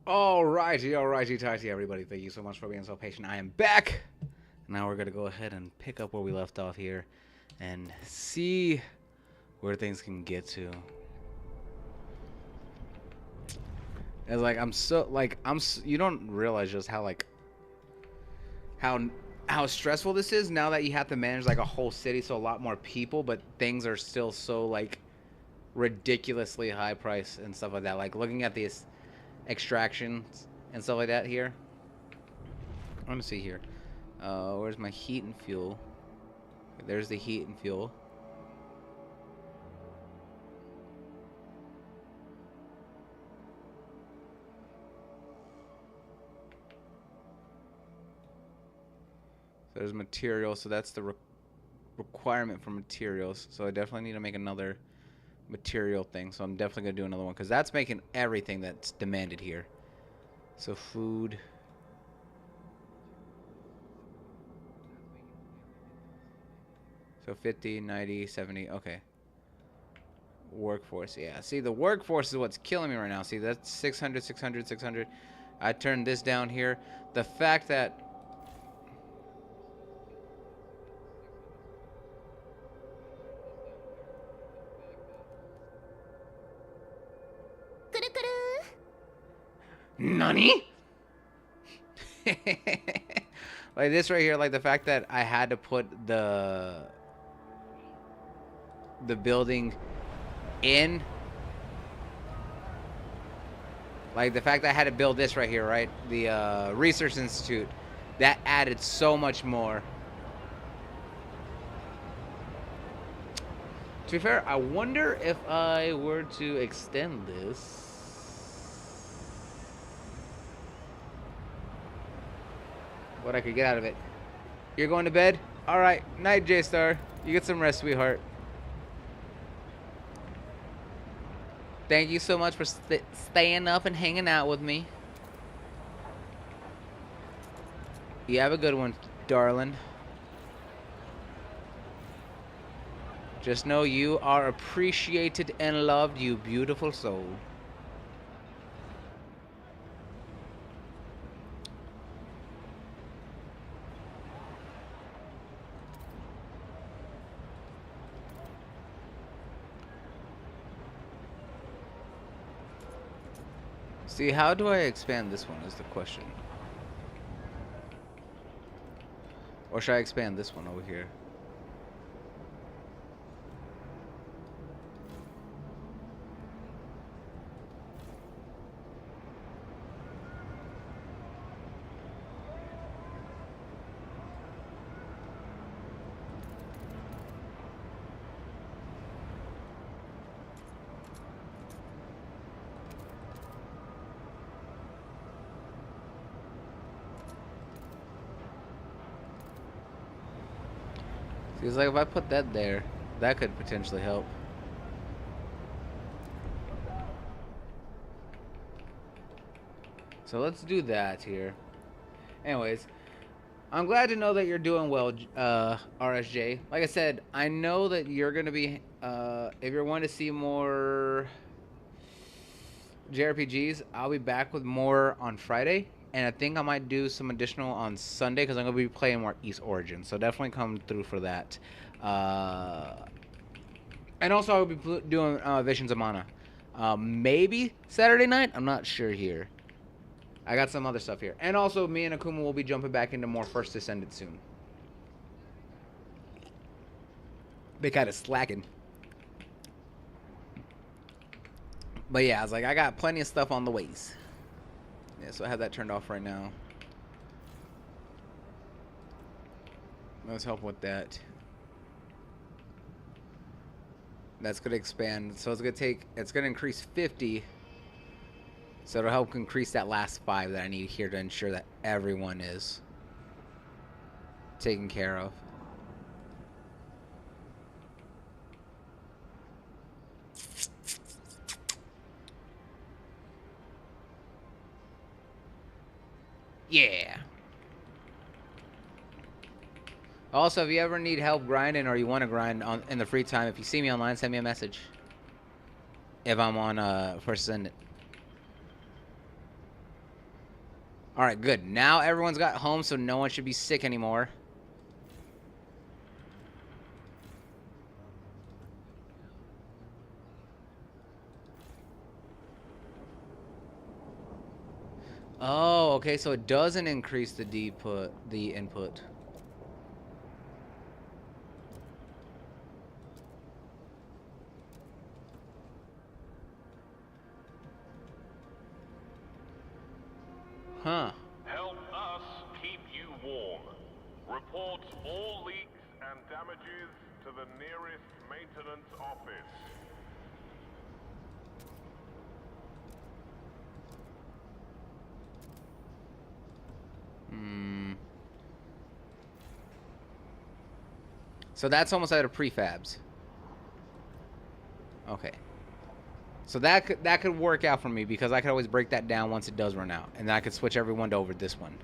Alrighty, tighty, everybody. Thank you so much for being so patient. I am back. Now we're gonna go ahead and pick up where we left off here, and see where things can get to. It's like you don't realize just how how stressful this is now that you have to manage like a whole city, so a lot more people, but things are still so like ridiculously high price and stuff like that. Like looking at these extractions and stuff like that here. I want to see here. Where's my heat and fuel? There's the heat and fuel. There's materials, so that's the requirement for materials. So I definitely need to make another material thing. So I'm definitely gonna do another one because that's making everything that's demanded here. So food. So 50, 90, 70. Okay. Workforce. Yeah. See, the workforce is what's killing me right now. See, that's 600, 600, 600. I turned this down here. The fact that Nani? Like this right here, like the fact that I had to put the building in, like the fact that I had to build this right here, right? The Research Institute, that added so much more. To be fair, I wonder if I were to extend this. What I could get out of it. You're going to bed? Alright, night, J-Star. You get some rest, sweetheart. Thank you so much for staying up and hanging out with me. You have a good one, darling. Just know you are appreciated and loved, you beautiful soul. See, how do I expand this one is the question. Or should I expand this one over here? It's like if I put that there, that could potentially help. So let's do that here. Anyways, I'm glad to know that you're doing well, RSJ. Like I said, I know that you're going to be, if you're wanting to see more JRPGs, I'll be back with more on Friday. And I think I might do some additional on Sunday because I'm going to be playing more East Origin. So definitely come through for that. And also I'll be doing Visions of Mana. Maybe Saturday night? I'm not sure here. I got some other stuff here. And also me and Akuma will be jumping back into more First Descendant soon. They kind of slacking. But yeah, I was like, I got plenty of stuff on the ways. Yeah, so I have that turned off right now. Let's help with that. That's going to expand. So it's going to increase 50. So it'll help increase that last 5 that I need here to ensure that everyone is taken care of. Yeah. Also, if you ever need help grinding or you want to grind in the free time, if you see me online, send me a message. If I'm on First Ascendant. Alright, good. Now everyone's got home, so no one should be sick anymore. Oh, okay, so it doesn't increase the input. Huh. Help us keep you warm. Report all leaks and damages to the nearest maintenance office. So that's almost out of prefabs. Okay. So that could work out for me because I could always break that down once it does run out, and then I could switch everyone over to this one.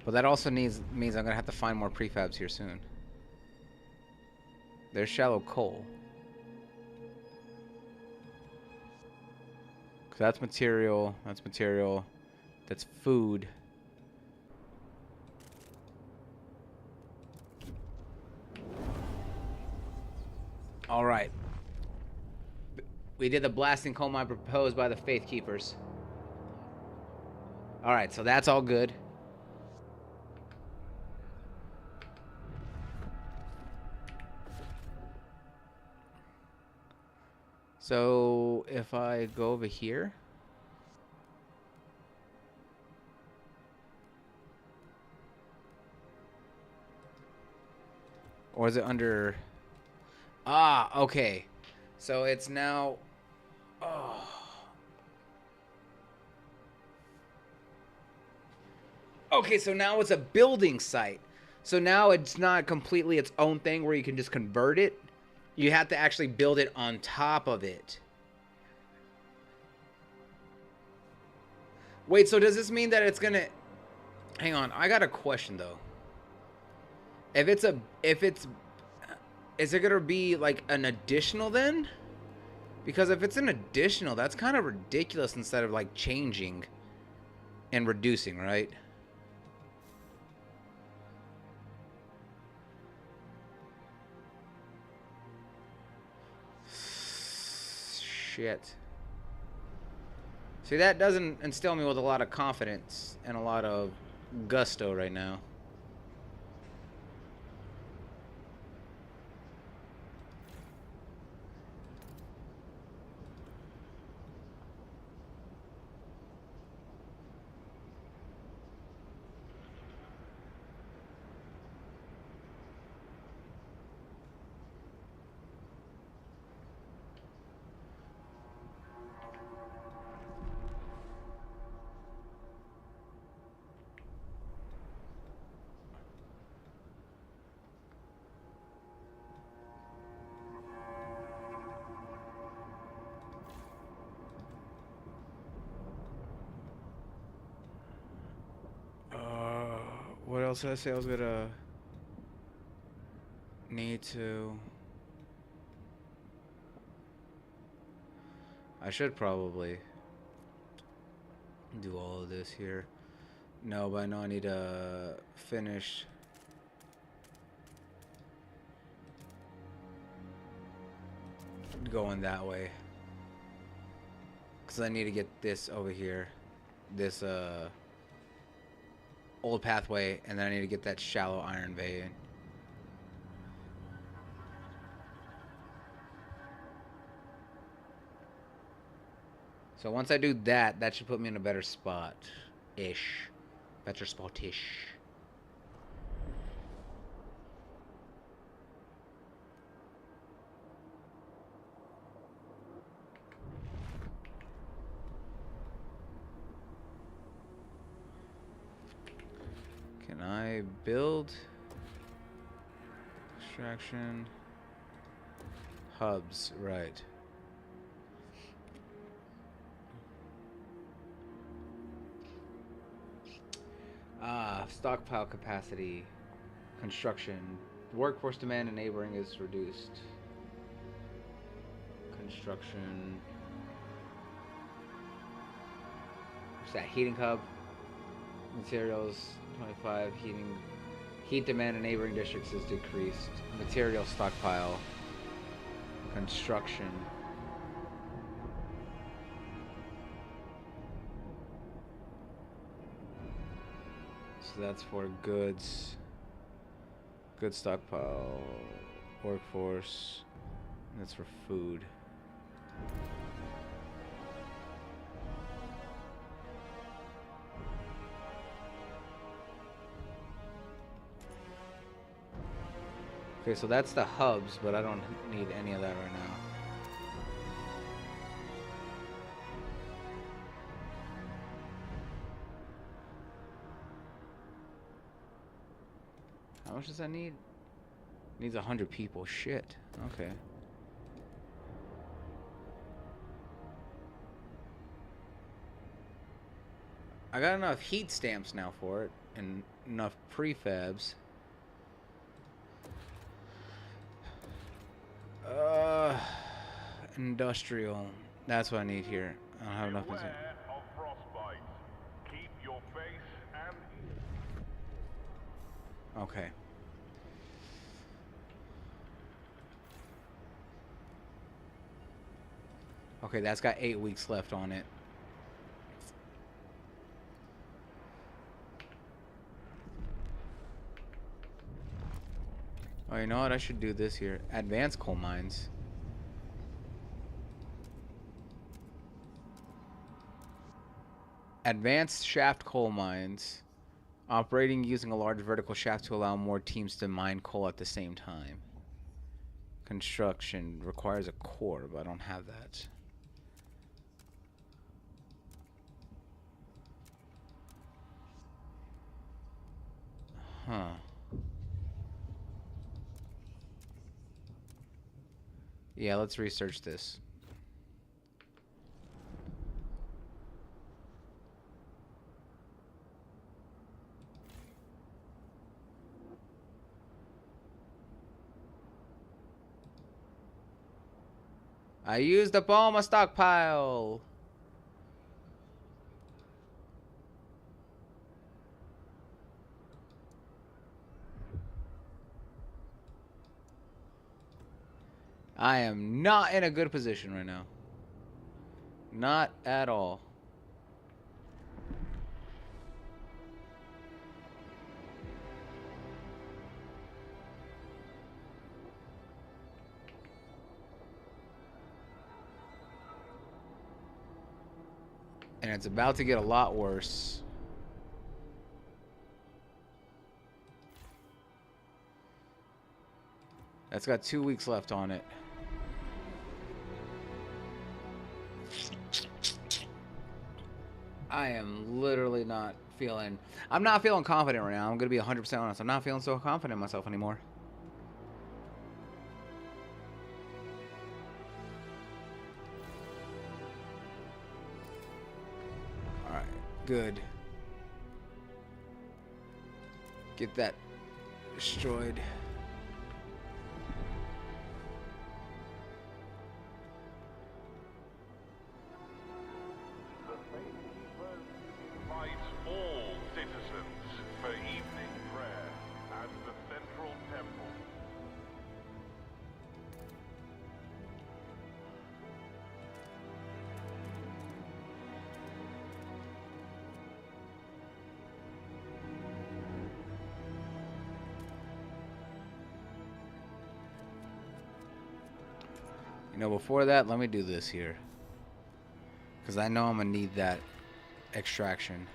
But that also means I'm gonna have to find more prefabs here soon. There's shallow coal. So that's material. That's material. That's food. All right. We did the blasting coal mine proposed by the Faith Keepers. All right, so that's all good. So if I go over here. Or is it under... Ah, okay. So it's now... Oh. Okay, so now it's a building site. So now it's not completely its own thing where you can just convert it. You have to actually build it on top of it. Wait, so does this mean that it's gonna... Hang on, I got a question though. If it's... Is it gonna be like an additional then? Because if it's an additional, that's kind of ridiculous instead of like changing and reducing, right? Shit. See, that doesn't instill me with a lot of confidence and a lot of gusto right now. What else did I say I was gonna need to... I should probably do all of this here. No, but I know I need to finish... going that way. Because I need to get this over here. This, old pathway, and then I need to get that shallow iron vein. So once I do that, that should put me in a better spot-ish. Better spot-ish. Can I build extraction hubs? Right. Stockpile capacity, construction, workforce demand and neighboring is reduced. Construction. What's that? Heating hub. Materials 25. Heat demand in neighboring districts is decreased. Material stockpile. Construction. So that's for goods. Good stockpile. Workforce. That's for food. Okay, so that's the hubs, but I don't need any of that right now. How much does that need? Needs 100 people. Shit. Okay. I got enough heat stamps now for it, and enough prefabs. Industrial. That's what I need here. I don't have enough. Beware of frostbite. Keep your face and Okay. Okay, that's got 8 weeks left on it. Oh, you know what? I should do this here. Advanced coal mines. Advanced shaft coal mines. Operating using a large vertical shaft to allow more teams to mine coal at the same time. Construction requires a core, but I don't have that. Huh. Yeah, let's research this. I used up all my stockpile. I am not in a good position right now. Not at all. And it's about to get a lot worse. That's got 2 weeks left on it. I am literally not feeling... I'm not feeling confident right now. I'm going to be 100% honest. I'm not feeling so confident in myself anymore. Alright, good. Get that destroyed. invite all citizens for evening prayer at the Central Temple. You know, before that, let me do this here. Because I know I'm going to need that extraction.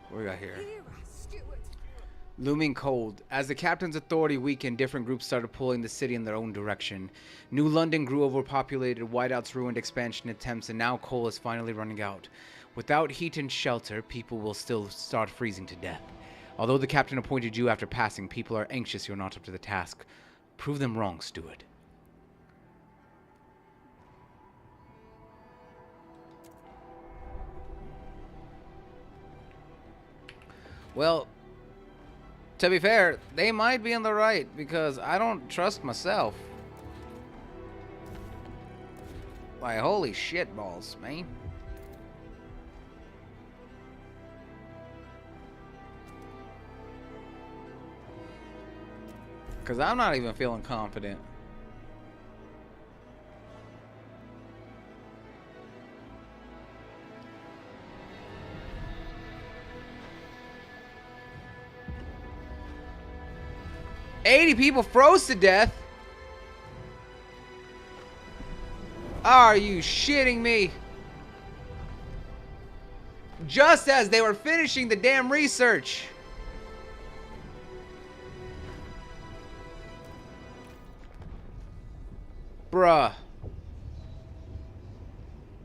What we got here? Looming cold. As the captain's authority weakened, different groups started pulling the city in their own direction. New London grew overpopulated, whiteouts ruined expansion attempts, and now coal is finally running out. Without heat and shelter, people will still start freezing to death. Although the captain appointed you after passing, people are anxious you're not up to the task. Prove them wrong, steward. Well, to be fair, they might be in the right, because I don't trust myself. Like, holy shit balls, man. Because I'm not even feeling confident. "80 people froze to death? Are you shitting me? Just as they were finishing the damn research." Bruh.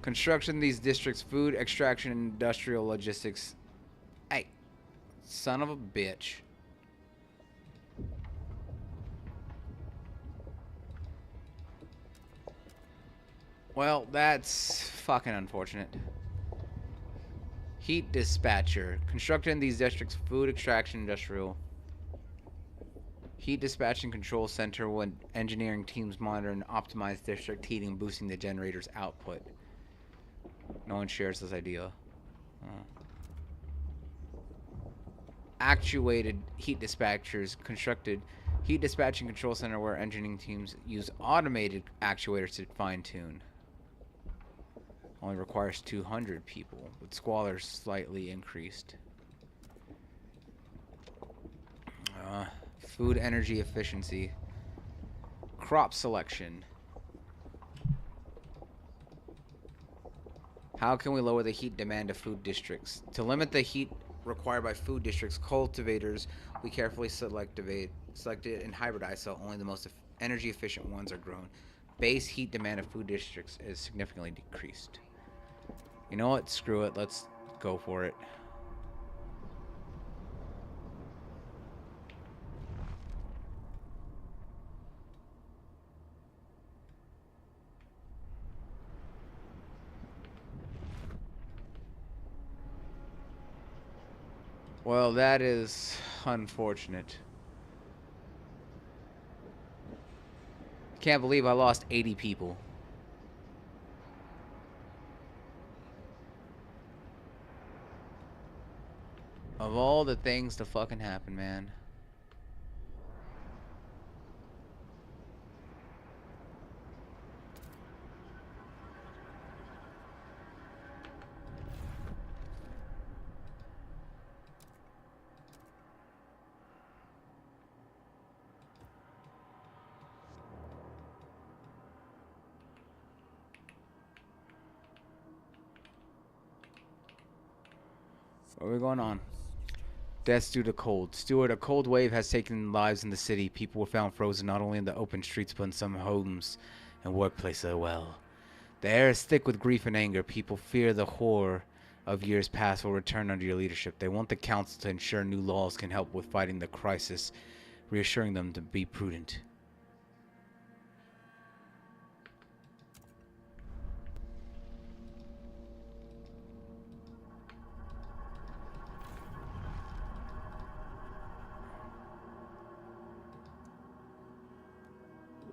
Construction in these districts, food, extraction, and industrial logistics. Hey, son of a bitch. Well, that's fucking unfortunate. Heat dispatcher. Constructed in these districts, food, extraction, industrial. Heat dispatching control center when engineering teams monitor and optimize district heating, boosting the generator's output. No one shares this idea. Actuated heat dispatchers. Constructed heat dispatching control center where engineering teams use automated actuators to fine-tune. Only requires 200 people, with squalor slightly increased. Food energy efficiency. Crop selection. How can we lower the heat demand of food districts? To limit the heat required by food districts, cultivators, we carefully selected and hybridized so only the most energy efficient ones are grown. Base heat demand of food districts is significantly decreased. You know what? Screw it. Let's go for it. Well, that is unfortunate. Can't believe I lost 80 people. Of all the things to fucking happen, man. What are we going on? Deaths due to cold. Stewart, a cold wave has taken lives in the city. People were found frozen not only in the open streets but in some homes and workplaces as well. The air is thick with grief and anger. People fear the horror of years past will return under your leadership. They want the council to ensure new laws can help with fighting the crisis, reassuring them to be prudent.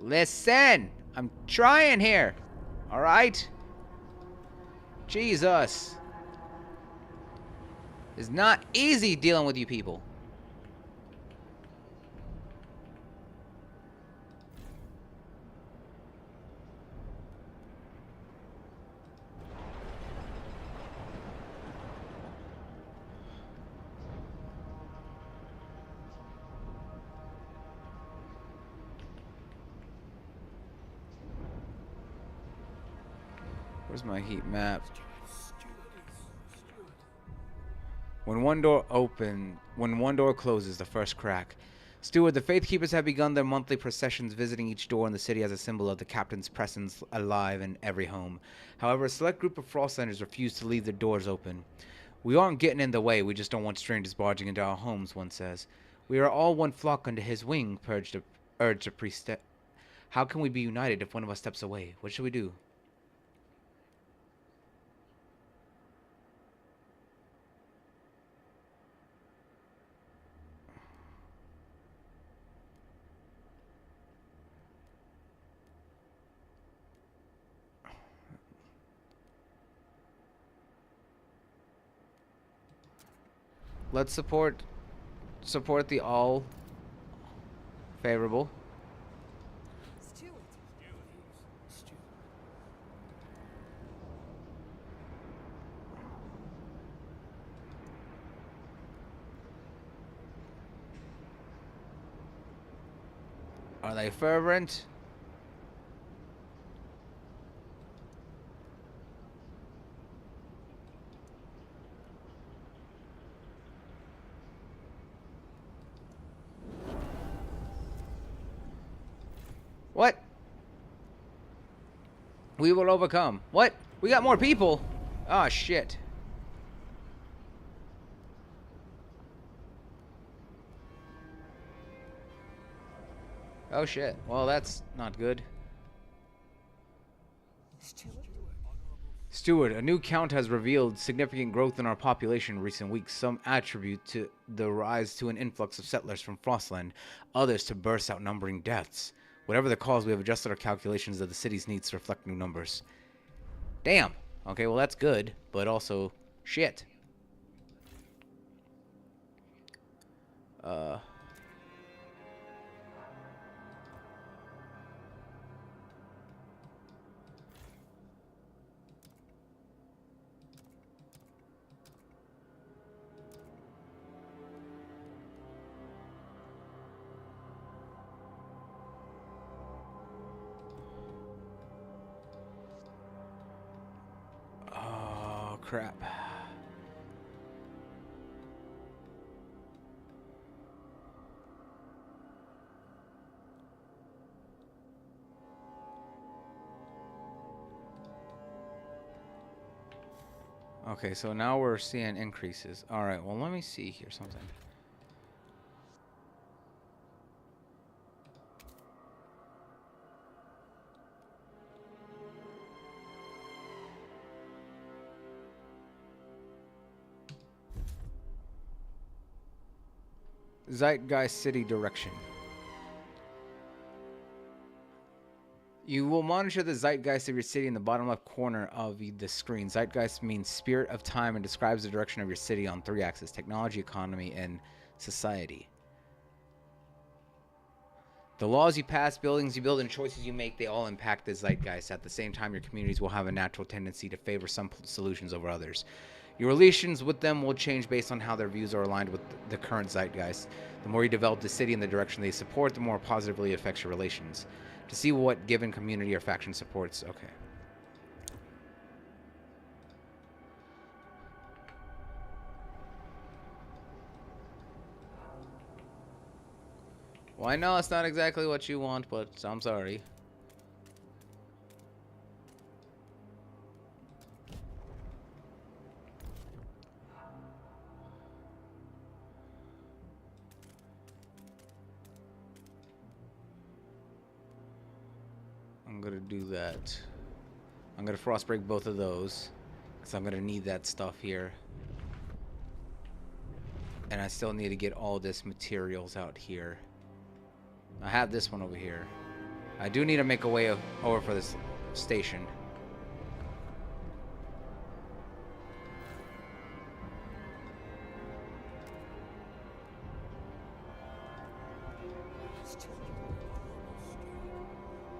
Listen, I'm trying here. All right? Jesus. It's not easy dealing with you people. Where's my heat map? When one door closes, the first crack, Steward, the Faith Keepers have begun their monthly processions, visiting each door in the city as a symbol of the captain's presence alive in every home. However, a select group of Frostlanders refuse to leave their doors open. We aren't getting in the way, we just don't want strangers barging into our homes, one says. We are all one flock under his wing, urged a priest. How can we be united if one of us steps away? What should we do? Let's support the all favorable. Are they fervent? What? We will overcome. What? We got more people. Oh, shit. Oh, shit. Well, that's not good. Steward, a new count has revealed significant growth in our population in recent weeks. Some attribute to the rise to an influx of settlers from Frostland, others to bursts outnumbering deaths. Whatever the cause, we have adjusted our calculations of the city's needs to reflect new numbers. Damn. Okay, well that's good, but also shit. Oh, crap. Okay, so now we're seeing increases. Alright, well, let me see here something. Zeitgeist City Direction. You will monitor the zeitgeist of your city in the bottom left corner of the screen. Zeitgeist means spirit of time and describes the direction of your city on 3 axes: technology, economy, and society. The laws you pass, buildings you build, and choices you make, they all impact the zeitgeist. At the same time, your communities will have a natural tendency to favor some solutions over others. Your relations with them will change based on how their views are aligned with the current zeitgeist. The more you develop the city in the direction they support, the more positively it affects your relations. To see what given community or faction supports. Okay. Well, I know it's not exactly what you want, but I'm sorry. I'm gonna do that. I'm gonna frost break both of those, because I'm gonna need that stuff here. And I still need to get all this materials out here. I have this one over here. I do need to make a way over for this station.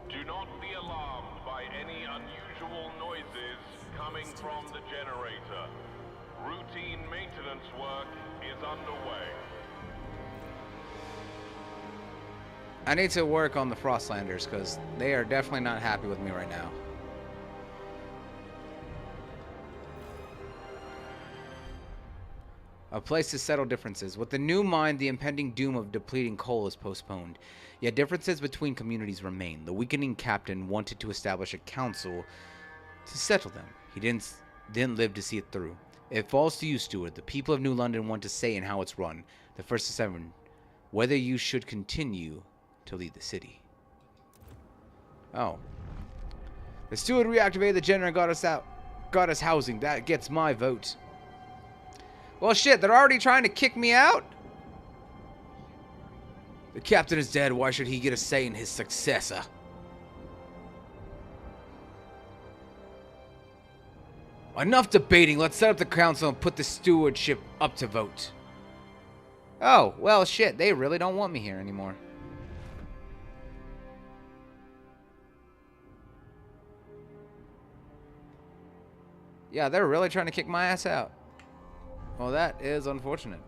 Do not be alarmed by any unusual noises coming from the generator. Routine maintenance work is underway. I need to work on the Frostlanders, because they are definitely not happy with me right now. A place to settle differences. With the new mine, the impending doom of depleting coal is postponed. Yet differences between communities remain. The weakening captain wanted to establish a council to settle them. He didn't live to see it through. It falls to you, Steward. The people of New London want to say in how it's run. The first to seven, whether you should continue to lead the city. Oh. The steward reactivated the generator and got us housing. That gets my vote. Well, shit, they're already trying to kick me out? The captain is dead. Why should he get a say in his successor? Enough debating. Let's set up the council and put the stewardship up to vote. Oh, well, shit. They really don't want me here anymore. Yeah, they're really trying to kick my ass out. Well, that is unfortunate.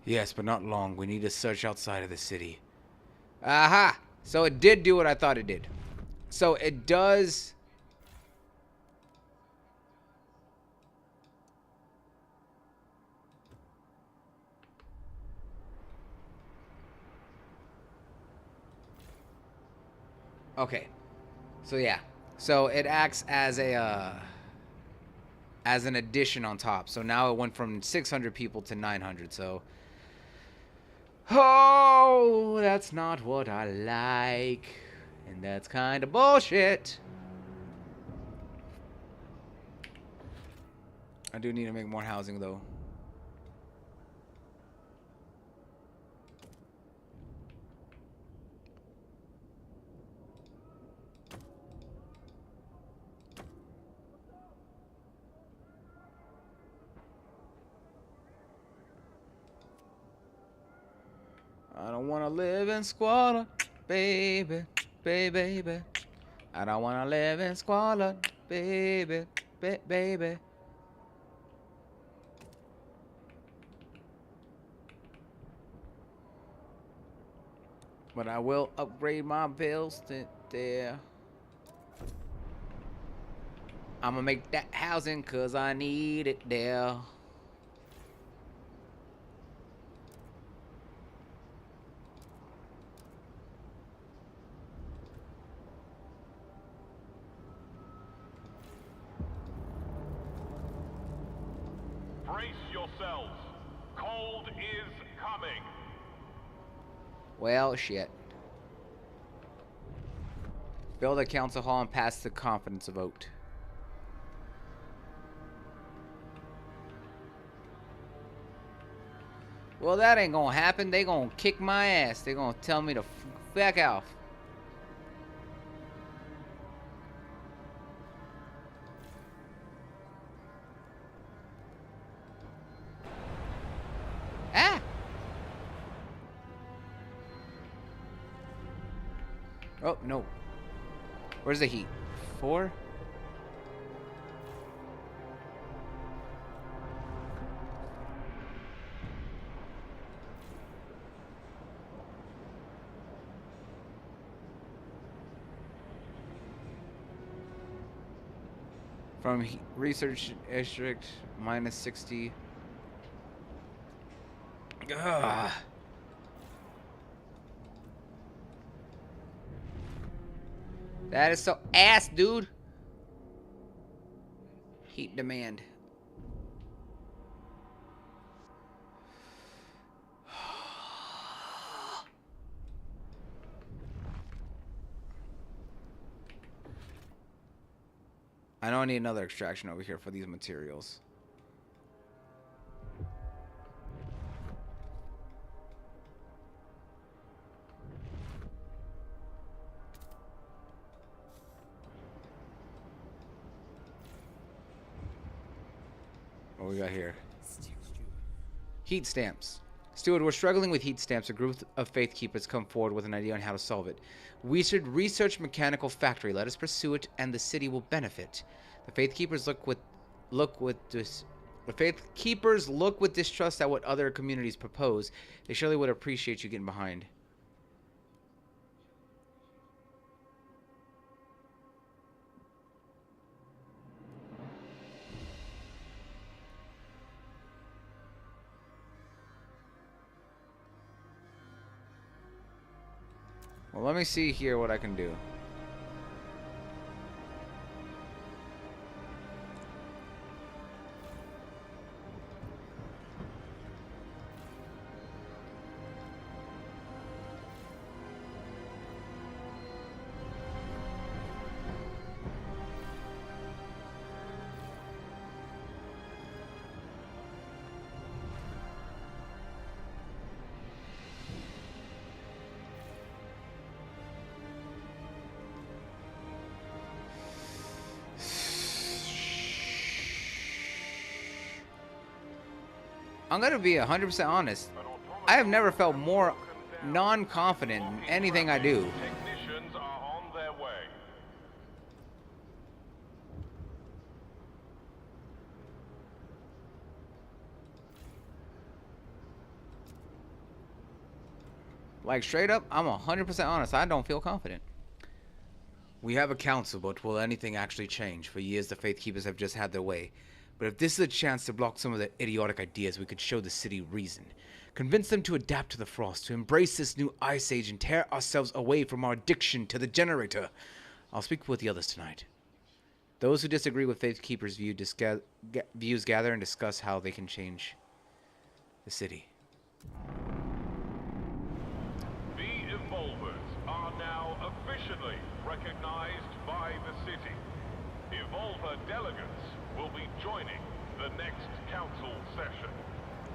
Yes, but not long. We need to search outside of the city. Aha! So it did do what I thought it did. So it does... Okay. So yeah. So it acts as a as an addition on top. So now it went from 600 people to 900. So oh, that's not what I like. And that's kind of bullshit. I do need to make more housing though. I don't want to live in squalor, baby, baby. I don't want to live in squalor, baby, baby. But I will upgrade my bills to there. I'm gonna make that housing cause I need it there. Brace yourselves. Cold is coming. Well, shit. Build a council hall and pass the confidence vote. Well, that ain't gonna happen. They gonna kick my ass. They gonna tell me to back off. Ah! Oh, no. Where's the heat? 4? From research district, minus 60. Ugh. That is so ass, dude. Heat demand. I know I need another extraction over here for these materials. What we got here? Heat stamps. Steward, we're struggling with heat stamps. A group of faith keepers come forward with an idea on how to solve it. We should research mechanical factory. Let us pursue it, and the city will benefit. The faith keepers look with distrust at what other communities propose. They surely would appreciate you getting behind. Well, let me see here what I can do. I'm gonna be 100% honest. I have never felt more non-confident in anything I do. Technicians are on their way. Like, straight up, I'm 100% honest. I don't feel confident. We have a council, but will anything actually change? For years, the Faith Keepers have just had their way. But if this is a chance to block some of their idiotic ideas, we could show the city reason. Convince them to adapt to the frost, to embrace this new ice age, and tear ourselves away from our addiction to the generator. I'll speak with the others tonight. Those who disagree with Faith Keepers' views gather and discuss how they can change the city. The Evolvers are now officially recognized by the city. Evolver delegates will be joining the next council session.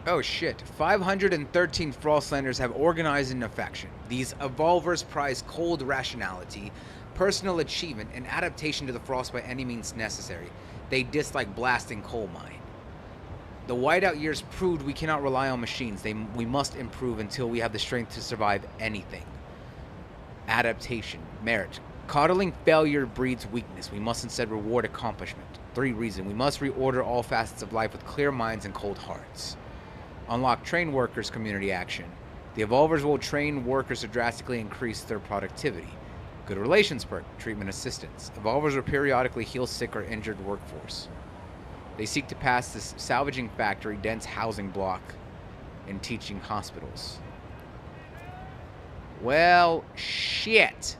Oh shit, 513 Frostlanders have organized in a faction. These Evolvers prize cold rationality, personal achievement, and adaptation to the frost by any means necessary. They dislike blasting coal mine. The whiteout years proved we cannot rely on machines. We must improve until we have the strength to survive anything. Adaptation, merit. Coddling failure breeds weakness. We must instead reward accomplishment. 3 reason. We must reorder all facets of life with clear minds and cold hearts. Unlock train workers community action. The Evolvers will train workers to drastically increase their productivity. Good relations perk. Treatment assistance. Evolvers will periodically heal sick or injured workforce. They seek to pass this salvaging factory, dense housing block, and teaching hospitals. Well, shit.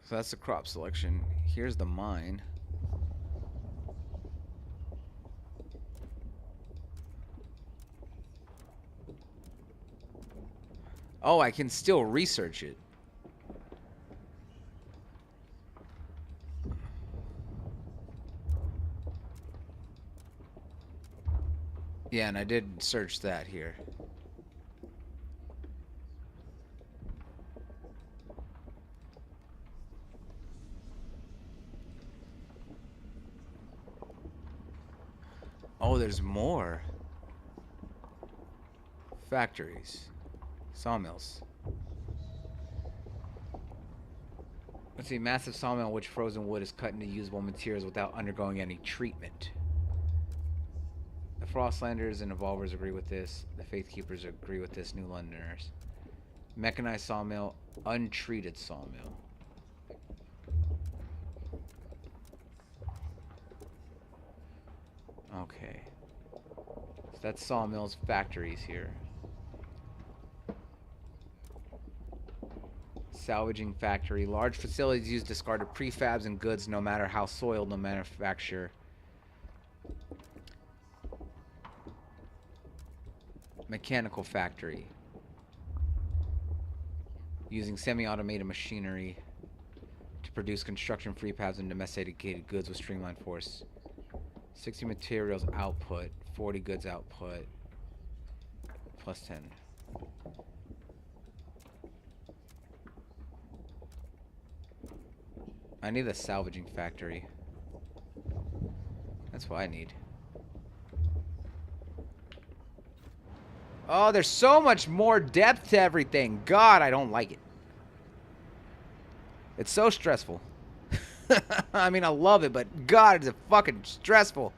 So that's the crop selection. Here's the mine. Oh, I can still research it. Yeah, and I did search that here. Oh, there's more. Factories. Sawmills. Let's see, massive sawmill in which frozen wood is cut into usable materials without undergoing any treatment. The Frostlanders and Evolvers agree with this. The Faith Keepers agree with this. New Londoners. Mechanized sawmill. Untreated sawmill. Okay. So that's sawmills, factories here. Salvaging factory. Large facilities use discarded prefabs and goods no matter how soiled, no manufacture. Mechanical factory. Using semi-automated machinery to produce construction prefabs and domesticated goods with streamlined force. 60 materials output, 40 goods output, plus 10. I need the salvaging factory. That's what I need. Oh, there's so much more depth to everything. God, I don't like it. It's so stressful. I mean, I love it, but God, it's fucking stressful.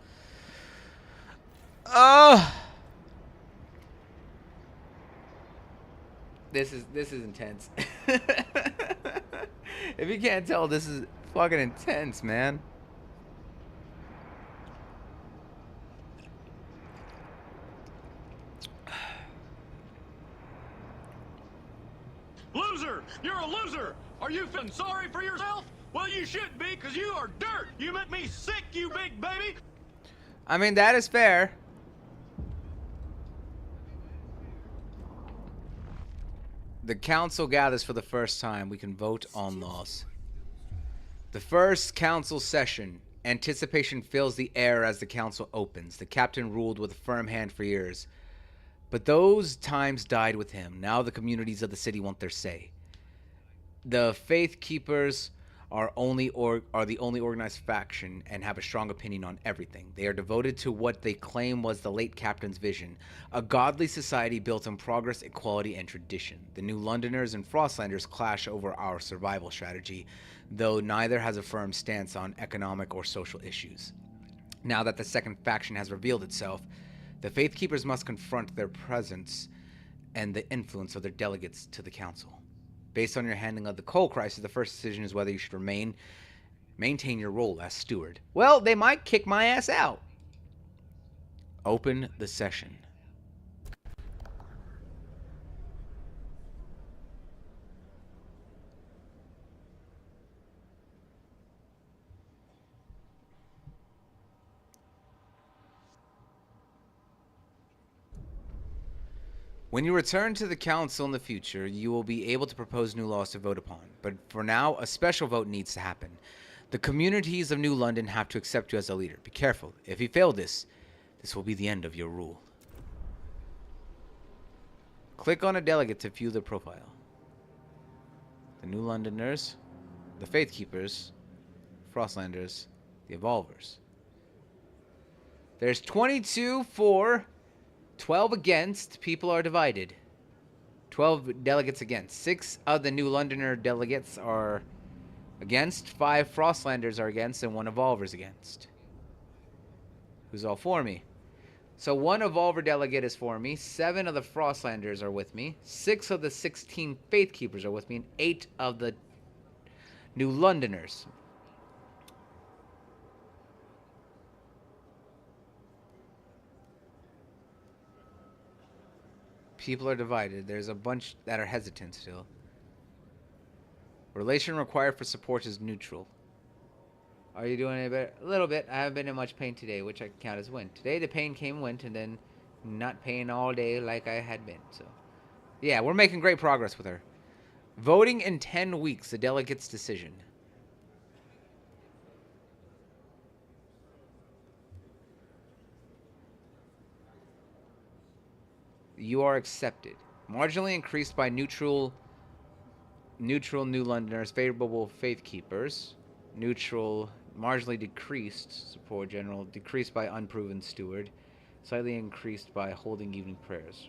This is intense. If you can't tell, this is fucking intense, man. Loser! You're a loser! Are you feeling sorry for yourself? Well, you should be, because you are dirt! You make me sick, you big baby! I mean, that is fair. The council gathers for the first time. We can vote on laws. The first council session. Anticipation fills the air as the council opens. The captain ruled with a firm hand for years. But those times died with him. Now the communities of the city want their say. The Faith Keepers are the only organized faction and have a strong opinion on everything. They are devoted to what they claim was the late captain's vision, a godly society built on progress, equality, and tradition. The New Londoners and Frostlanders clash over our survival strategy, though neither has a firm stance on economic or social issues. Now that the second faction has revealed itself, the Faith Keepers must confront their presence and the influence of their delegates to the council. Based on your handling of the coal crisis, the first decision is whether you should maintain your role as steward. Well, they might kick my ass out. Open the session. When you return to the council in the future, you will be able to propose new laws to vote upon. But for now, a special vote needs to happen. The communities of New London have to accept you as a leader. Be careful. If you fail this will be the end of your rule. Click on a delegate to view their profile. The New Londoners, the Faith Keepers, Frostlanders, the Evolvers. There's 22 for... 12 against. People are divided. 12 delegates against. 6 of the New Londoner delegates are against. 5 Frostlanders are against. And 1 Evolver's against. Who's all for me? So 1 Evolver delegate is for me. 7 of the Frostlanders are with me. 6 of the 16 Faith Keepers are with me. And 8 of the New Londoners. People are divided. There's a bunch that are hesitant still. Relation required for support is neutral. Are you doing any better? A little bit. I haven't been in much pain today, which I count as win. Today the pain came and went, and then not pain all day like I had been. So, yeah, we're making great progress with her. Voting in 10 weeks. The delegate's decision. You are accepted. Marginally increased by neutral New Londoners, favorable Faith Keepers. Neutral, marginally decreased, support general, decreased by unproven steward. Slightly increased by holding evening prayers.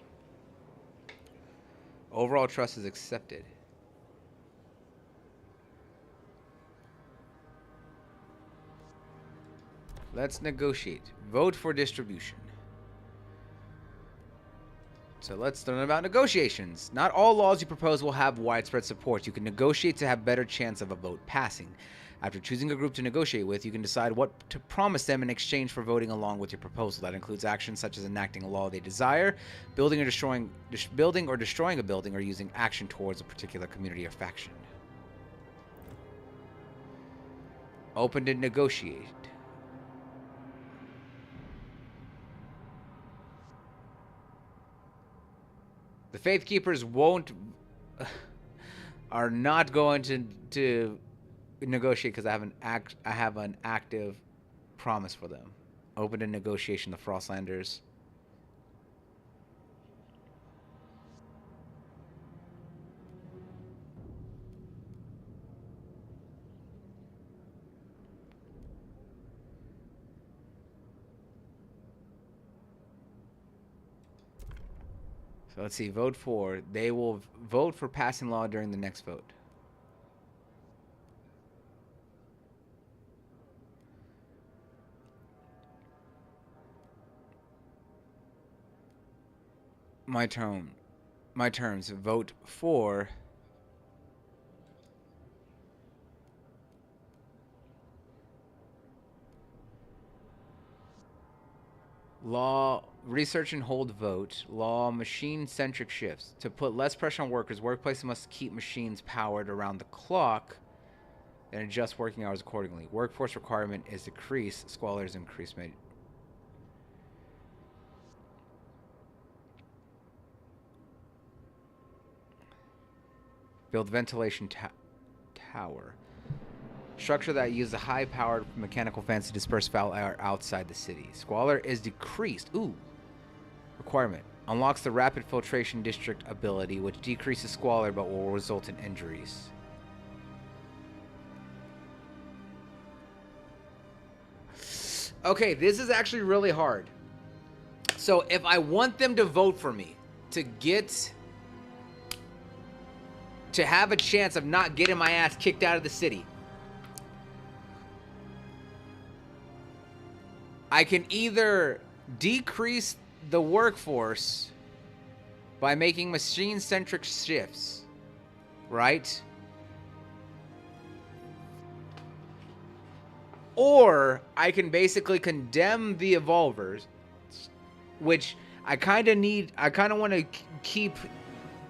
Overall trust is accepted. Let's negotiate. Vote for distribution. So let's learn about negotiations. Not all laws you propose will have widespread support. You can negotiate to have better chance of a vote passing. After choosing a group to negotiate with, you can decide what to promise them in exchange for voting along with your proposal. That includes actions such as enacting a law they desire, building or destroying a building, or using action towards a particular community or faction. Open to negotiate. The Faith Keepers are not going to negotiate because I have an active promise for them. Open to negotiation, the Frostlanders. So let's see, vote for. They will vote for passing law during the next vote. My terms. Vote for. Law, research and hold vote. Law, machine-centric shifts. To put less pressure on workers, workplaces must keep machines powered around the clock and adjust working hours accordingly. Workforce requirement is decreased. Squalor is increased. Build ventilation tower. Structure that uses a high-powered mechanical fans to disperse foul air outside the city. Squalor is decreased. Ooh. Requirement. Unlocks the rapid filtration district ability, which decreases squalor but will result in injuries. Okay, this is actually really hard. So if I want them to vote for me to have a chance of not getting my ass kicked out of the city, I can either decrease the workforce by making machine-centric shifts, right? Or I can basically condemn the evolvers, which I kind of want to keep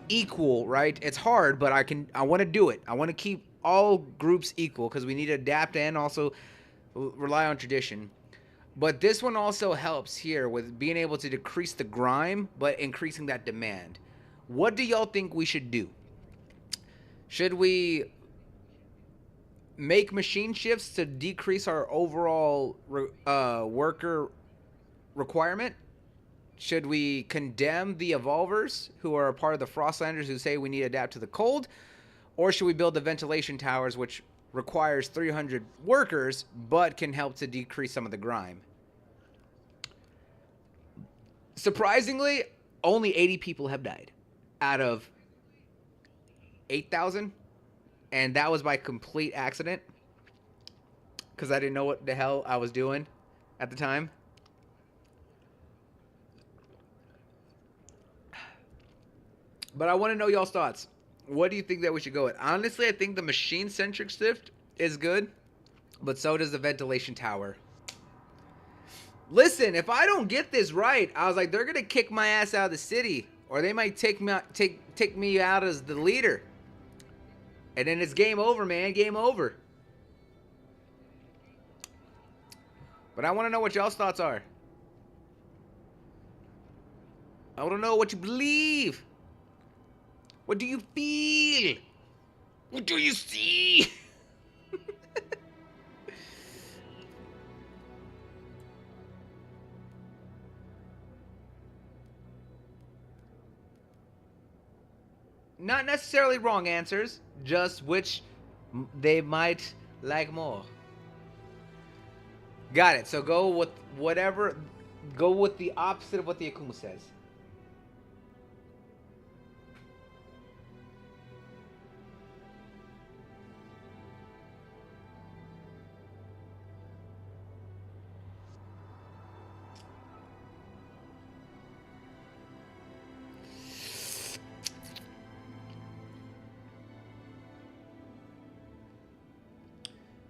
equal, right? It's hard, but I want to do it. I want to keep all groups equal because we need to adapt and also rely on tradition. But this one also helps here with being able to decrease the grime, but increasing that demand. What do y'all think we should do? Should we make machine shifts to decrease our overall worker requirement? Should we condemn the evolvers who are a part of the Frostlanders who say we need to adapt to the cold? Or should we build the ventilation towers, which requires 300 workers, but can help to decrease some of the grime? Surprisingly, only 80 people have died out of 8,000. And that was by complete accident. Because I didn't know what the hell I was doing at the time. But I want to know y'all's thoughts. What do you think that we should go with? Honestly, I think the machine-centric shift is good. But so does the ventilation tower. Listen, if I don't get this right, I was like, they're going to kick my ass out of the city. Or they might take me out as the leader. And then it's game over, man. Game over. But I want to know what y'all's thoughts are. I want to know what you believe. What do you feel? What do you see? Not necessarily wrong answers, just which they might like more. Got it. So go with whatever. Go with the opposite of what the Akuma says.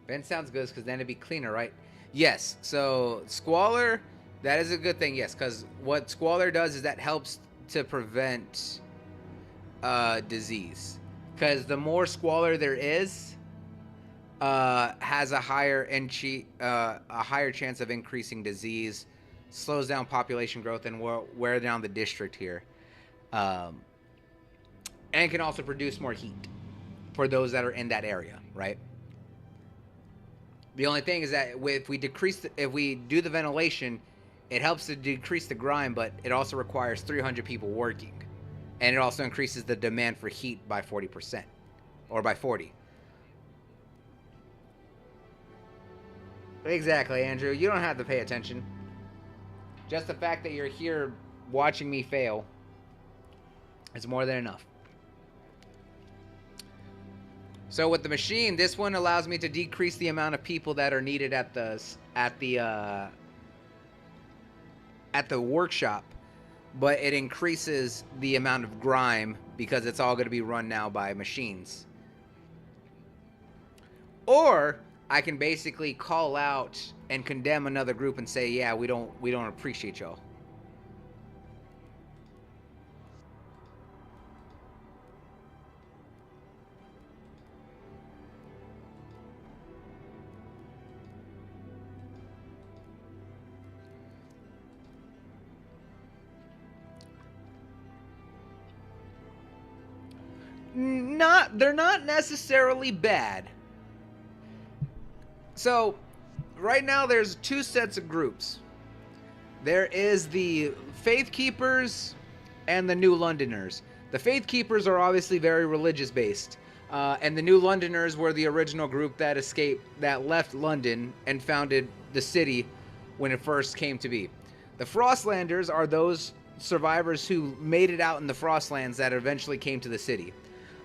Ben sounds good because then it'd be cleaner, right? Yes. So squalor, that is a good thing. Yes, because what squalor does is that helps to prevent disease. Because the more squalor there is, has a higher chance of increasing disease, slows down population growth, and wear down the district here, and can also produce more heat for those that are in that area, right? The only thing is that if we do the ventilation, it helps to decrease the grime, but it also requires 300 people working, and it also increases the demand for heat by 40%, or by 40. Exactly, Andrew. You don't have to pay attention. Just the fact that you're here watching me fail is more than enough. So with the machine, this one allows me to decrease the amount of people that are needed at the workshop, but it increases the amount of grime because it's all going to be run now by machines. Or I can basically call out and condemn another group and say, yeah, we don't appreciate y'all. They're not necessarily bad. So, right now there's two sets of groups. There is the Faith Keepers and the New Londoners. The Faith Keepers are obviously very religious based, and the New Londoners were the original group that left London and founded the city when it first came to be. The Frostlanders are those survivors who made it out in the Frostlands that eventually came to the city.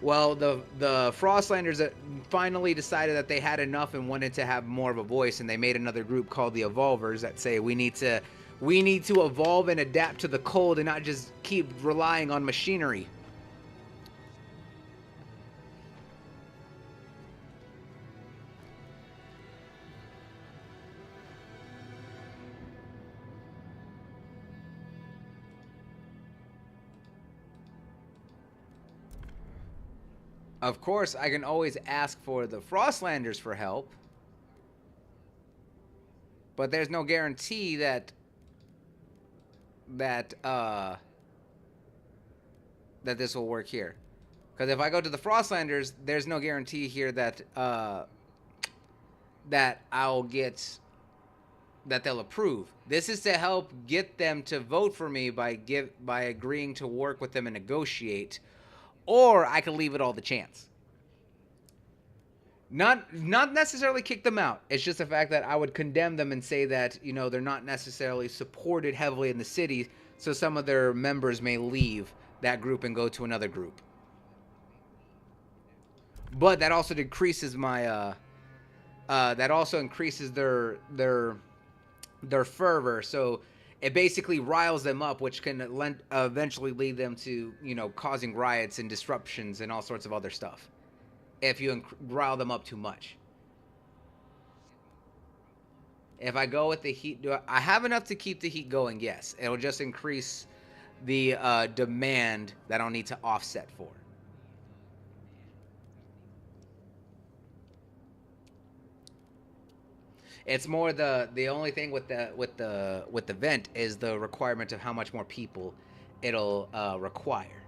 Well, the Frostlanders finally decided that they had enough and wanted to have more of a voice, and they made another group called the Evolvers that say we need to evolve and adapt to the cold and not just keep relying on machinery. Of course, I can always ask for the Frostlanders for help, but there's no guarantee that this will work here. Because if I go to the Frostlanders, there's no guarantee here that I'll get that they'll approve. This is to help get them to vote for me by agreeing to work with them and negotiate. Or I could leave it all to chance. Not necessarily kick them out. It's just the fact that I would condemn them and say that, they're not necessarily supported heavily in the city, so some of their members may leave that group and go to another group. But that also decreases my that also increases their fervor, so it basically riles them up, which can eventually lead them to, causing riots and disruptions and all sorts of other stuff. If you rile them up too much. If I go with the heat, do I have enough to keep the heat going? Yes. It'll just increase the demand that I'll need to offset for. It's more the only thing with the vent is the requirement of how much more people it'll require.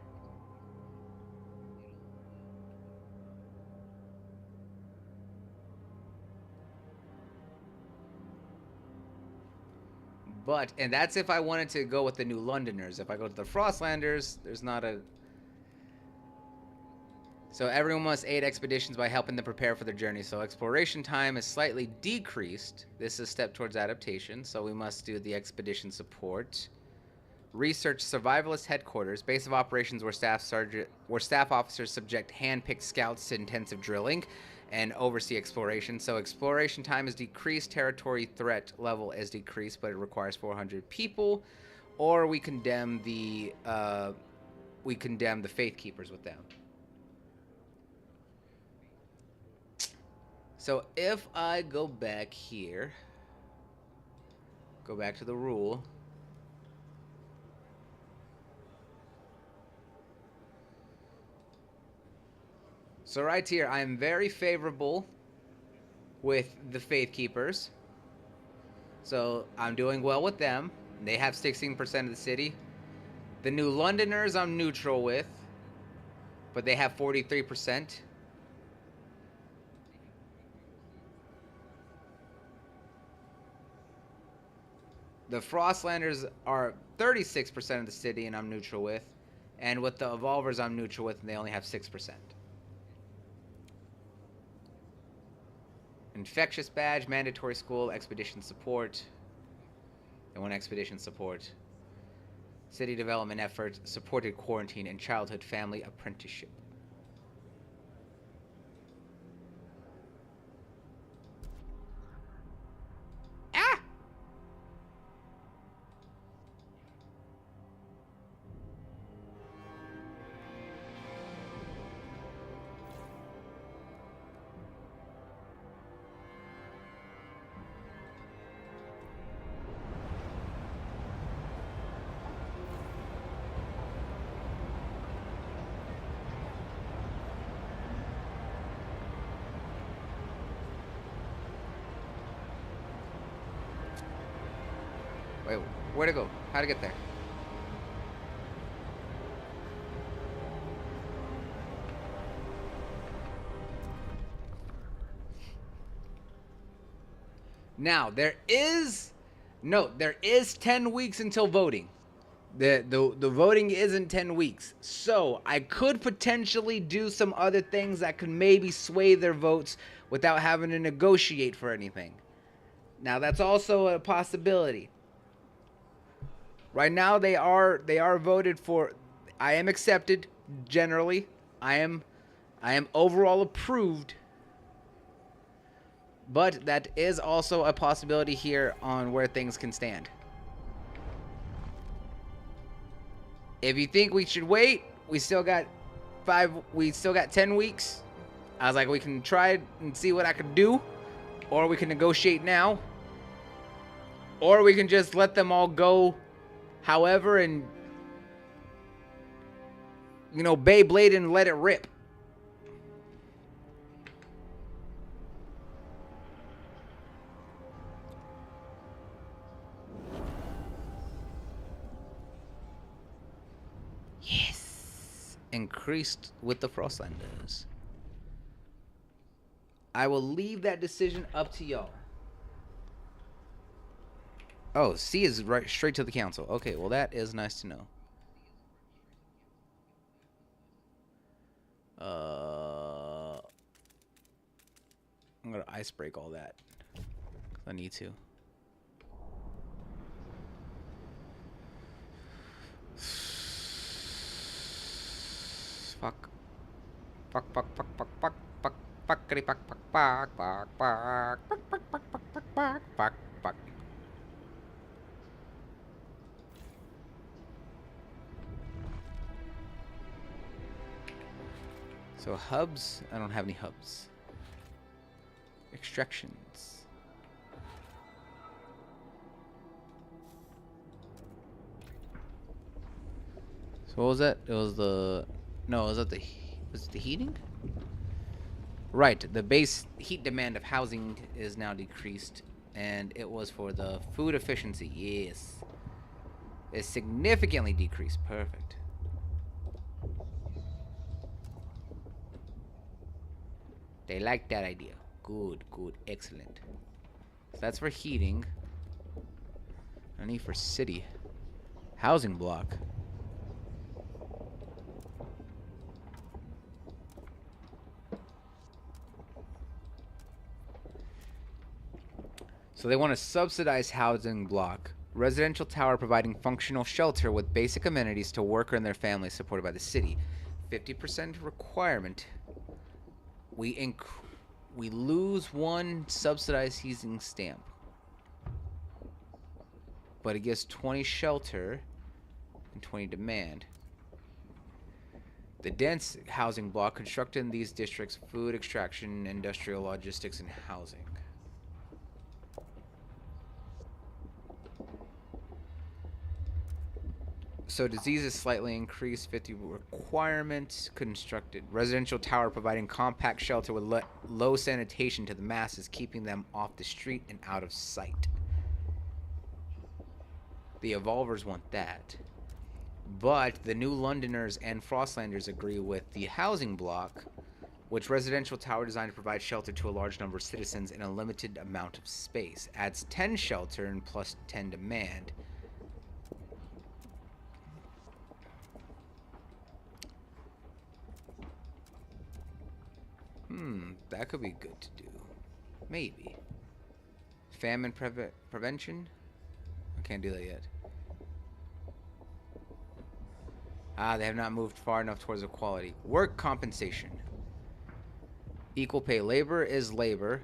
And that's if I wanted to go with the New Londoners. If I go to the Frostlanders, there's not a... So everyone must aid expeditions by helping them prepare for their journey. So exploration time is slightly decreased. This is a step towards adaptation. So we must do the expedition support. Research survivalist headquarters. Base of operations where staff officers subject hand-picked scouts to intensive drilling and oversee exploration. So exploration time is decreased. Territory threat level is decreased, but it requires 400 people. Or we condemn the Faith Keepers with them. So if I go back here, go back to the rule. So right here, I am very favorable with the Faith Keepers. So I'm doing well with them. They have 16% of the city. The New Londoners I'm neutral with, but they have 43%. The Frostlanders are 36% of the city, and I'm neutral with. And with the Evolvers, I'm neutral with, and they only have 6%. Infectious badge, mandatory school, expedition support. They want expedition support. City development efforts, supported quarantine, and childhood family apprenticeship. Ah! Wait, where'd it go? How'd it get there? Now, there is 10 weeks until voting. The voting isn't 10 weeks. So, I could potentially do some other things that could maybe sway their votes without having to negotiate for anything. Now, that's also a possibility. Right now they are voted for. I am accepted generally. I am overall approved. But that is also a possibility here on where things can stand. If you think we should wait, we still got 10 weeks. I was like, we can try and see what I could do, or we can negotiate now, or we can just let them all go however, and Beyblade and let it rip. Yes. Increased with the Frostlanders. I will leave that decision up to y'all. Oh, C is right straight to the council. Okay, well that is nice to know. I'm gonna ice break all that. 'Cause I need to. Fuck. Fuck, fuck, fuck, fuck, fuck, fuck, fuckity, fuck, fuck, fuck, fuck, fuck, fuck, fuck, fuck, fuck, fuck, fuck, fuck, fuck. So hubs, I don't have any hubs. Extractions. So what was that? It was the, no, was it the heating? Right, the base heat demand of housing is now decreased, and it was for the food efficiency. Yes. It's significantly decreased. Perfect. They like that idea. Good, good, excellent. So that's for heating. I need for city. Housing block. So they want a subsidized housing block. Residential tower providing functional shelter with basic amenities to worker and their families supported by the city. 50% requirement. We lose one subsidized heating stamp, but it gives 20 shelter and 20 demand. The dense housing block constructed in these districts: food extraction, industrial logistics, and housing. So diseases slightly increased, 50 requirements constructed. Residential tower providing compact shelter with low sanitation to the masses, keeping them off the street and out of sight. The Evolvers want that. But the New Londoners and Frostlanders agree with the housing block, Which residential tower designed to provide shelter to a large number of citizens in a limited amount of space. Adds 10 shelter and plus 10 demand. That could be good to do. Maybe. Famine prevention? I can't do that yet. They have not moved far enough towards equality. Work compensation. Equal pay. Labor is labor.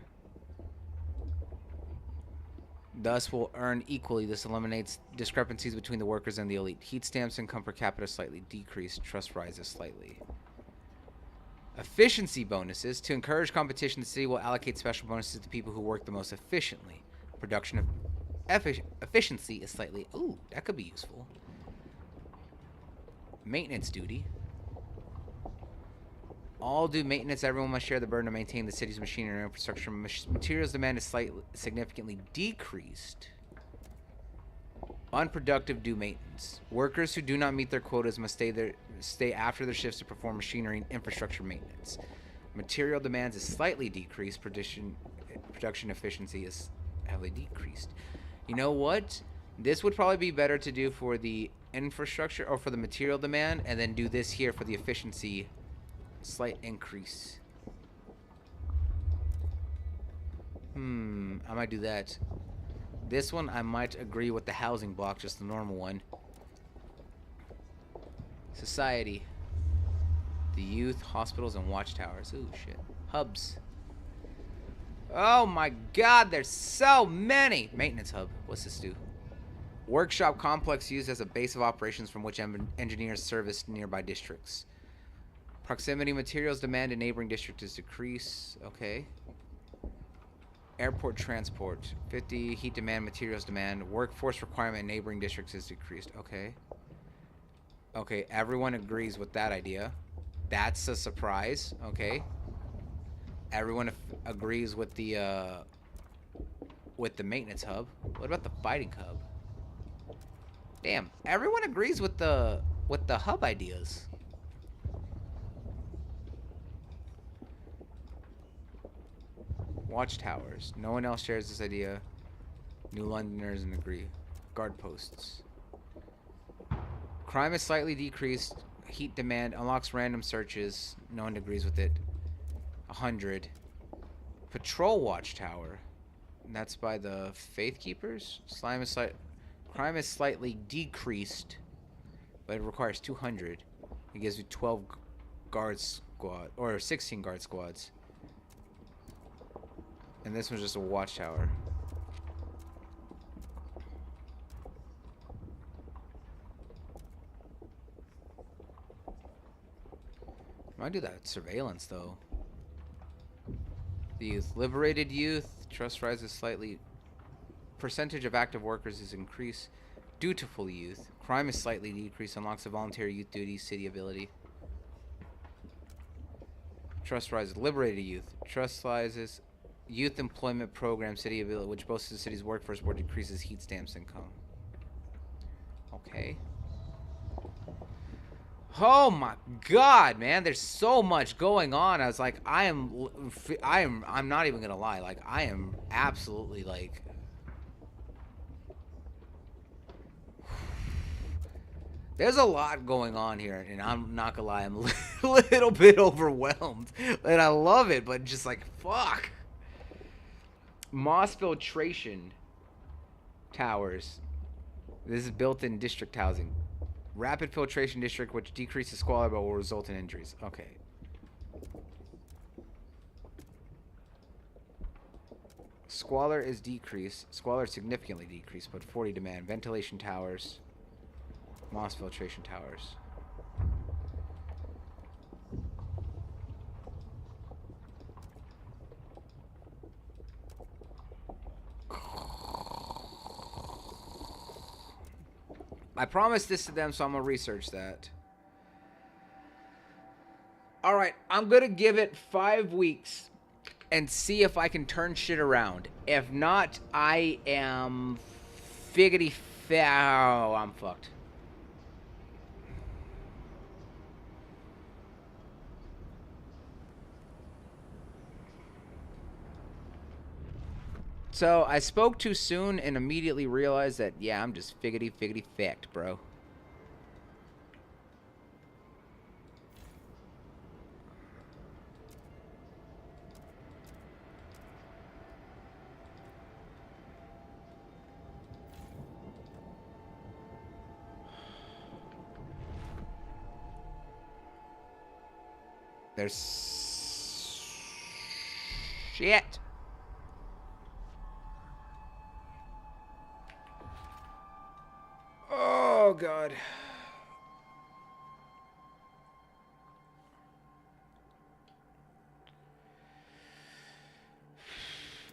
Thus will earn equally. This eliminates discrepancies between the workers and the elite. Heat stamps income per capita slightly decreased. Trust rises slightly. Efficiency bonuses. To encourage competition, the city will allocate special bonuses to people who work the most efficiently. Production of efficiency is slightly... Ooh, that could be useful. Maintenance duty. All do maintenance. Everyone must share the burden of maintaining the city's machinery and infrastructure. Materials demand is significantly decreased. Unproductive do maintenance. Workers who do not meet their quotas must stay after their shifts to perform machinery and infrastructure maintenance. Material demands is slightly decreased. Production efficiency is heavily decreased. You know what? This would probably be better to do for the infrastructure or for the material demand, and then do this here for the efficiency. Slight increase. I might do that. This one, I might agree with the housing block, just the normal one. Society. The youth, hospitals, and watchtowers. Ooh, shit. Hubs. Oh my god, there's so many! Maintenance hub. What's this do? Workshop complex used as a base of operations from which engineers service nearby districts. Proximity materials demand in neighboring district is decrease. Okay. Airport transport. 50 heat demand, materials demand. Workforce requirement in neighboring districts is decreased. Okay. Okay, everyone agrees with that idea. That's a surprise. Okay. Everyone agrees with the maintenance hub. What about the fighting hub? Damn, everyone agrees with the hub ideas. Watchtowers. No one else shares this idea. New Londoners and agree. Guard posts. Crime is slightly decreased. Heat demand unlocks random searches. No one agrees with it. 100. Patrol watchtower. And that's by the Faith Keepers. Crime is slightly decreased, but it requires 200. It gives you 12 guard squad or 16 guard squads. And this one's just a watchtower. Might do that surveillance though. The youth. Liberated youth. Trust rises slightly. Percentage of active workers is increased. Dutiful youth. Crime is slightly decreased. Unlocks a voluntary youth duty. City ability. Trust rises. Liberated youth. Trust rises. Youth employment program. City ability, which boasts the city's workforce board decreases heat stamps income. Okay. Oh my god, man, there's so much going on. I was like, I'm not even gonna lie, like I am absolutely like there's a lot going on here, and I'm not gonna lie, I'm a little bit overwhelmed. And I love it, but just like fuck. Moss filtration towers. This is built in district housing. Rapid filtration district, which decreases squalor but will result in injuries. Okay. Squalor is decreased. Squalor is significantly decreased, but 40 demand. Ventilation towers. Moss filtration towers. I promised this to them, so I'm going to research that. Alright, I'm going to give it 5 weeks and see if I can turn shit around. If not, I am I'm fucked. So I spoke too soon and immediately realized that, yeah, I'm just figgity fecked, bro. There's shit. Oh god.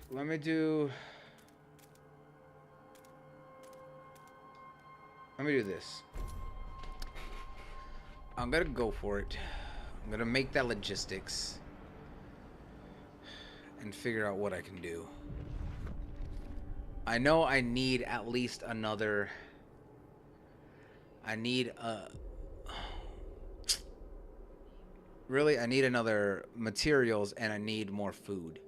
Let me do this. I'm gonna go for it. I'm gonna make that logistics and figure out what I can do. I know I need at least another. I need really, I need another materials and I need more food.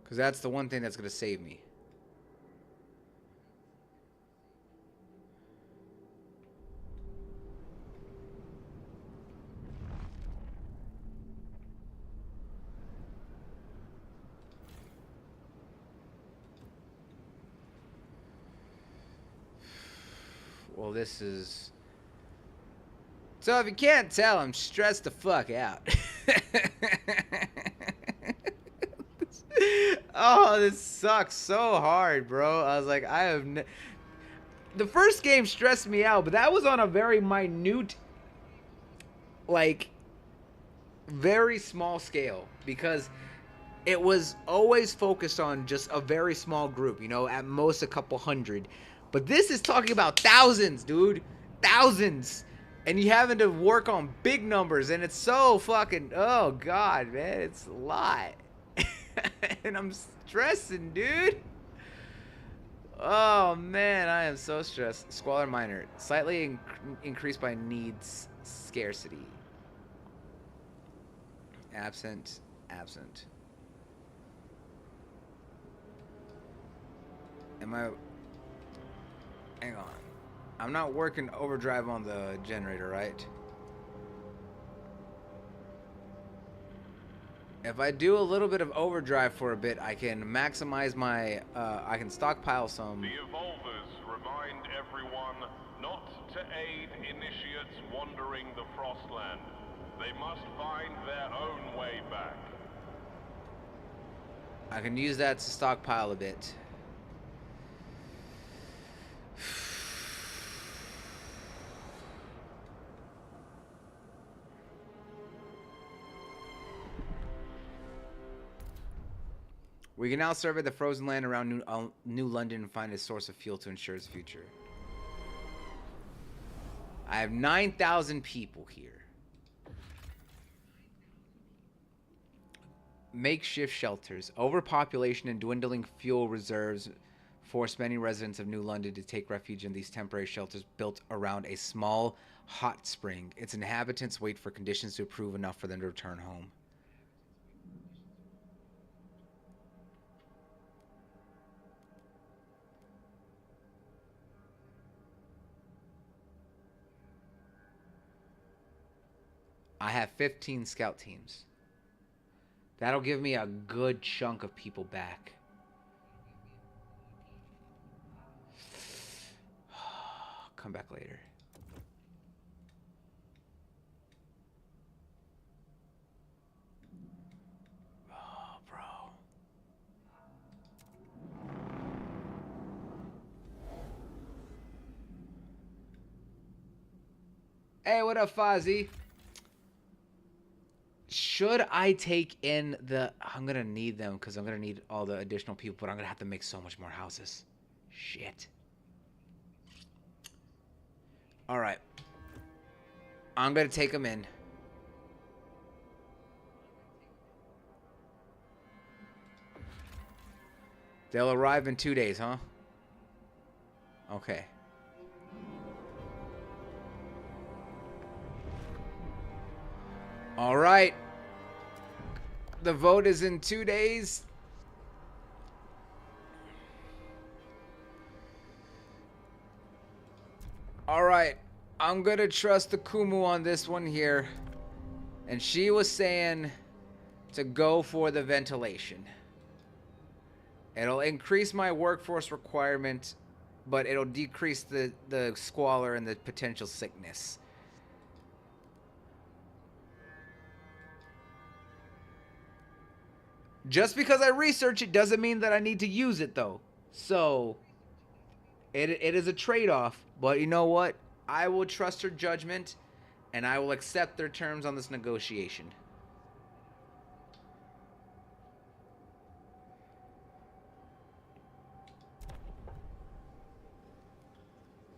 Because that's the one thing that's gonna save me. Well, this is... So if you can't tell, I'm stressed the fuck out. Oh, this sucks so hard, bro. I was like, the first game stressed me out, but that was on a very minute, like, very small scale. Because it was always focused on just a very small group, you know, at most a couple hundred. But this is talking about thousands, dude. Thousands. And you having to work on big numbers. And it's so fucking... Oh, God, man. It's a lot. And I'm stressing, dude. Oh, man. I am so stressed. Squalor Minor. Slightly increased by needs scarcity. Absent. Absent. Am I... Hang on. I'm not working overdrive on the generator, right? If I do a little bit of overdrive for a bit, I can maximize my... I can stockpile some... The Evolvers remind everyone not to aid initiates wandering the Frostland. They must find their own way back. I can use that to stockpile a bit. We can now survey the frozen land around New London and find a source of fuel to ensure its future. I have 9,000 people here. Makeshift shelters. Overpopulation and dwindling fuel reserves force many residents of New London to take refuge in these temporary shelters built around a small hot spring. Its inhabitants wait for conditions to improve enough for them to return home. I have 15 scout teams. That'll give me a good chunk of people back. Come back later. Oh, bro. Hey, what up, Fozzie? Should I take in the... I'm going to need them because I'm going to need all the additional people, but I'm going to have to make so much more houses. Shit. All right. I'm going to take them in. They'll arrive in 2 days, huh? Okay. All right. The vote is in 2 days. Alright. I'm gonna trust the Kumu on this one here. And she was saying to go for the ventilation. It'll increase my workforce requirement, but it'll decrease the squalor and the potential sickness. Just because I research it doesn't mean that I need to use it, though. So, it is a trade-off. But you know what? I will trust her judgment, and I will accept their terms on this negotiation.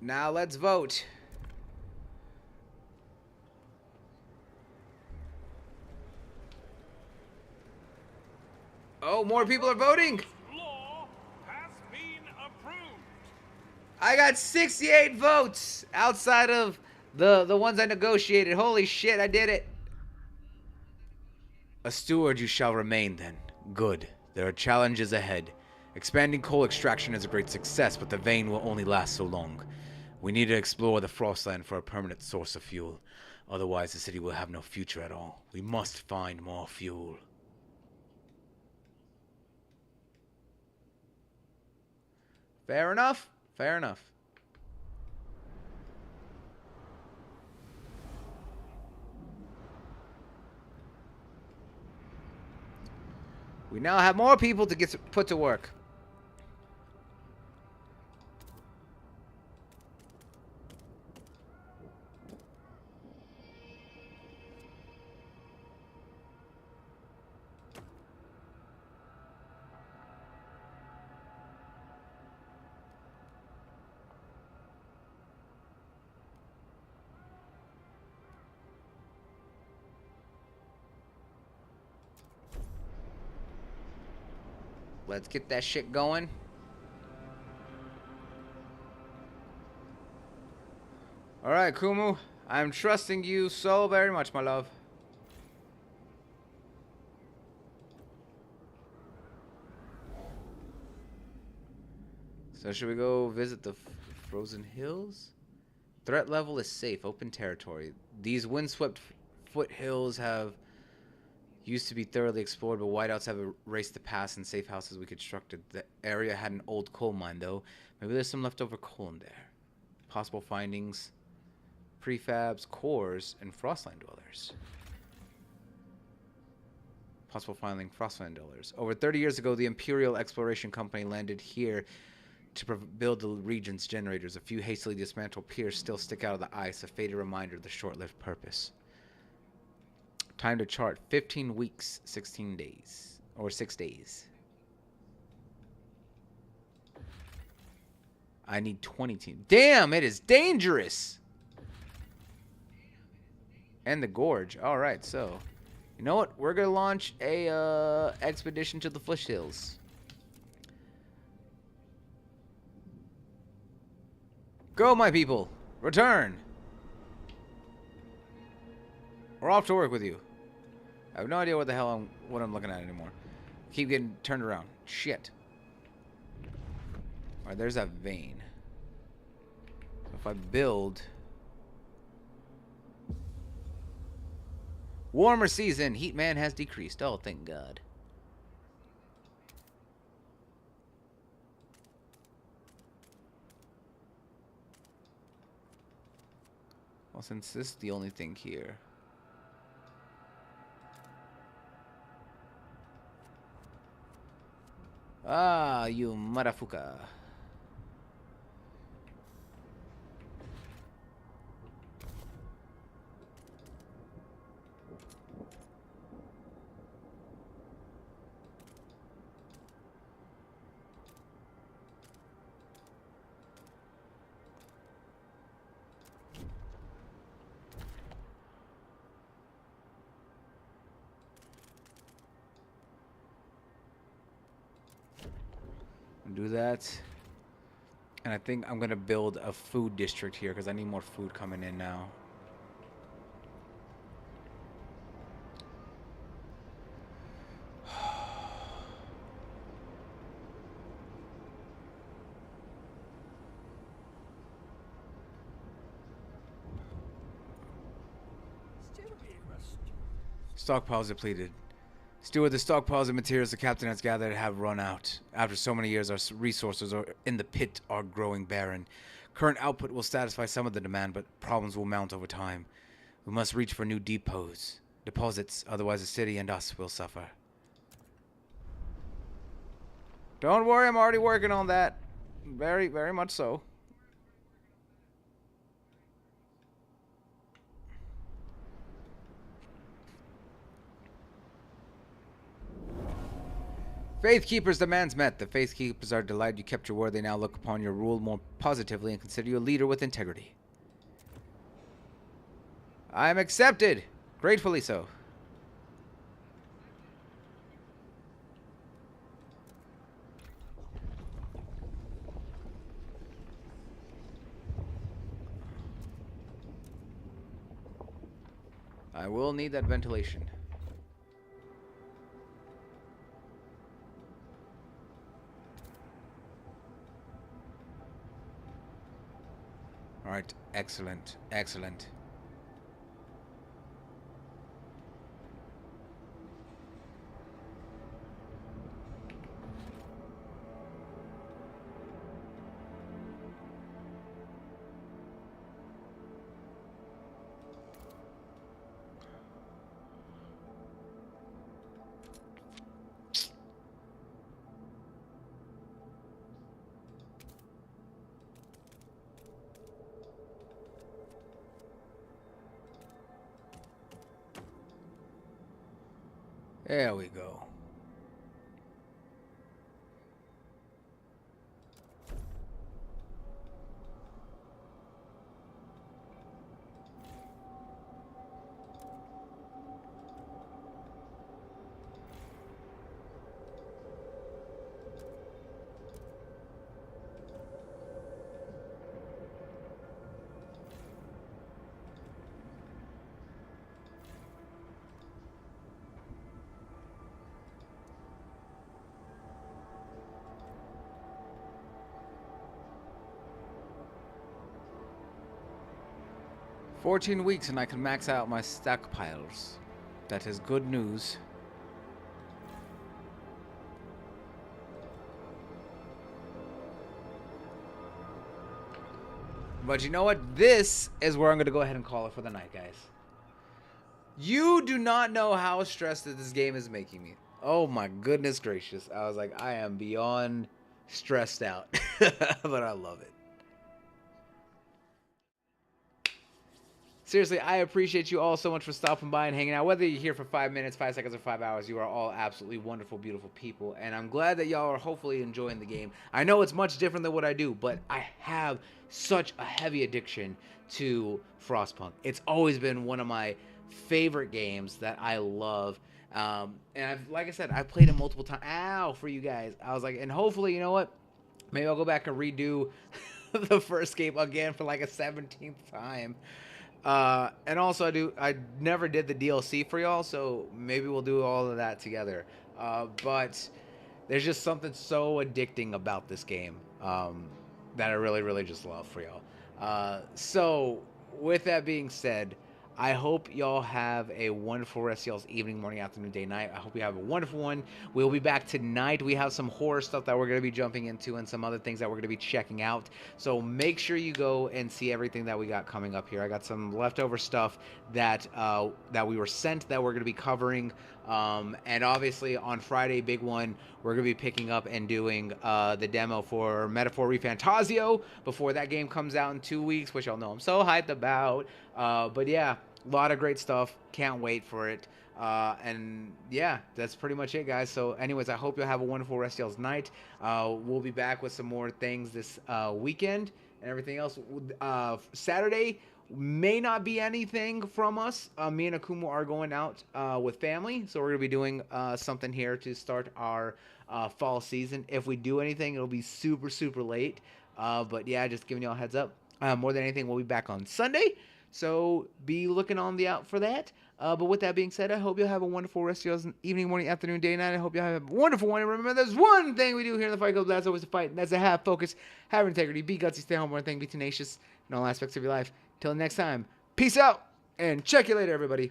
Now let's vote. Oh, more people are voting. Law has been approved. I got 68 votes outside of the ones I negotiated. Holy shit, I did it. A steward you shall remain then. Good. There are challenges ahead. Expanding coal extraction is a great success, but the vein will only last so long. We need to explore the Frostland for a permanent source of fuel. Otherwise, the city will have no future at all. We must find more fuel. Fair enough. Fair enough. We now have more people to get put to work. Let's get that shit going. Alright, Kumu. I'm trusting you so very much, my love. So should we go visit the frozen hills? Threat level is safe. Open territory. These windswept foothills have used to be thoroughly explored, but whiteouts have erased the past and safe houses we constructed. The area had an old coal mine, though. Maybe there's some leftover coal in there. Possible findings: prefabs, cores, and Frostland dwellers. Possible finding: Frostland dwellers. Over 30 years ago, the Imperial Exploration Company landed here to build the region's generators. A few hastily dismantled piers still stick out of the ice, a faded reminder of the short-lived purpose. Time to chart: 15 weeks, 16 days. Or 6 days. I need 20 teams. Damn, it is dangerous! And the gorge. Alright, so. You know what? We're gonna launch a expedition to the foothills. Go, my people! Return! We're off to work with you. I have no idea what the hell what I'm looking at anymore. Keep getting turned around. Shit. Alright, there's that vein. So if I build... Warmer season. Heat man has decreased. Oh, thank God. Well, since this is the only thing here... Ah, you motherfucker. Do that. And I think I'm gonna build a food district here because I need more food coming in now. Stockpiles depleted. Steward, the stockpiles of materials the captain has gathered have run out. After so many years, our resources in the pit are growing barren. Current output will satisfy some of the demand, but problems will mount over time. We must reach for new deposits, otherwise the city and us will suffer. Don't worry, I'm already working on that. Very, very much so. Faithkeepers' demands met. The Faithkeepers are delighted you kept your word. They now look upon your rule more positively and consider you a leader with integrity. I am accepted. Gratefully so. I will need that ventilation. Alright, excellent, excellent. There we go. "14 weeks and I can max out my stockpiles. That is good news." But you know what? This is where I'm going to go ahead and call it for the night, guys. You do not know how stressed that this game is making me. Oh my goodness gracious. I was like, I am beyond stressed out. But I love it. Seriously, I appreciate you all so much for stopping by and hanging out. Whether you're here for 5 minutes, 5 seconds, or 5 hours, you are all absolutely wonderful, beautiful people. And I'm glad that y'all are hopefully enjoying the game. I know it's much different than what I do, but I have such a heavy addiction to Frostpunk. It's always been one of my favorite games that I love. And like I said, I've played it multiple times. Ow, for you guys. I was like, and hopefully, you know what? Maybe I'll go back and redo the first game again for like a 17th time. And also I never did the DLC for y'all, so maybe we'll do all of that together. But there's just something so addicting about this game, that I really, really just love for y'all. So with that being said, I hope y'all have a wonderful rest of y'all's evening, morning, afternoon, day, night. I hope you have a wonderful one. We'll be back tonight. We have some horror stuff that we're going to be jumping into and some other things that we're going to be checking out. So make sure you go and see everything that we got coming up here. I got some leftover stuff that we were sent that we're going to be covering. And obviously on Friday, big one, we're going to be picking up and doing the demo for Metaphor ReFantasio before that game comes out in 2 weeks, which y'all know I'm so hyped about. But yeah, a lot of great stuff. Can't wait for it. And yeah, that's pretty much it, guys. So anyways, I hope you'll have a wonderful rest of y'all's night. We'll be back with some more things this weekend and everything else. Saturday may not be anything from us. Me and Akumu are going out with family, so we're going to be doing something here to start our fall season. If we do anything, it'll be super, super late. But yeah, just giving y'all a heads up. More than anything, we'll be back on Sunday. So be looking on the out for that. But with that being said, I hope you'll have a wonderful rest of your evening, morning, afternoon, day, night. I hope you have a wonderful one. And remember, there's one thing we do here in the Fight Club. That's always to fight. And that's to have focus, have integrity, be gutsy, stay home, one thing, be tenacious in all aspects of your life. Till next time, peace out, and check you later, everybody.